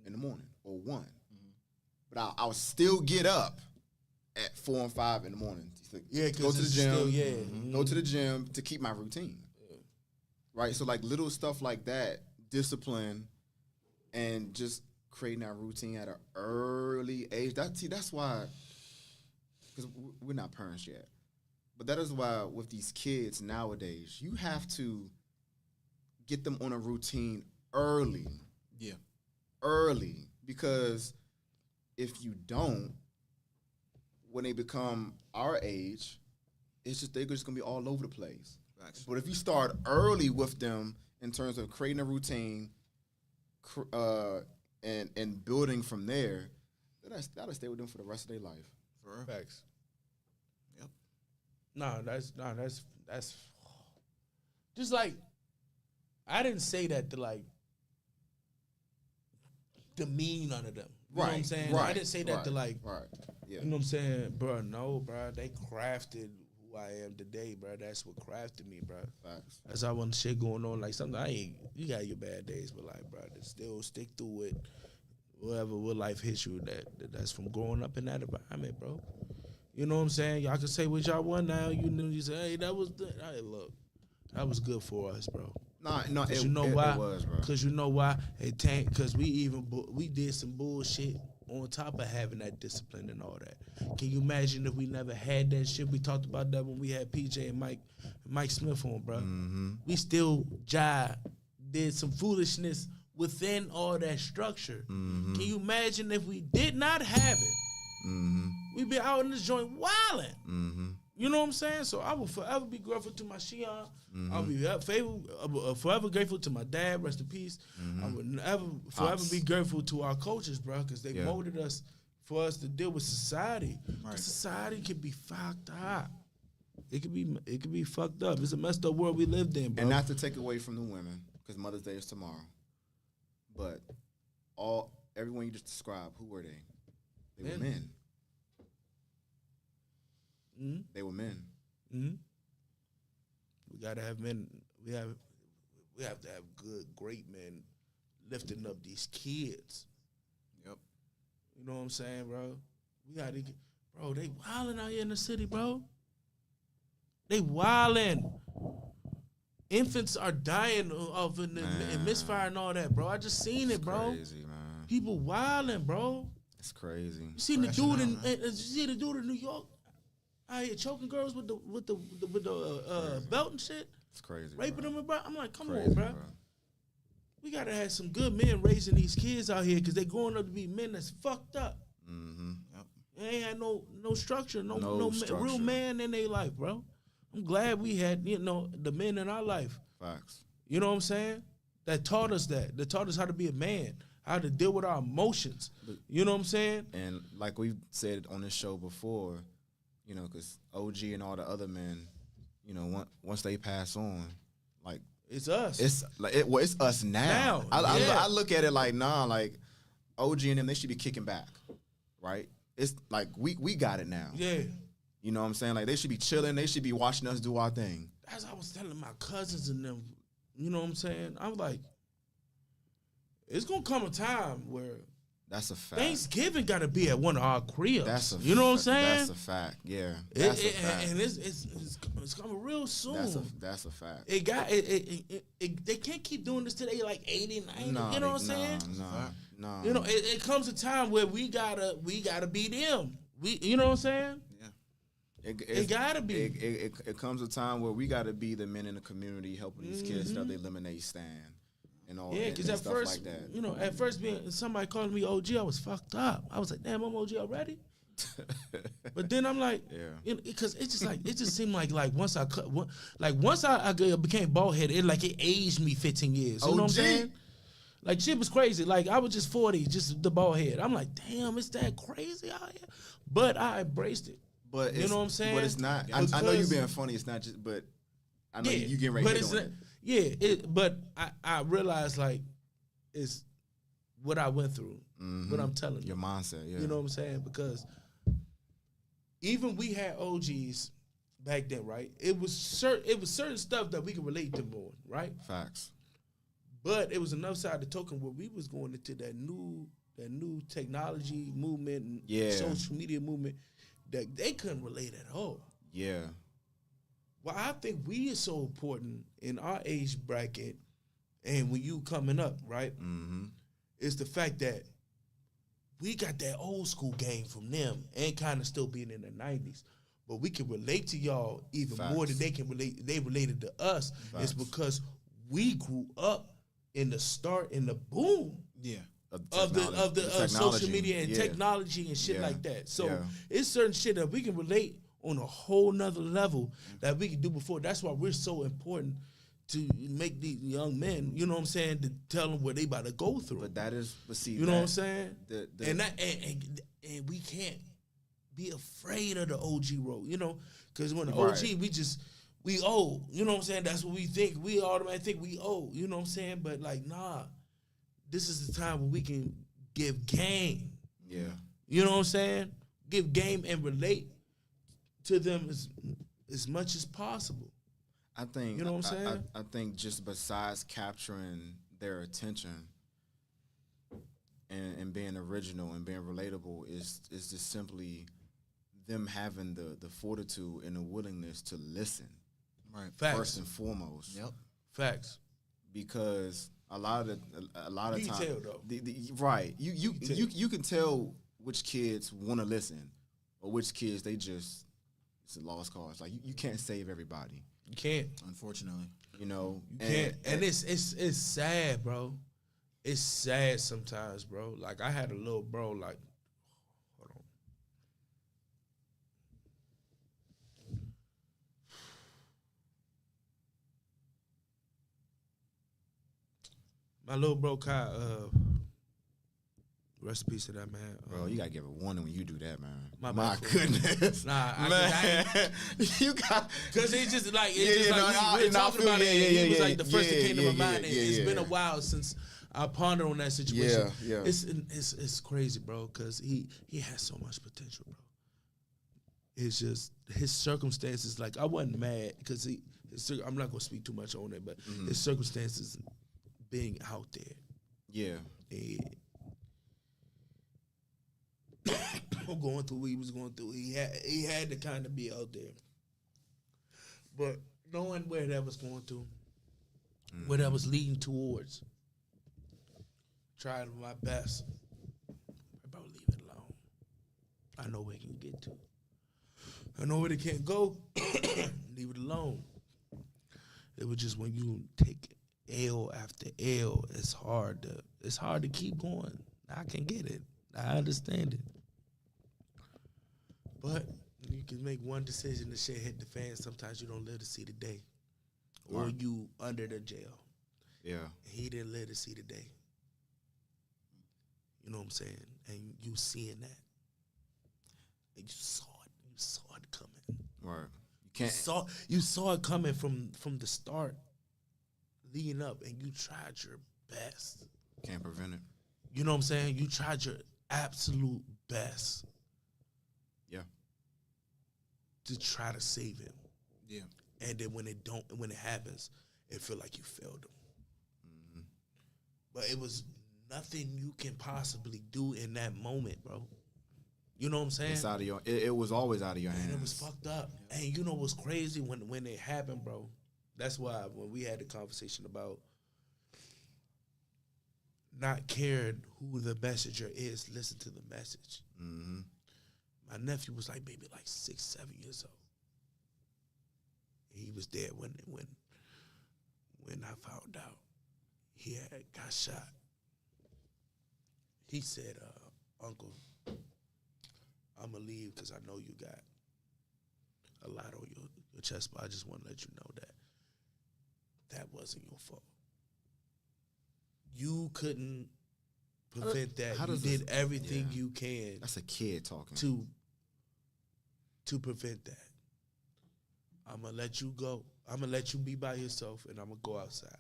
in the morning or 1. But I would still get up at 4 and 5 in the morning. Yeah, go to the gym. Still, Go to the gym to keep my routine. Right? So like little stuff like that, discipline, and just creating that routine at an early age. That's why, because we're not parents yet, but that is why with these kids nowadays, you have to get them on a routine early. Yeah. Early, because if you don't, when they become our age, they're just gonna be all over the place. Facts. But if you start early with them in terms of creating a routine, and building from there, that'll stay with them for the rest of their life. For real. Facts. Yep. That's just like, I didn't say that to like demean none of them. You know what I'm saying? I didn't say that to like, yeah. You know what I'm saying? Bro, no, bro. They crafted who I am today, bro. That's what crafted me, bro. Facts. That's how when shit going on. Like, something you got your bad days, but like, bro, still stick through it. What life hits you, that's from growing up in that environment, bro. You know what I'm saying? Y'all can say what y'all want now. You say, hey, that was good. Hey, look, that was good for us, bro. No, Cause you know why? It was, bro. Because you know why? Because we did some bullshit on top of having that discipline and all that. Can you imagine if we never had that shit? We talked about that when we had PJ and Mike Smith on, bro. Mm-hmm. We still did some foolishness within all that structure. Mm-hmm. Can you imagine if we did not have it? We be out in this joint wilding. You know what I'm saying? So I will forever be grateful to my Shion. I'll be forever grateful to my dad, rest in peace. I would forever be grateful to our coaches, bro, because they molded us for us to deal with society. Right. Society can be fucked up. It could be fucked up. It's a messed up world we lived in, bro. And not to take away from the women, because Mother's Day is tomorrow. But everyone you just described, who were they? They were men. Mm-hmm. They were men. Mm-hmm. We gotta have men. We have to have good, great men lifting up these kids. Yep. You know what I'm saying, bro? We gotta get, bro. They wilding out here in the city, bro. They wilding. Infants are dying of in misfire and all that, bro. I just seen it, bro. Crazy, man. People wilding, bro. It's crazy. You seen the dude in New York? Out here choking girls with the belt and shit. It's crazy. Raping bro. them, bro. I'm like, come Crazy, on, bro. We gotta have some good men raising these kids out here because they growing up to be men that's fucked up. Mm-hmm. Yep. They ain't had no structure, no structure. real man in their life, bro. I'm glad we had, the men in our life. Facts. You know what I'm saying? That taught us that. That taught us how to be a man, how to deal with our emotions. You know what I'm saying? And like we've said on this show before, because OG and all the other men, once they pass on, like it's us. It's like it's us now. I look at it like like OG and them, they should be kicking back, right? It's like we got it now. Yeah. You know what I'm saying? Like they should be chilling. They should be watching us do our thing. As I was telling my cousins and them, you know what I'm saying? I was like, it's gonna come a time where that's a fact. Thanksgiving got to be at one of our cribs. You know what I'm saying? That's a fact. Yeah, that's a fact. And it's coming real soon. That's a fact. They can't keep doing this till they like 80, 90. No, you know what I'm saying? No. It comes a time where we gotta be them. You know what I'm saying? It gotta be. It comes a time where we gotta be the men in the community helping these kids set up their lemonade stand and all. Yeah, because at stuff first, like that. at first being somebody calling me OG, I was fucked up. I was like, damn, I'm OG already. But then I'm like, because it just seemed like once I became bald headed, it aged me 15 years. You know what I'm saying? Like shit was crazy. Like I was just 40, just the bald head. I'm like, damn, it's that crazy out here. But I embraced it. But you know what I'm saying? But it's not. I know you're being funny. It's not just. But I know you getting ready. But to it's on not, it. yeah. But I realized like it's what I went through. What I'm telling you. Your mindset. Yeah. You know what I'm saying? Because even we had OGs back then, right? It was certain stuff that we could relate to more, right? Facts. But it was another side of the token where we was going into that new technology movement and social media movement that they couldn't relate at all. Yeah. Well, I think we are so important in our age bracket and when you coming up, right? Mm-hmm. It's the fact that we got that old school game from them and kind of still being in the 90s. But we can relate to y'all even more than they can relate. They related to us. Facts. It's because we grew up in the start, in the boom. Yeah. Of the social media and technology and shit like that. So it's certain shit that we can relate on a whole nother level that we can do before. That's why we're so important to make these young men, you know what I'm saying, to tell them what they about to go through. But see, you know what I'm saying? And we can't be afraid of the OG road, because when the OG, we owe, you know what I'm saying? That's what we think. We automatically think we owe, you know what I'm saying? But like, nah. This is the time where we can give game. Yeah. You know what I'm saying? Give game and relate to them as much as possible. I think, you know what I'm saying? I think just besides capturing their attention and being original and being relatable is just simply them having the fortitude and the willingness to listen. Right. Facts. First and foremost. Yep. Facts. Because a lot of times, tell though. Right. You can tell which kids want to listen, or which kids it's a lost cause. Like you can't save everybody. You can't, unfortunately. You can't, and it's sad, bro. It's sad sometimes, bro. Like I had a little bro, like, hold on, My little bro Kai, rest in peace to that man. Bro, you gotta give a warning when you do that, man. My My bad, fool. goodness. Nah, man. You got because it's just like Yeah, yeah, no, we were no, I talking feel- about yeah, it. And yeah, he was yeah, like the first that yeah, came to yeah, my mind. yeah, and it's yeah. been a while since I pondered on that situation. Yeah, yeah. It's crazy, bro, because he has so much potential, bro. It's just his circumstances. Like I wasn't mad because I'm not gonna speak too much on it, but his circumstances being out there. Yeah. And going through what he was going through, he had to kind of be out there. But knowing where that was going to, where that was leading towards, trying my best. Bro, leave it alone. I know where it can get to. I know where it can't go. Leave it alone. It was just when you take L after L, it's hard to keep going. I can get it. I understand it. But you can make one decision, the shit hit the fan. Sometimes you don't live to see the day. Or Right. you under the jail. Yeah. He didn't live to see the day. You know what I'm saying? And you seeing that. And you saw it coming. Right. You can't You saw it coming from the start, leading up, and you tried your best. can't prevent it. You know what I'm saying? You tried your absolute best. Yeah. To try to save him. Yeah. And then when it happens, it feel like you failed him. But it was nothing you can possibly do in that moment, bro. You know what I'm saying? It's out of your it was always out of your And hands. it was fucked up. And you know what's crazy when it happened, bro? That's why when we had the conversation about not caring who the messenger is, listen to the message. Mm-hmm. My nephew was like maybe like 6, 7 years old. He was there when I found out he had got shot. He said, Uncle, I'm going to leave because I know you got a lot on your chest, but I just want to let you know that wasn't your fault. You couldn't prevent that. how You does did this- everything yeah. you can That's a kid talking. to prevent that. I'm going to let you go. I'm going to let you be by yourself, and I'm going to go outside.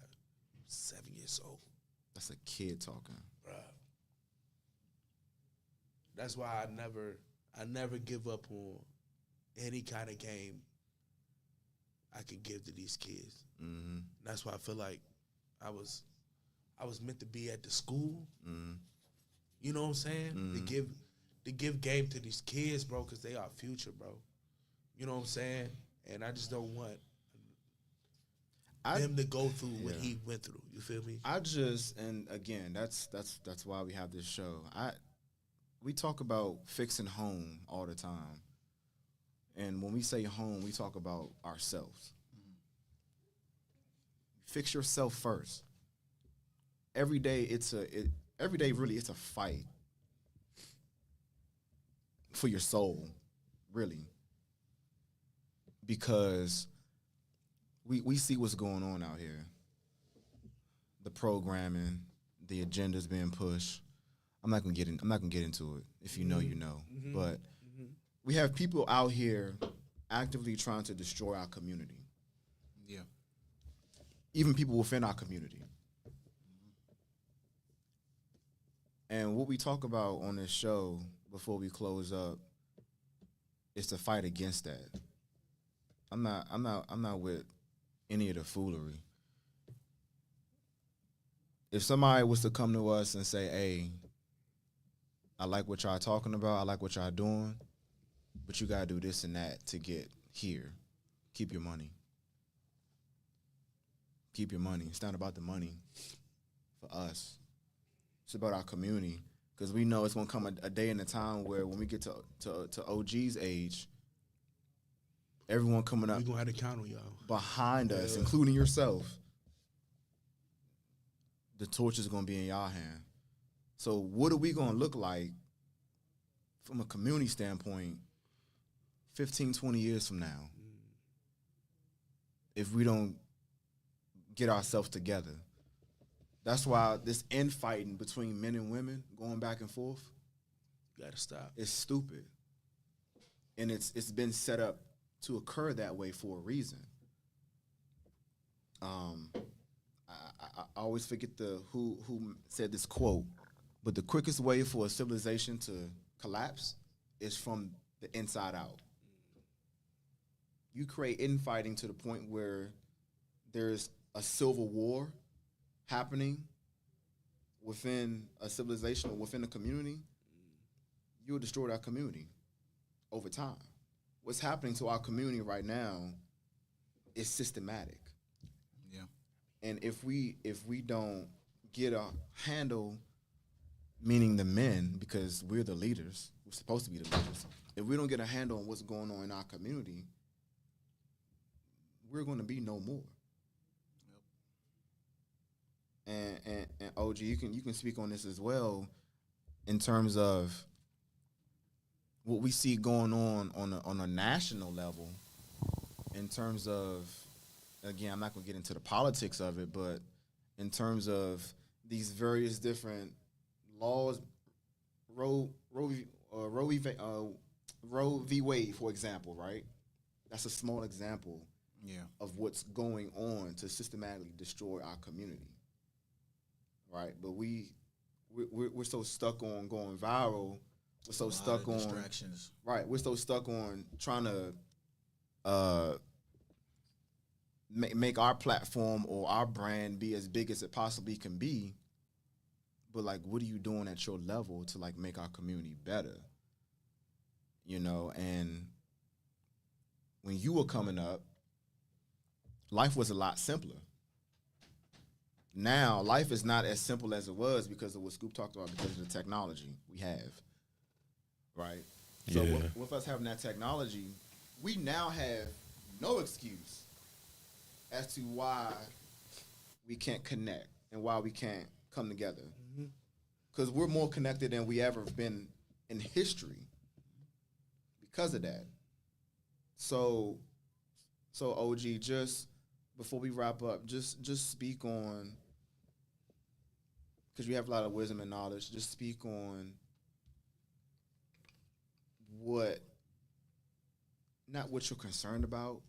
7 years old. That's a kid talking. Bruh. That's why I never give up on any kind of game I could give to these kids. Mm-hmm. That's why I feel like I was meant to be at the school. Mm-hmm. You know what I'm saying? To give game to these kids, bro, because they are future, bro. You know what I'm saying? And I just don't want them to go through what he went through. You feel me? And again, that's why we have this show. We talk about fixing home all the time. And when we say home, we talk about ourselves. Fix yourself first. Every day it's a fight for your soul, really. Because we see what's going on out here. The programming, the agendas being pushed. I'm not gonna get into it. If you know, you know. But we have people out here actively trying to destroy our community. Yeah. Even people within our community. And what we talk about on this show before we close up is to fight against that. I'm not with any of the foolery. If somebody was to come to us and say, hey, I like what y'all talking about, I like what y'all doing, but you gotta do this and that to get here. Keep your money. Keep your money. It's not about the money for us. It's about our community. Because we know it's gonna come a day and a time where when we get to OG's age, everyone coming up We're going to have to count on y'all. behind us, including yourself, the torch is going to be in y'all hand. So what are we going to look like from a community standpoint 15, 20 years from now if we don't get ourselves together? That's why this infighting between men and women going back and forth Gotta stop. is stupid. And it's been set up to occur that way for a reason. I always forget who said this quote, but the quickest way for a civilization to collapse is from the inside out. You create infighting to the point where there's a civil war happening within a civilization or within a community, you'll destroy that community over time. What's happening to our community right now is systematic. Yeah. And if we don't get a handle, meaning the men, because we're the leaders, we're supposed to be the leaders. If we don't get a handle on what's going on in our community, we're going to be no more. And OG, you can speak on this as well, in terms of what we see going on a national level, in terms of, again, I'm not going to get into the politics of it, but in terms of these various different laws, Roe v. Wade, for example, right? That's a small example of what's going on to systematically destroy our community, right? But we're so stuck on going viral. We're so stuck on distractions. Right. We're so stuck on trying to make our platform or our brand be as big as it possibly can be. But like, what are you doing at your level to like make our community better? You know, and when you were coming up, life was a lot simpler. Now, life is not as simple as it was because of what Scoop talked about, because of the technology we have. Right? So with us having that technology, we now have no excuse as to why we can't connect and why we can't come together. Because we're more connected than we ever been in history because of that. So OG, just before we wrap up, just speak on, because you have a lot of wisdom and knowledge, just speak on not what you're concerned about,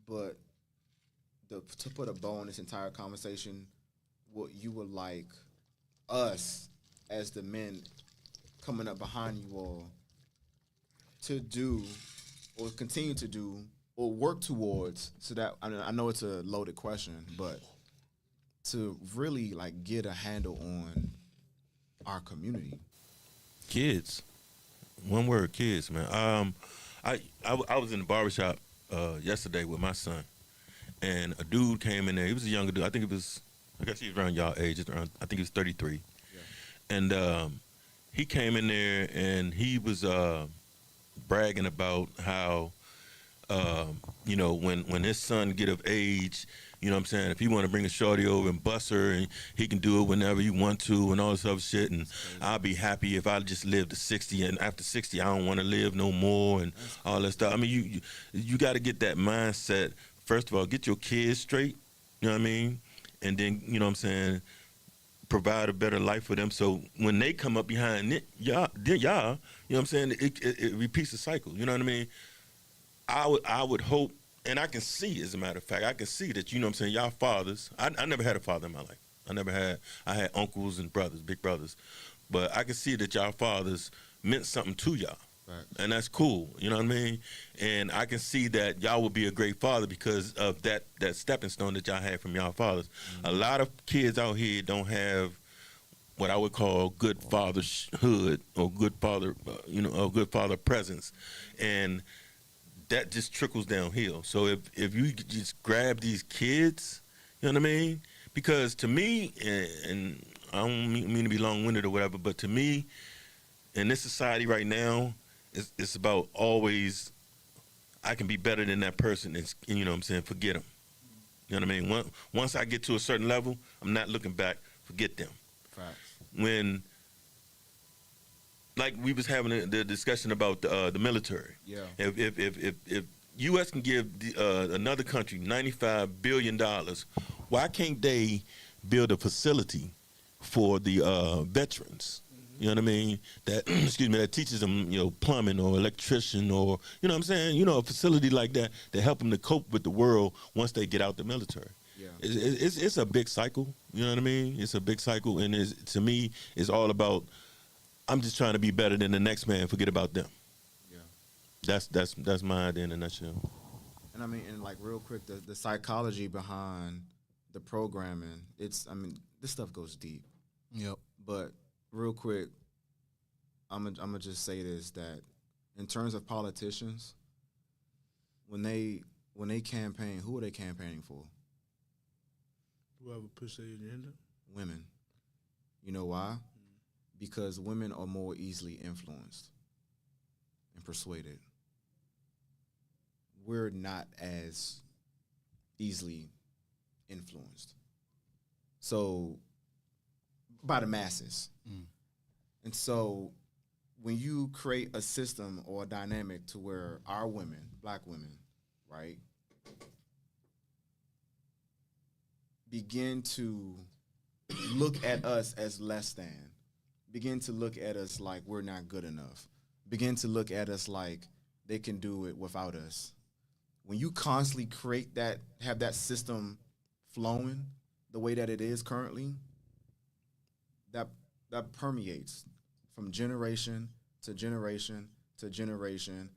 but to put a bow on this entire conversation, what you would like us as the men coming up behind you all to do or continue to do or work towards, so that, I know it's a loaded question, but to really like get a handle on our community. Kids. One word, kids, man. I was in the barbershop yesterday with my son, and a dude came in there. He was a younger dude. I guess he was around y'all age. I think he was 33. Yeah. And he came in there, and he was bragging about how, when his son get of age, you know what I'm saying, if he want to bring a shorty over and bust her, and he can do it whenever you want to and all this other shit, and I'll be happy if I just live to 60, and after 60 I don't want to live no more, and all that stuff. I mean, you got to get that mindset. First of all, get your kids straight, you know what I mean, and then, you know what I'm saying, provide a better life for them, so when they come up behind it, y'all, you know what I'm saying, it repeats the cycle, you know what I mean. I would hope, and I can see, as a matter of fact, I can see that, you know what I'm saying, y'all fathers, I never had a father in my life. I had uncles and brothers, big brothers. But I can see that y'all fathers meant something to y'all. Right. And that's cool, you know what I mean? And I can see that y'all would be a great father because of that stepping stone that y'all had from y'all fathers. Mm-hmm. A lot of kids out here don't have what I would call good fatherhood or good father, a good father presence. And that just trickles downhill. So if you just grab these kids, you know what I mean? Because to me, and I don't mean to be long-winded or whatever, but to me, in this society right now, it's about always, I can be better than that person, and you know what I'm saying, forget them. You know what I mean? Once I get to a certain level, I'm not looking back, forget them. Facts. When, like we was having the discussion about the military. Yeah. If U.S. can give another country $95 billion, why can't they build a facility for the veterans. You know what I mean? That excuse me, that teaches them, plumbing or electrician or you know what I'm saying? A facility like that to help them to cope with the world once they get out the military. Yeah. It's a big cycle. You know what I mean? It's a big cycle, and to me, it's all about. I'm just trying to be better than the next man. Forget about them. Yeah. That's my idea in a nutshell. And I mean, and like real quick, the psychology behind the programming, this stuff goes deep. Yep. But real quick, I'm gonna just say this, that in terms of politicians, when they campaign, who are they campaigning for? Whoever push their agenda. Women. You know why? Because women are more easily influenced and persuaded. We're not as easily influenced. So, by the masses. And so, when you create a system or a dynamic to where our women, black women, right, begin to look at us as less than, begin to look at us like we're not good enough, begin to look at us like they can do it without us. When you constantly create that, have that system flowing the way that it is currently, that permeates from generation to generation to generation.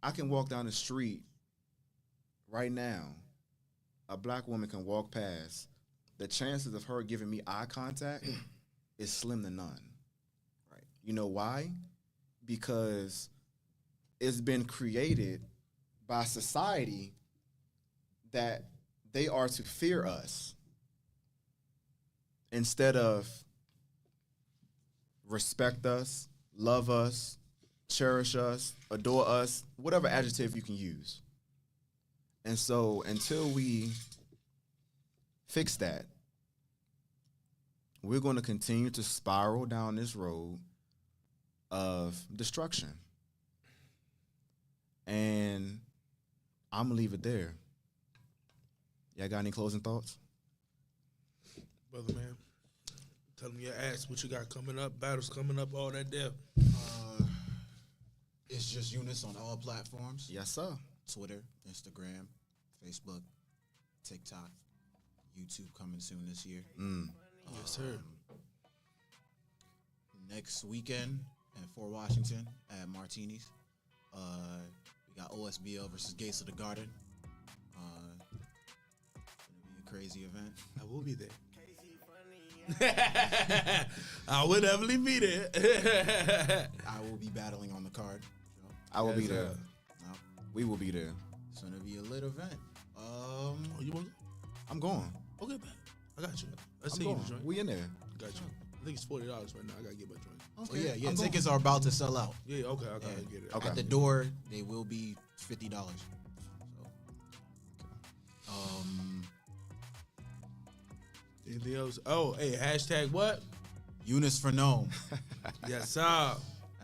I can walk down the street right now, a black woman can walk past, the chances of her giving me eye contact is slim to none. Right. You know why? Because it's been created by society that they are to fear us instead of respect us, love us, cherish us, adore us, whatever adjective you can use. And so until we fix that, we're going to continue to spiral down this road of destruction. And I'm going to leave it there. Y'all got any closing thoughts? Brother man, tell them your ass what you got coming up, battles coming up, all that there. It's just Eunice on all platforms. Yes, sir. Twitter, Instagram, Facebook, TikTok, YouTube coming soon this year. Yes, sir. Next weekend in Fort Washington at Martini's. We got OSBL versus Gates of the Garden. It's gonna be a crazy event. I will be there. I will definitely be there. I will be battling on the card. I will be there. No, We will be there. it's gonna be a lit event. Oh, you want to I'm going. go? Okay, bet. I got you. Let's I'm see you going. the joint. We in there. Got you. I think it's $40 right now. I gotta get my joint. Oh yeah, I'm tickets are about to sell out. Yeah, okay, I gotta And get it. Okay. At the door, they will be $50. So, Anything else? Oh, hey, hashtag what? Eunice for Gnome. Yes, sir.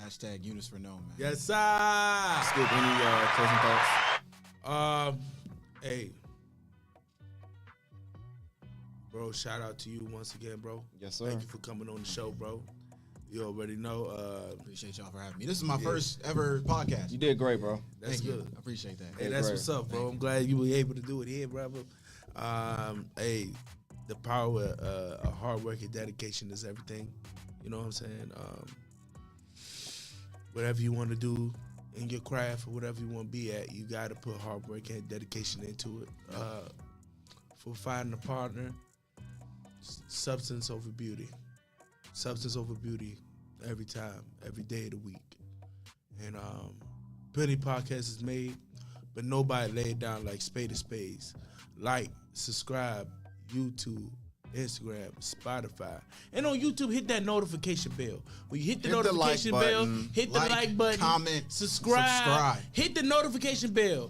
Hashtag Eunice for Gnome, man. Yes, sir. Skip, any closing thoughts? Hey, bro, shout out to you once again, bro. Yes, sir. Thank you for coming on the show, bro. You already know. Appreciate y'all for having me. This is my first ever podcast. You did great, bro. That's Thank good. you. I appreciate that. Hey, that's great. what's up, bro. I'm glad you were able to do it here, brother. Hey, the power of hard work and dedication is everything. You know what I'm saying? Whatever you want to do in your craft or whatever you want to be at, you got to put hard work and dedication into it. For finding a partner, substance over beauty. Substance over beauty every time, every day of the week. And plenty podcasts is made, but nobody laid down like Spade of Spades. Like, subscribe, YouTube, Instagram, Spotify. And on YouTube, hit that notification bell. When you hit the Hit the like notification bell, button. hit the like button, comment, subscribe, hit the notification bell.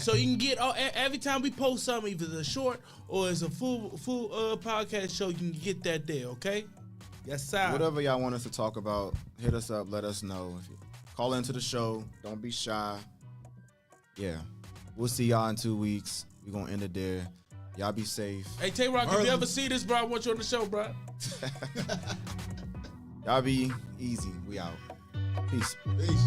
So you can get every time we post something, either it's a short or it's a full podcast show, you can get that there, okay? Yes, sir. Whatever y'all want us to talk about, hit us up, let us know. If you call into the show, don't be shy. Yeah. We'll see y'all in 2 weeks. We're going to end it there. Y'all be safe. Hey, Tay-Rock, if you ever see this, bro, I want you on the show, bro. Y'all be easy. We out. Peace. Peace.